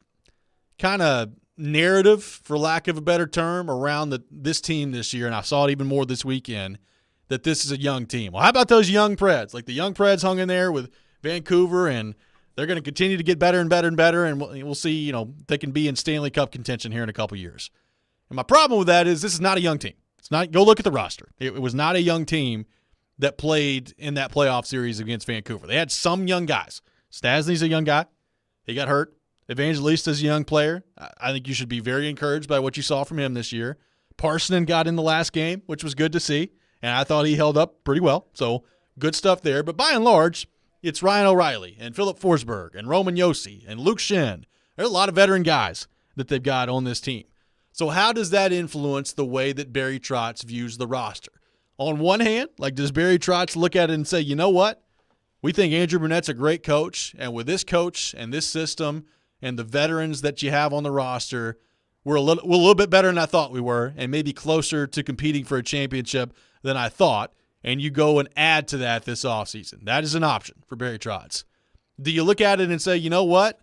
kind of narrative, for lack of a better term, around this team this year, and I saw it even more this weekend, that this is a young team. Well, how about those young Preds? Like the young Preds hung in there with Vancouver, and they're going to continue to get better and better and better, and we'll see, they can be in Stanley Cup contention here in a couple years. And my problem with that is this is not a young team. It's not. Go look at the roster. It was not a young team that played in that playoff series against Vancouver. They had some young guys. Stasny's a young guy. He got hurt. Evangelista's a young player. I think you should be very encouraged by what you saw from him this year. Parsonen got in the last game, which was good to see, and I thought he held up pretty well. So good stuff there. But by and large, it's Ryan O'Reilly and Philip Forsberg and Roman Josi and Luke Schenn. There are a lot of veteran guys that they've got on this team. So how does that influence the way that Barry Trotz views the roster? On one hand, does Barry Trotz look at it and say, you know what? We think Andrew Burnett's a great coach, and with this coach and this system and the veterans that you have on the roster, we're a little bit better than I thought we were and maybe closer to competing for a championship than I thought, and you go and add to that this offseason. That is an option for Barry Trotz. Do you look at it and say, you know what?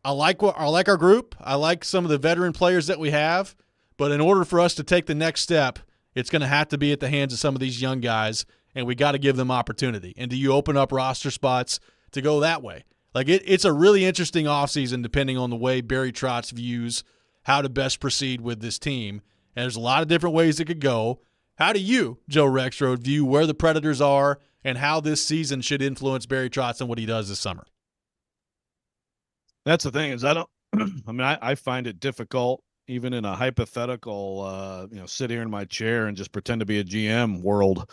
I like our group. I like some of the veteran players that we have, but in order for us to take the next step, it's going to have to be at the hands of some of these young guys, and we got to give them opportunity. And do you open up roster spots to go that way? It's a really interesting offseason depending on the way Barry Trotz views how to best proceed with this team. And there's a lot of different ways it could go. How do you, Joe Rexrode, view where the Predators are and how this season should influence Barry Trotz and what he does this summer? That's the thing is I find it difficult even in a hypothetical, sit here in my chair and just pretend to be a GM world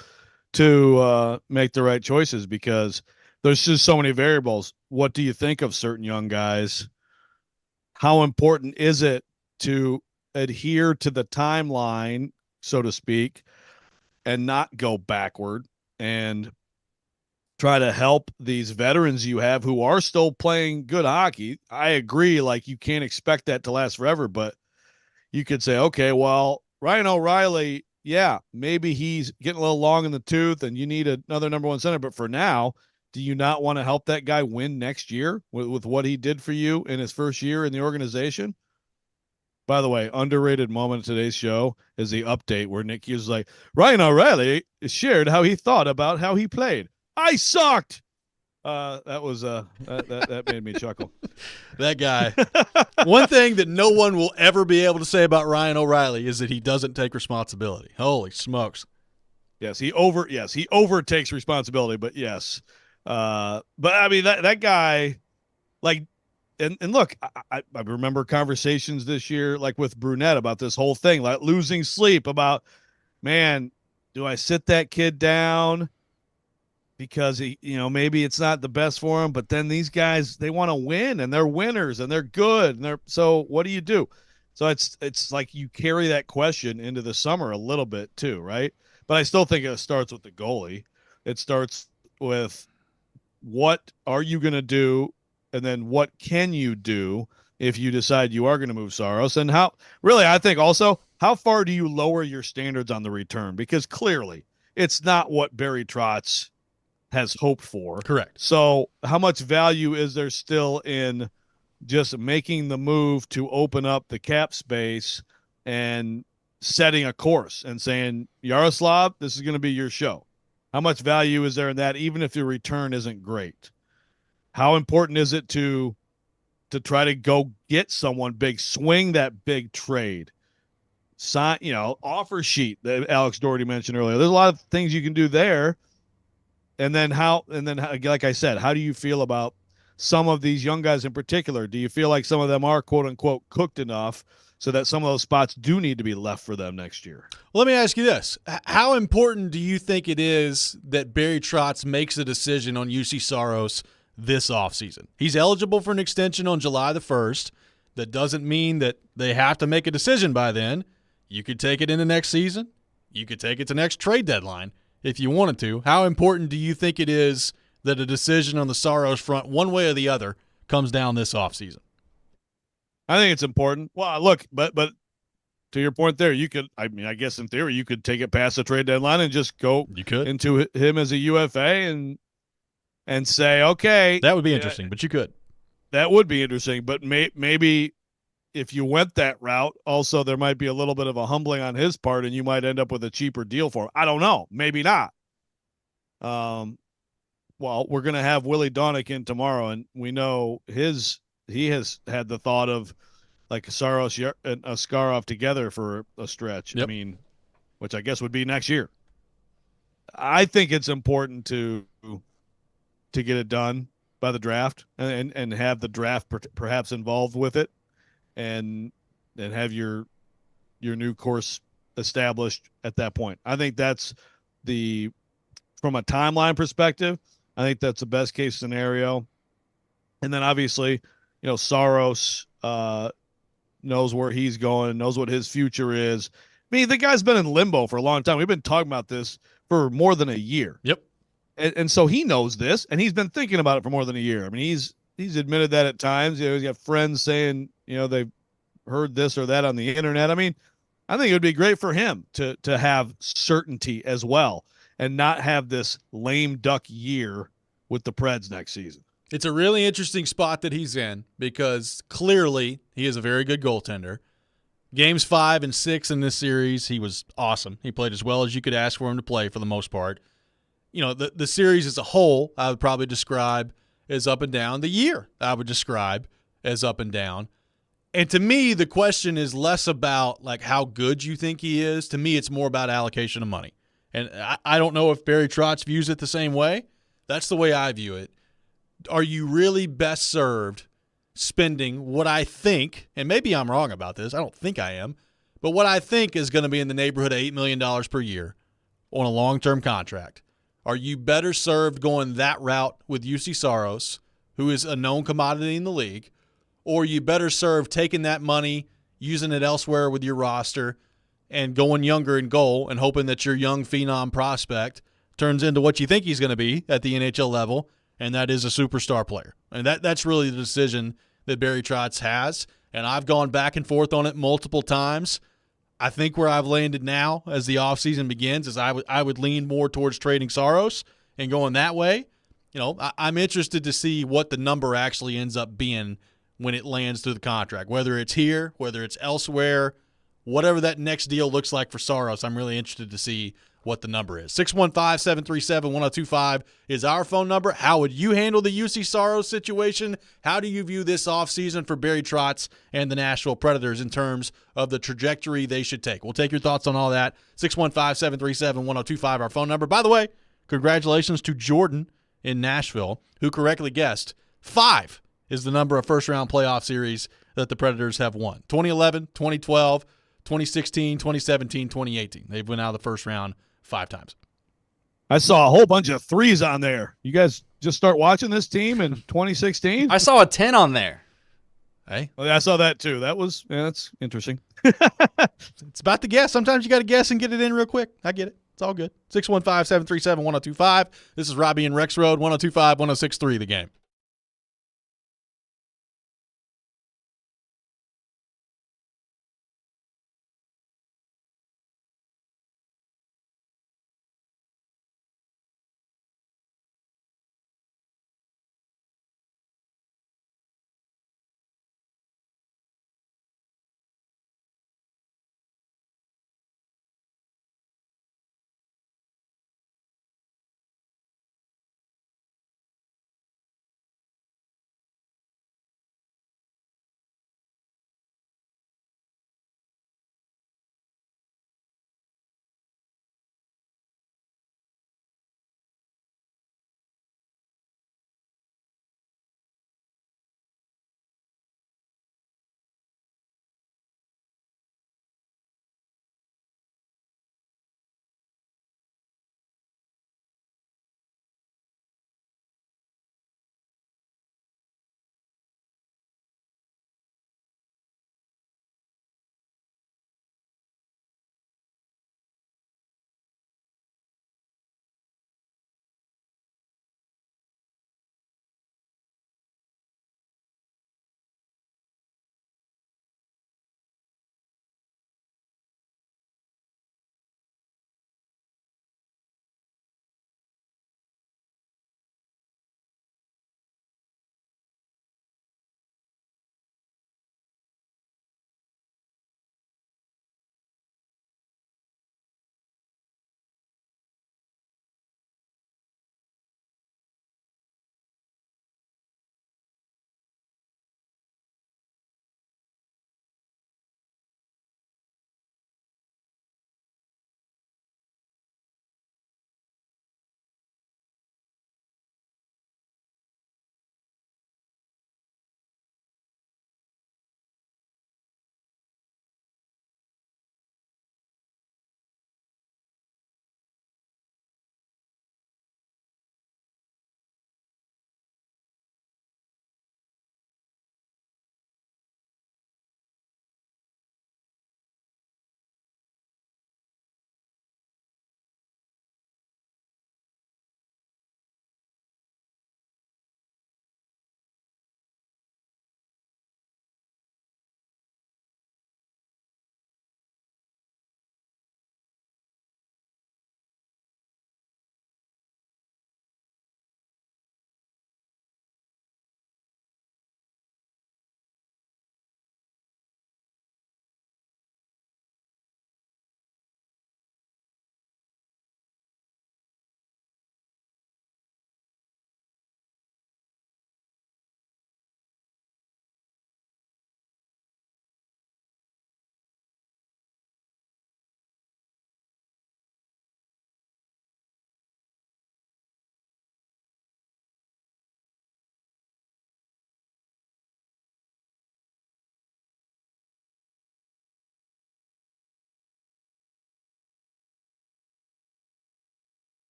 to make the right choices because there's just so many variables. What do you think of certain young guys? How important is it to adhere to the timeline, so to speak, and not go backward and try to help these veterans you have who are still playing good hockey? I agree, you can't expect that to last forever, but you could say, okay, well, Ryan O'Reilly, yeah, maybe he's getting a little long in the tooth and you need another number one center, but for now, do you not want to help that guy win next year with what he did for you in his first year in the organization? By the way, underrated moment of today's show is the update where Nick Hughes is like, Ryan O'Reilly shared how he thought about how he played. I sucked. That made me chuckle. That guy. One thing that no one will ever be able to say about Ryan O'Reilly is that he doesn't take responsibility. Holy smokes. Yes, he overtakes responsibility, but yes. But I mean that guy, and look, I remember conversations this year, with Brunette about this whole thing, losing sleep about, man, do I sit that kid down because he, maybe it's not the best for him, but then these guys, they want to win and they're winners and they're good. And so what do you do? So it's like you carry that question into the summer a little bit too, right? But I still think it starts with the goalie. It starts with what are you going to do And then what can you do if you decide you are going to move Saros? And I think also, how far do you lower your standards on the return? Because clearly it's not what Barry Trotz has hoped for. Correct. So how much value is there still in just making the move to open up the cap space and setting a course and saying, Yaroslav, this is going to be your show? How much value is there in that, even if your return isn't great? How important is it to try to go get someone big, swing that big trade, sign, offer sheet that Alex Doherty mentioned earlier? There's a lot of things you can do there. And then like I said, how do you feel about some of these young guys in particular? Do you feel like some of them are quote unquote cooked enough so that some of those spots do need to be left for them next year? Let me ask you this. How important do you think it is that Barry Trotz makes a decision on UC Saros this offseason? He's eligible for an extension on July the 1st. That doesn't mean that they have to make a decision by then. You could take it into next season. You could take it to next trade deadline if you wanted to. How important do you think it is that a decision on the Saros front, one way or the other, comes down this offseason? I think it's important. Well, look, but to your point there, you could, I guess in theory, you could take it past the trade deadline and just go into him as a UFA and say, okay. That would be interesting, but you could. That would be interesting, but maybe if you went that route, also there might be a little bit of a humbling on his part, and you might end up with a cheaper deal for him. I don't know. Maybe not. Well, we're going to have Willie Donick in tomorrow, and we know he has had the thought of like Saros and Askarov together for a stretch. Yep. Which I guess would be next year. I think it's important to get it done by the draft and have the draft perhaps involved with it, and have your new course established at that point. I think that's from a timeline perspective, I think that's the best case scenario. And then obviously, Saros knows where he's going, knows what his future is. The guy's been in limbo for a long time. We've been talking about this for more than a year. Yep. And so he knows this, and he's been thinking about it for more than a year. He's admitted that at times. He's got friends saying, they've heard this or that on the internet. I think it would be great for him to have certainty as well and not have this lame duck year with the Preds next season. It's a really interesting spot that he's in because clearly he is a very good goaltender. Games 5 and 6 in this series, he was awesome. He played as well as you could ask for him to play for the most part. The series as a whole, I would probably describe as up and down. The year, I would describe as up and down. And to me, the question is less about like how good you think he is. To me, it's more about allocation of money. And I don't know if Barry Trotz views it the same way. That's the way I view it. Are you really best served spending what I think, and maybe I'm wrong about this, I don't think I am, but what I think is going to be in the neighborhood of $8 million per year on a long-term contract? Are you better served going that route with UC Saros, who is a known commodity in the league, or are you better served taking that money, using it elsewhere with your roster, and going younger in goal and hoping that your young phenom prospect turns into what you think he's going to be at the NHL level, and that is a superstar player? And that's really the decision that Barry Trotz has, and I've gone back and forth on it multiple times. I think where I've landed now as the offseason begins is I would lean more towards trading Saros and going that way. I'm interested to see what the number actually ends up being when it lands through the contract, whether it's here, whether it's elsewhere, whatever that next deal looks like for Saros. I'm really interested to see what the number is. 615-737-1025 is our phone number. How would you handle the UC Saros situation? How do you view this offseason for Barry Trotz and the Nashville Predators in terms of the trajectory they should take? We'll take your thoughts on all that. 615-737-1025, our phone number. By the way, congratulations to Jordan in Nashville, who correctly guessed 5 is the number of first-round playoff series that the Predators have won. 2011, 2012, 2016, 2017, 2018. They've went out of the first round 5 times. I saw a whole bunch of 3s on there. You guys just start watching this team in 2016? I saw a 10 on there. Hey. Well, I saw that too. That's interesting. It's about the guess. Sometimes you got to guess and get it in real quick. I get it. It's all good. 615-737-1025. This is Robby and Rexrode, 102.5, 106.3 The Game.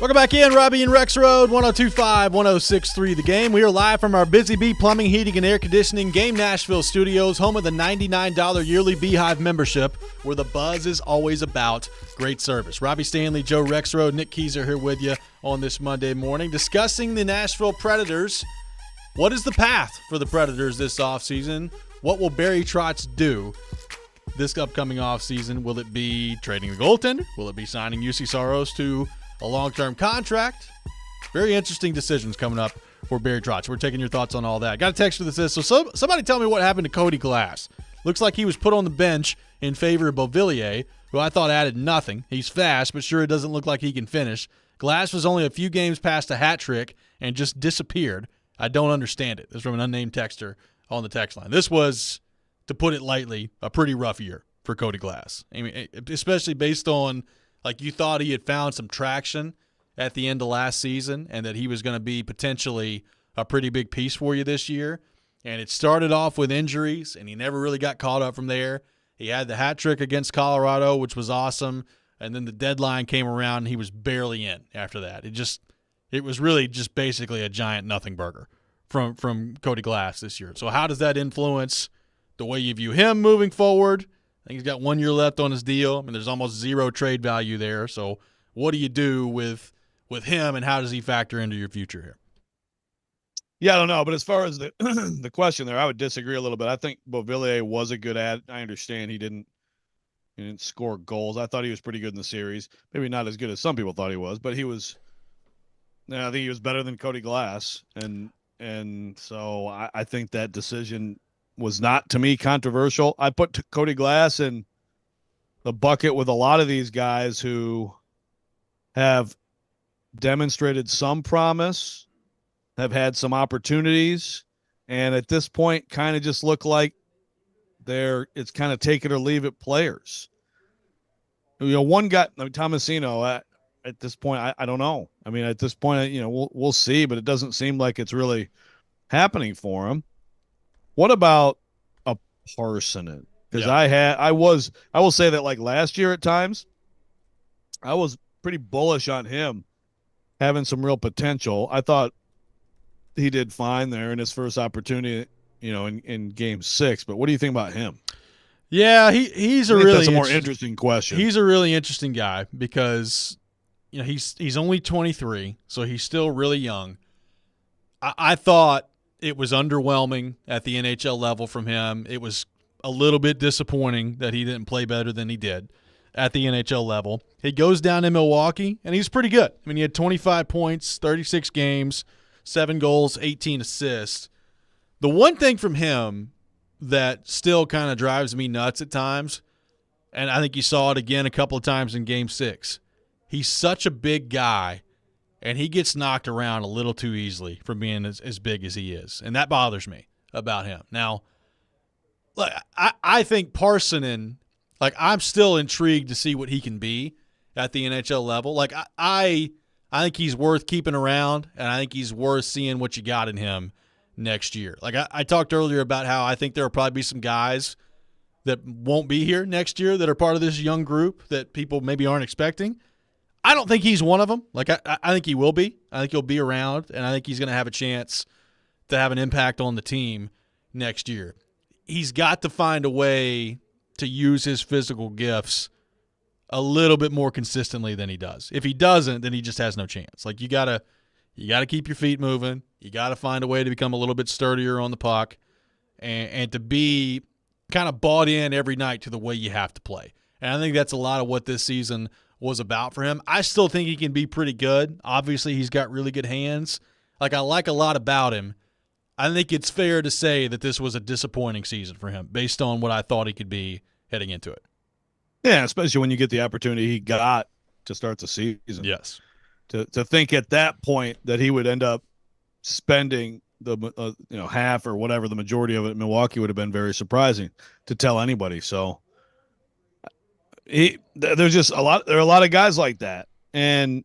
Welcome back in, Robby and Rexrode, 102.5, 106.3 The Game. We are live from our Busy Bee Plumbing, Heating, and Air Conditioning Game Nashville studios, home of the $99 yearly Beehive membership, where the buzz is always about great service. Robby Stanley, Joe Rexrode, Nick Keyser here with you on this Monday morning, discussing the Nashville Predators. What is the path for the Predators this offseason? What will Barry Trotz do this upcoming offseason? Will it be trading the goaltender? Will it be signing UC Saros to a long-term contract? Very interesting decisions coming up for Barry Trotz. We're taking your thoughts on all that. Got a text for this. So somebody tell me what happened to Cody Glass. Looks like he was put on the bench in favor of Beauvillier, who I thought added nothing. He's fast, but sure it doesn't look like he can finish. Glass was only a few games past a hat trick and just disappeared. I don't understand it. This is from an unnamed texter on the text line. This was, to put it lightly, a pretty rough year for Cody Glass. I mean, especially based on, like, you thought he had found some traction at the end of last season and that he was going to be potentially a pretty big piece for you this year. And it started off with injuries, and he never really got caught up from there. He had the hat trick against Colorado, which was awesome. And then the deadline came around, and he was barely in after that. It was really just basically a giant nothing burger from Cody Glass this year. So how does that influence the way you view him moving forward? I think he's got 1 year left on his deal. I mean, there's almost zero trade value there. So what do you do with him, and how does he factor into your future here? Yeah, I don't know. But as far as the the question there, I would disagree a little bit. I think Beauvillier was a good ad. I understand he didn't score goals. I thought he was pretty good in the series. Maybe not as good as some people thought he was, but he was. I think he was better than Cody Glass, and so I think that decision was not, to me, controversial. I put Cody Glass in the bucket with a lot of these guys who have demonstrated some promise, have had some opportunities, and at this point kind of just look like it's kind of take it or leave it players. One guy, Tomasino, at this point, I don't know. I mean, at this point, we'll see, but it doesn't seem like it's really happening for him. What about a Parsonen? Because I will say that, like, last year at times, I was pretty bullish on him having some real potential. I thought he did fine there in his first opportunity, in game 6. But what do you think about him? Yeah, he's that's a more interesting question. He's a really interesting guy because he's only 23, so he's still really young. I thought it was underwhelming at the NHL level from him. It was a little bit disappointing that he didn't play better than he did at the NHL level. He goes down in Milwaukee, and he's pretty good. I mean, he had 25 points, 36 games, 7 goals, 18 assists. The one thing from him that still kind of drives me nuts at times, and I think you saw it again a couple of times in Game 6, he's such a big guy, and he gets knocked around a little too easily from being as big as he is. And that bothers me about him. Now, look, I think Parsonen, like, I'm still intrigued to see what he can be at the NHL level. Like, I think he's worth keeping around, and I think he's worth seeing what you got in him next year. Like, I talked earlier about how I think there will probably be some guys that won't be here next year that are part of this young group that people maybe aren't expecting. I don't think he's one of them. Like, I think he will be. I think he'll be around, and I think he's going to have a chance to have an impact on the team next year. He's got to find a way to use his physical gifts a little bit more consistently than he does. If he doesn't, then he just has no chance. Like, you gotta keep your feet moving. You got to find a way to become a little bit sturdier on the puck and to be kind of bought in every night to the way you have to play. And I think that's a lot of what this season was about for him. I still think he can be pretty good. Obviously, he's got really good hands. Like, I like a lot about him. I think it's fair to say that this was a disappointing season for him based on what I thought he could be heading into it. Yeah, especially when you get the opportunity he got to start the season. Yes. To think at that point that he would end up spending the half or whatever, the majority of it in Milwaukee, would have been very surprising to tell anybody. So there's just a lot. There are a lot of guys like that, and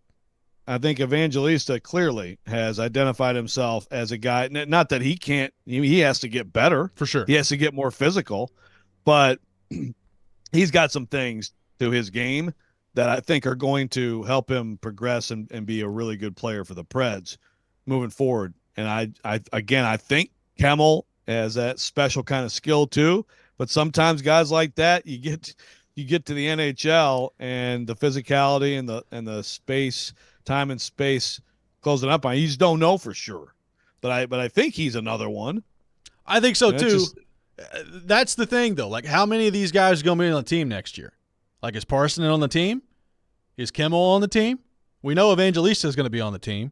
I think Evangelista clearly has identified himself as a guy. Not that he can't. He has to get better for sure. He has to get more physical, but he's got some things to his game that I think are going to help him progress and be a really good player for the Preds moving forward. And I think Kemmel has that special kind of skill too. But sometimes guys like that, you get to the NHL and the physicality and the space, time and space closing up on you just don't know for sure. But I think he's another one. I think so too. Just, that's the thing though. Like, how many of these guys are going to be on the team next year? Like, is Parsonen on the team? Is Kemmel on the team? We know Evangelista is going to be on the team.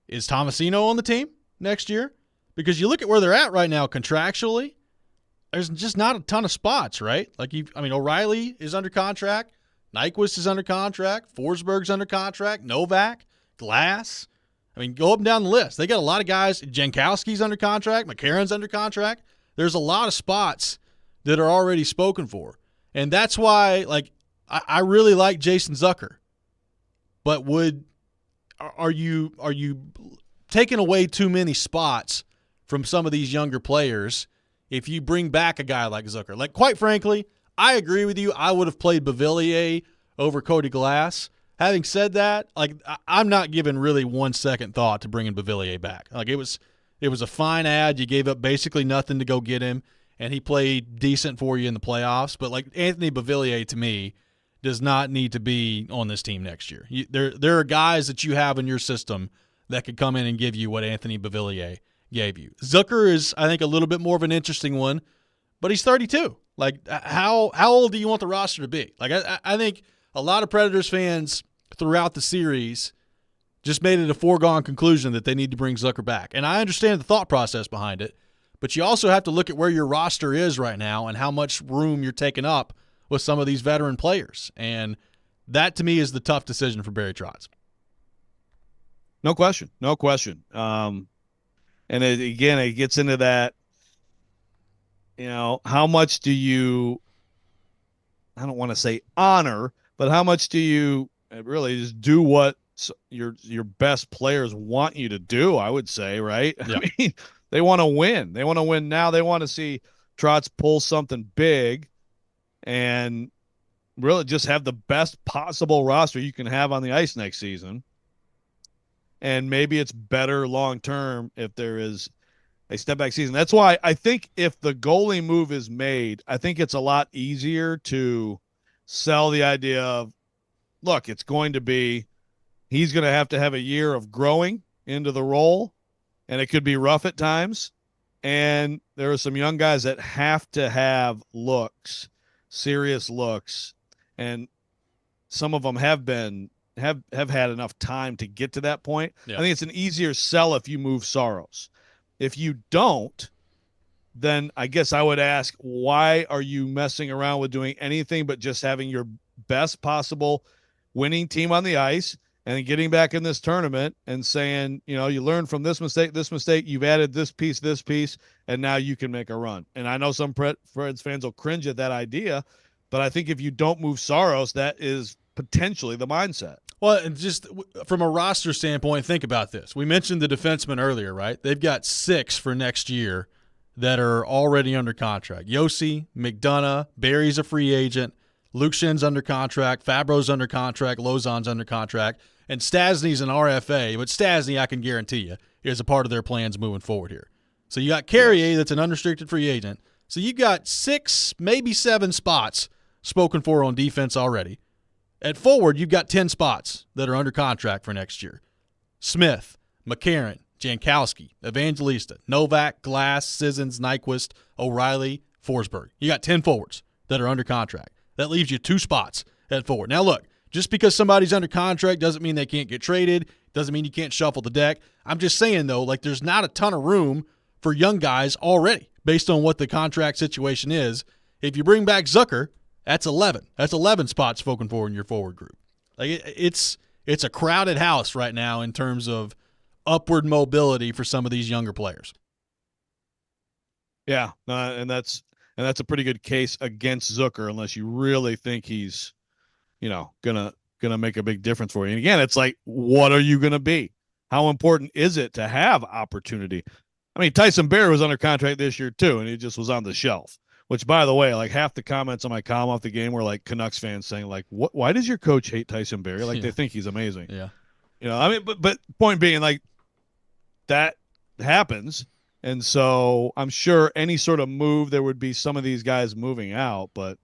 Is Tomasino on the team next year? Because you look at where they're at right now contractually, there's just not a ton of spots, right? Like, O'Reilly is under contract. Nyquist is under contract. Forsberg's under contract. Novak, Glass. Go up and down the list. They got a lot of guys. Jankowski's under contract. McCarron's under contract. There's a lot of spots that are already spoken for. And that's why, I really like Jason Zucker. But are you taking away too many spots from some of these younger players if you bring back a guy like Zucker? Like, quite frankly, I agree with you. I would have played Beauvillier over Cody Glass. Having said that, I'm not giving really 1 second thought to bringing Beauvillier back. It was a fine ad. You gave up basically nothing to go get him, and he played decent for you in the playoffs. But Anthony Beauvillier, to me, does not need to be on this team next year. There are guys that you have in your system that could come in and give you what Anthony Beauvillier gave you. Zucker is, I think, a little bit more of an interesting one, but he's 32. How old do you want the roster to be? I think a lot of Predators fans throughout the series just made it a foregone conclusion that they need to bring Zucker back. And I understand the thought process behind it, but you also have to look at where your roster is right now and how much room you're taking up with some of these veteran players. And that, to me, is the tough decision for Barry Trotz. No question. And it gets into that, how much do you, I don't want to say honor, but how much do you really just do what your best players want you to do, I would say, right? Yeah. They want to win. They want to win now. They want to see Trotz pull something big and really just have the best possible roster you can have on the ice next season. And maybe it's better long-term if there is a step-back season. That's why I think if the goalie move is made, I think it's a lot easier to sell the idea of, look, he's going to have a year of growing into the role, and it could be rough at times. And there are some young guys that have to have looks, serious looks, and some of them have had enough time to get to that point. Yeah. I think it's an easier sell if you move Saros. If you don't, then I guess I would ask, why are you messing around with doing anything but just having your best possible winning team on the ice and getting back in this tournament and saying, you learn from this mistake, you've added this piece, and now you can make a run. And I know some Preds fans will cringe at that idea, but I think if you don't move Saros, that is potentially the mindset. Well, and just from a roster standpoint, think about this. We mentioned the defensemen earlier, right? They've got 6 for next year that are already under contract. Yossi, McDonough, Barry's a free agent, Luke Schen's under contract, Fabro's under contract, Lozon's under contract, and Stasny's an RFA, but Stasny, I can guarantee you, is a part of their plans moving forward here. So you got Carrier, that's an unrestricted free agent. So you've got 6, maybe 7 spots spoken for on defense already. At forward, you've got 10 spots that are under contract for next year. Smith, McCarron, Jankowski, Evangelista, Novak, Glass, Sissons, Nyquist, O'Reilly, Forsberg. You got 10 forwards that are under contract. That leaves you 2 spots at forward. Now, look, just because somebody's under contract doesn't mean they can't get traded, doesn't mean you can't shuffle the deck. I'm just saying, though, there's not a ton of room for young guys already based on what the contract situation is. If you bring back Zucker, that's 11. That's 11 spots spoken for in your forward group. It's a crowded house right now in terms of upward mobility for some of these younger players. Yeah, and that's a pretty good case against Zucker, unless you really think he's, gonna make a big difference for you. And again, it's like, what are you gonna be? How important is it to have opportunity? I mean, Tyson Bear was under contract this year too, and he just was on the shelf. Which, by the way, like half the comments on my column off the game were like Canucks fans saying, like, "What? Why does your coach hate Tyson Barrie? Like they think he's amazing." Yeah. I mean, but point being, like that happens, and so I'm sure any sort of move there would be some of these guys moving out, but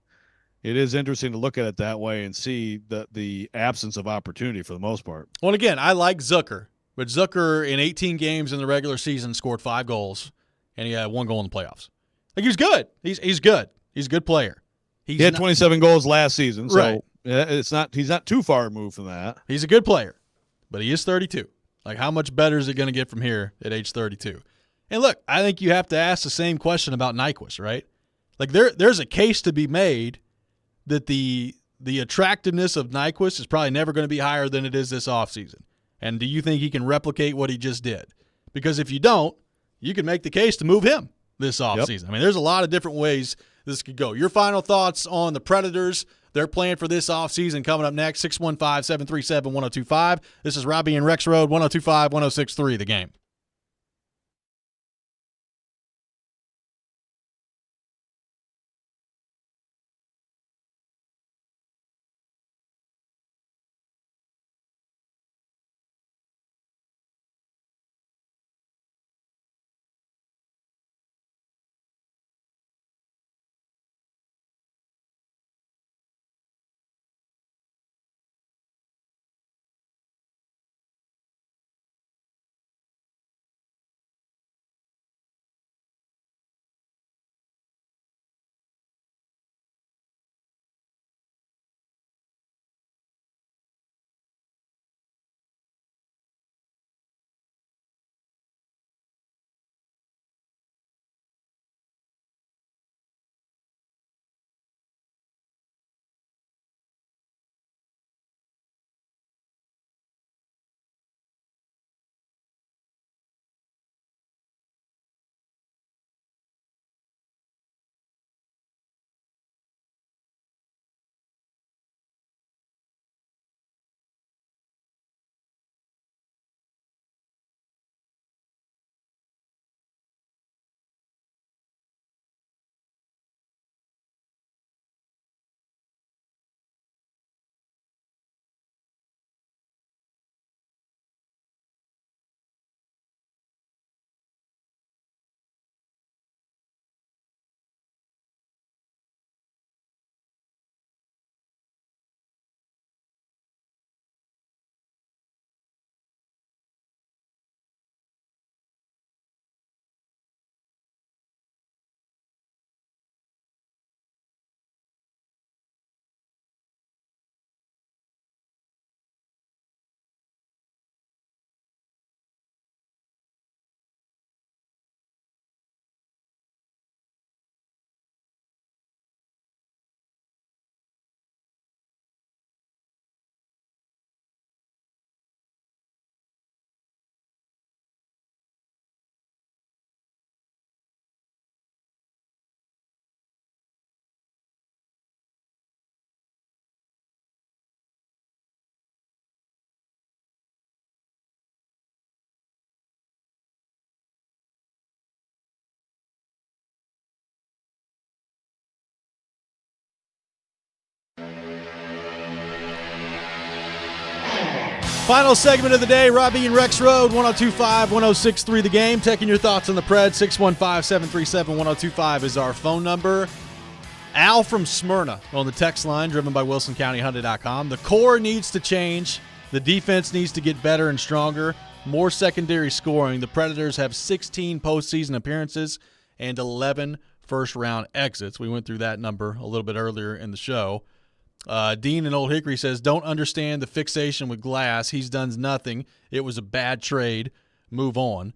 it is interesting to look at it that way and see the absence of opportunity for the most part. Well, again, I like Zucker, but Zucker in 18 games in the regular season scored 5 goals, and he had 1 goal in the playoffs. Like, he's good. He's good. He's a good player. He had 27 goals last season, so Right. he's not too far removed from that. He's a good player, but he is 32. Like, how much better is it going to get from here at age 32? And look, I think you have to ask the same question about Nyquist, right? Like, there's a case to be made that the attractiveness of Nyquist is probably never going to be higher than it is this offseason. And do you think he can replicate what he just did? Because if you don't, you can make the case to move him this offseason. I mean, there's a lot of different ways this could go. Your final thoughts on the Predators, their plan for this offseason coming up next, 615-737-1025. This is Robby and Rexrode, 1025-1063, The Game. Final segment of the day, Robby and Rexrode, 1025-1063 The Game. Taking your thoughts on the Pred, 615-737-1025 is our phone number. Al from Smyrna on the text line, driven by WilsonCountyHyundai.com. The core needs to change. The defense needs to get better and stronger. More secondary scoring. The Predators have 16 postseason appearances and 11 first-round exits. We went through that number a little bit earlier in the show. Dean in Old Hickory says, don't understand the fixation with Glass. He's done nothing. It was a bad trade. Move on.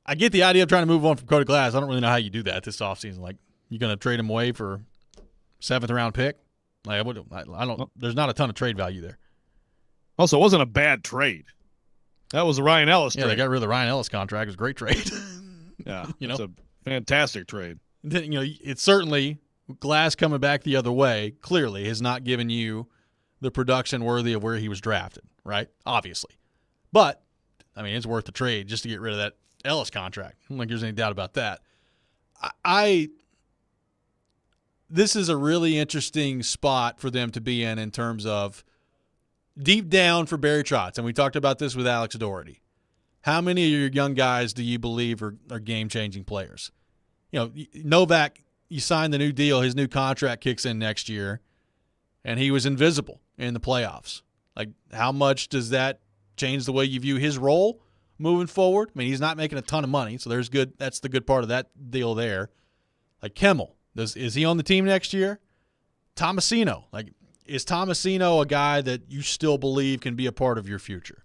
I get the idea of trying to move on from Cody Glass. I don't really know how you do that this offseason. Like, you going to trade him away for 7th-round pick? Like, I don't. There's not a ton of trade value there. Also, it wasn't a bad trade. That was the Ryan Ellis trade. Yeah, they got rid of the Ryan Ellis contract. It was a great trade. Yeah, it's a fantastic trade. It's certainly – Glass coming back the other way clearly has not given you the production worthy of where he was drafted, right? Obviously. But, I mean, it's worth the trade just to get rid of that Ellis contract. I don't think there's any doubt about that. this is a really interesting spot for them to be in terms of deep down for Barry Trotz, and we talked about this with Alex Doherty. How many of your young guys do you believe are game-changing players? You know, Novak, you signed the new deal, his new contract kicks in next year, and he was invisible in the playoffs. Like, how much does that change the way you view his role moving forward? I mean, he's not making a ton of money, so that's the good part of that deal there. Like Kimmel, is he on the team next year? Tomasino, like, is Tomasino a guy that you still believe can be a part of your future?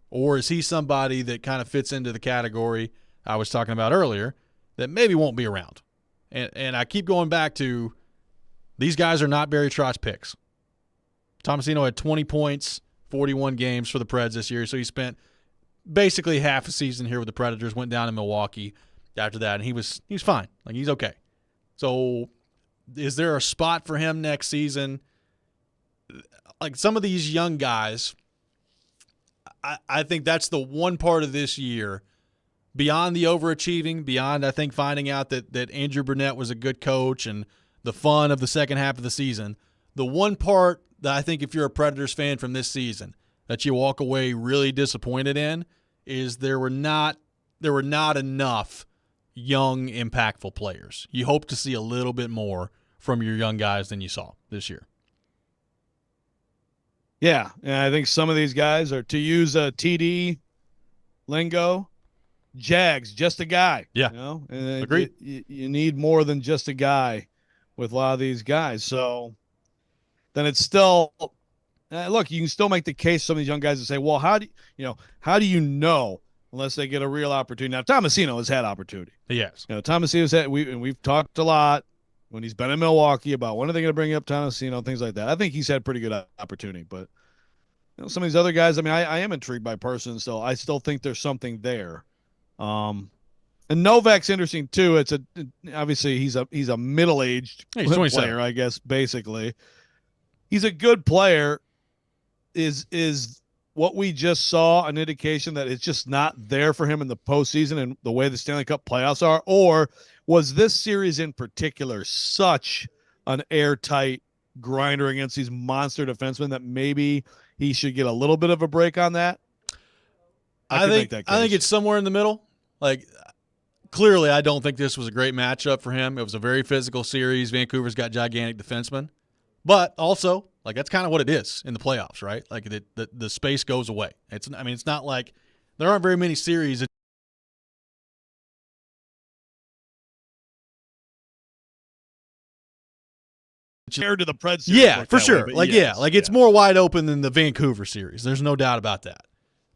Or is he somebody that kind of fits into the category I was talking about earlier that maybe won't be around? And I keep going back to these guys are not Barry Trotz picks. Tomasino had 20 points, 41 games for the Preds this year, so he spent basically half a season here with the Predators, went down to Milwaukee after that, and he was fine. Like, he's okay. So is there a spot for him next season? Like, some of these young guys, I think that's the one part of this year, beyond the overachieving, beyond, I think, finding out that Andrew Burnett was a good coach and the fun of the second half of the season, the one part that I think if you're a Predators fan from this season that you walk away really disappointed in is there were not enough young, impactful players. You hope to see a little bit more from your young guys than you saw this year. Yeah, and I think some of these guys are, to use a TD lingo, Jags, just a guy. Yeah, you know, and agreed. You need more than just a guy with a lot of these guys. So then it's still look. You can still make the case for some of these young guys and say, well, how do you know unless they get a real opportunity? Now, Tomasino has had opportunity. Yes, Tomasino's had. We've talked a lot when he's been in Milwaukee about when are they going to bring up Tomasino, things like that. I think he's had pretty good opportunity, but some of these other guys, I mean, I am intrigued by Parsons, so I still think there's something there. And Novak's interesting too. Obviously he's a middle-aged player, I guess, basically. He's a good player. Is what we just saw an indication that it's just not there for him in the postseason and the way the Stanley Cup playoffs are? Or was this series in particular such an airtight grinder against these monster defensemen that maybe he should get a little bit of a break on that? I think it's somewhere in the middle. Like, clearly, I don't think this was a great matchup for him. It was a very physical series. Vancouver's got gigantic defensemen. But also, like, that's kind of what it is in the playoffs, right? Like, the space goes away. It's not like there aren't very many series compared to the Preds series. Yeah, for sure. It's more wide open than the Vancouver series. There's no doubt about that.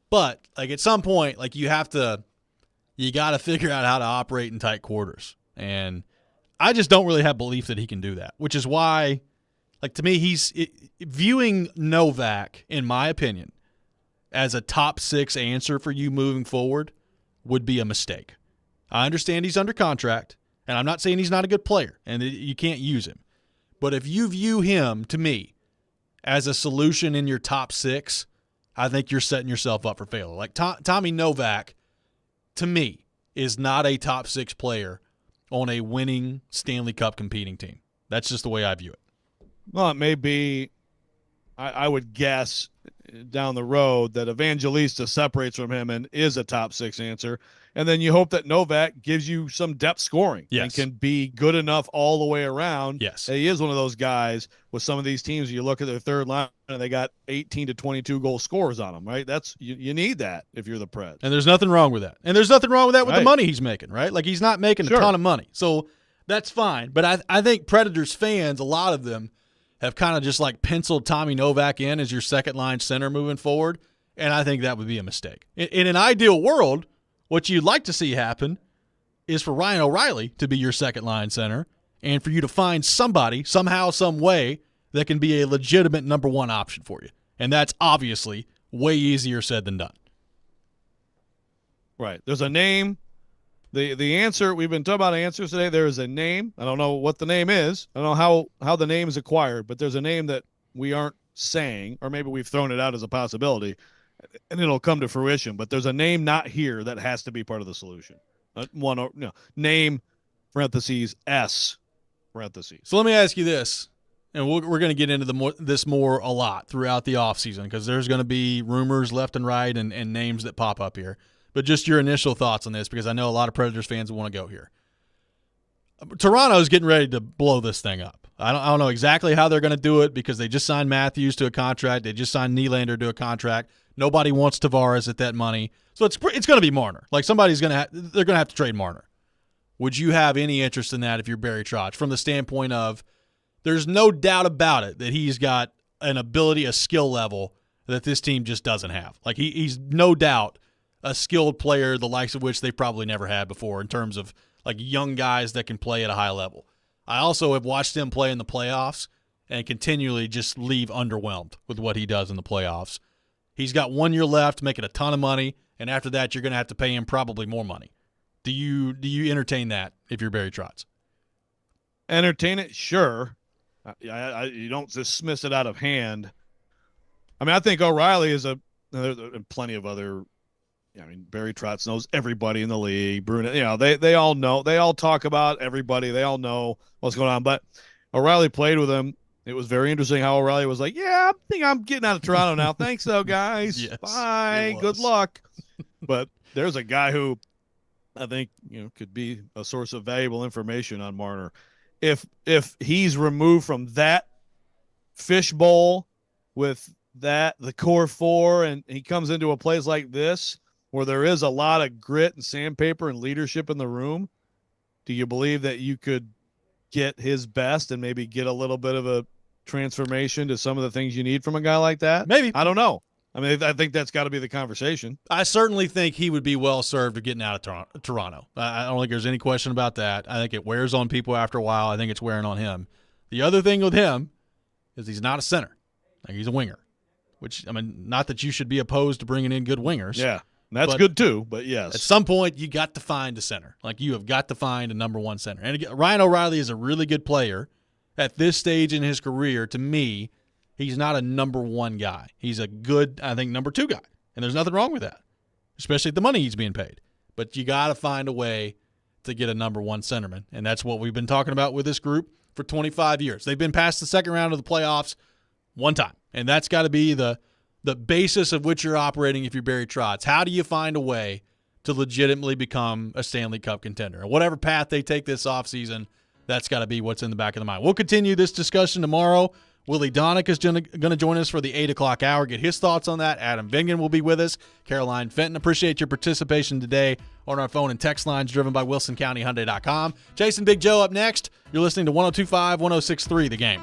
But, like, at some point, like, you got to figure out how to operate in tight quarters. And I just don't really have belief that he can do that, which is why, like, to me, viewing Novak, in my opinion, as a top 6 answer for you moving forward would be a mistake. I understand he's under contract, and I'm not saying he's not a good player and you can't use him. But if you view him, to me, as a solution in your top 6, I think you're setting yourself up for failure. Like, Tommy Novak, to me, is not a top 6 player on a winning Stanley Cup competing team. That's just the way I view it. Well, it may be, I would guess, down the road that Evangelista separates from him and is a top 6 answer. And then you hope that Novak gives you some depth scoring and can be good enough all the way around. Yes. He is one of those guys with some of these teams. You look at their third line and they got 18 to 22 goal scorers on them, right? You need that if you're the Preds. And there's nothing wrong with that. And there's nothing wrong with that with the money he's making, right? Like, he's not making a ton of money. So that's fine. But I think Predators fans, a lot of them, have kind of just like penciled Tommy Novak in as your second line center moving forward, and I think that would be a mistake. In an ideal world, what you'd like to see happen is for Ryan O'Reilly to be your second line center and for you to find somebody, somehow, some way, that can be a legitimate number 1 option for you. And that's obviously way easier said than done. Right. There's a name. The answer, we've been talking about answers today. There is a name. I don't know what the name is. I don't know how the name is acquired, but there's a name that we aren't saying, or maybe we've thrown it out as a possibility, and it'll come to fruition. But there's a name not here that has to be part of the solution. Name, parentheses, S, parentheses. So let me ask you this, and we're going to get into this more a lot throughout the offseason because there's going to be rumors left and right and names that pop up here. But just your initial thoughts on this, because I know a lot of Predators fans want to go here. Toronto's getting ready to blow this thing up. I don't know exactly how they're going to do it because they just signed Matthews to a contract. They just signed Nylander to a contract. Nobody wants Tavares at that money. So it's going to be Marner. Like they're going to have to trade Marner. Would you have any interest in that if you're Barry Trotz from the standpoint of there's no doubt about it that he's got an ability, a skill level that this team just doesn't have. Like he's no doubt a skilled player, the likes of which they've probably never had before in terms of like young guys that can play at a high level. I also have watched him play in the playoffs and continually just leave underwhelmed with what he does in the playoffs. He's got 1 year left, making a ton of money, and after that you're going to have to pay him probably more money. Do you entertain that if you're Barry Trotz? Entertain it, sure. You don't dismiss it out of hand. I mean, I think O'Reilly is plenty of other. I mean, Barry Trotz knows everybody in the league. Bruno, they all know. They all talk about everybody. They all know what's going on. But O'Reilly played with him. It was very interesting how O'Reilly was like, "Yeah, I think I'm getting out of Toronto now. Thanks, though, guys. Yes, bye. Good luck." But there's a guy who I think could be a source of valuable information on Marner. If he's removed from that fishbowl with the core four, and he comes into a place like this where there is a lot of grit and sandpaper and leadership in the room, do you believe that you could get his best and maybe get a little bit of a transformation to some of the things you need from a guy like that? Maybe. I don't know. I mean, I think that's got to be the conversation. I certainly think he would be well served of getting out of Toronto. I don't think there's any question about that. I think it wears on people after a while. I think it's wearing on him. The other thing with him is he's not a center. Like he's a winger, which, I mean, not that you should be opposed to bringing in good wingers. Yeah, that's good too, but yes. At some point, you got to find a center. Like you have got to find a number one center. And again, Ryan O'Reilly is a really good player. At this stage in his career, to me, he's not a number one guy. He's a good, I think, number two guy. And there's nothing wrong with that, especially at the money he's being paid. But you got to find a way to get a number one centerman. And that's what we've been talking about with this group for 25 years. They've been past the second round of the playoffs one time. And that's got to be the basis of which you're operating if you're Barry Trotz. How do you find a way to legitimately become a Stanley Cup contender? And whatever path they take this offseason, that's got to be what's in the back of the mind. We'll continue this discussion tomorrow. Willie Donick is going to join us for the 8 o'clock hour. Get his thoughts on that. Adam Vingan will be with us. Caroline Fenton, appreciate your participation today on our phone and text lines driven by WilsonCountyHyundai.com. Jason Big Joe up next. You're listening to 102.5, 106.3 The Game.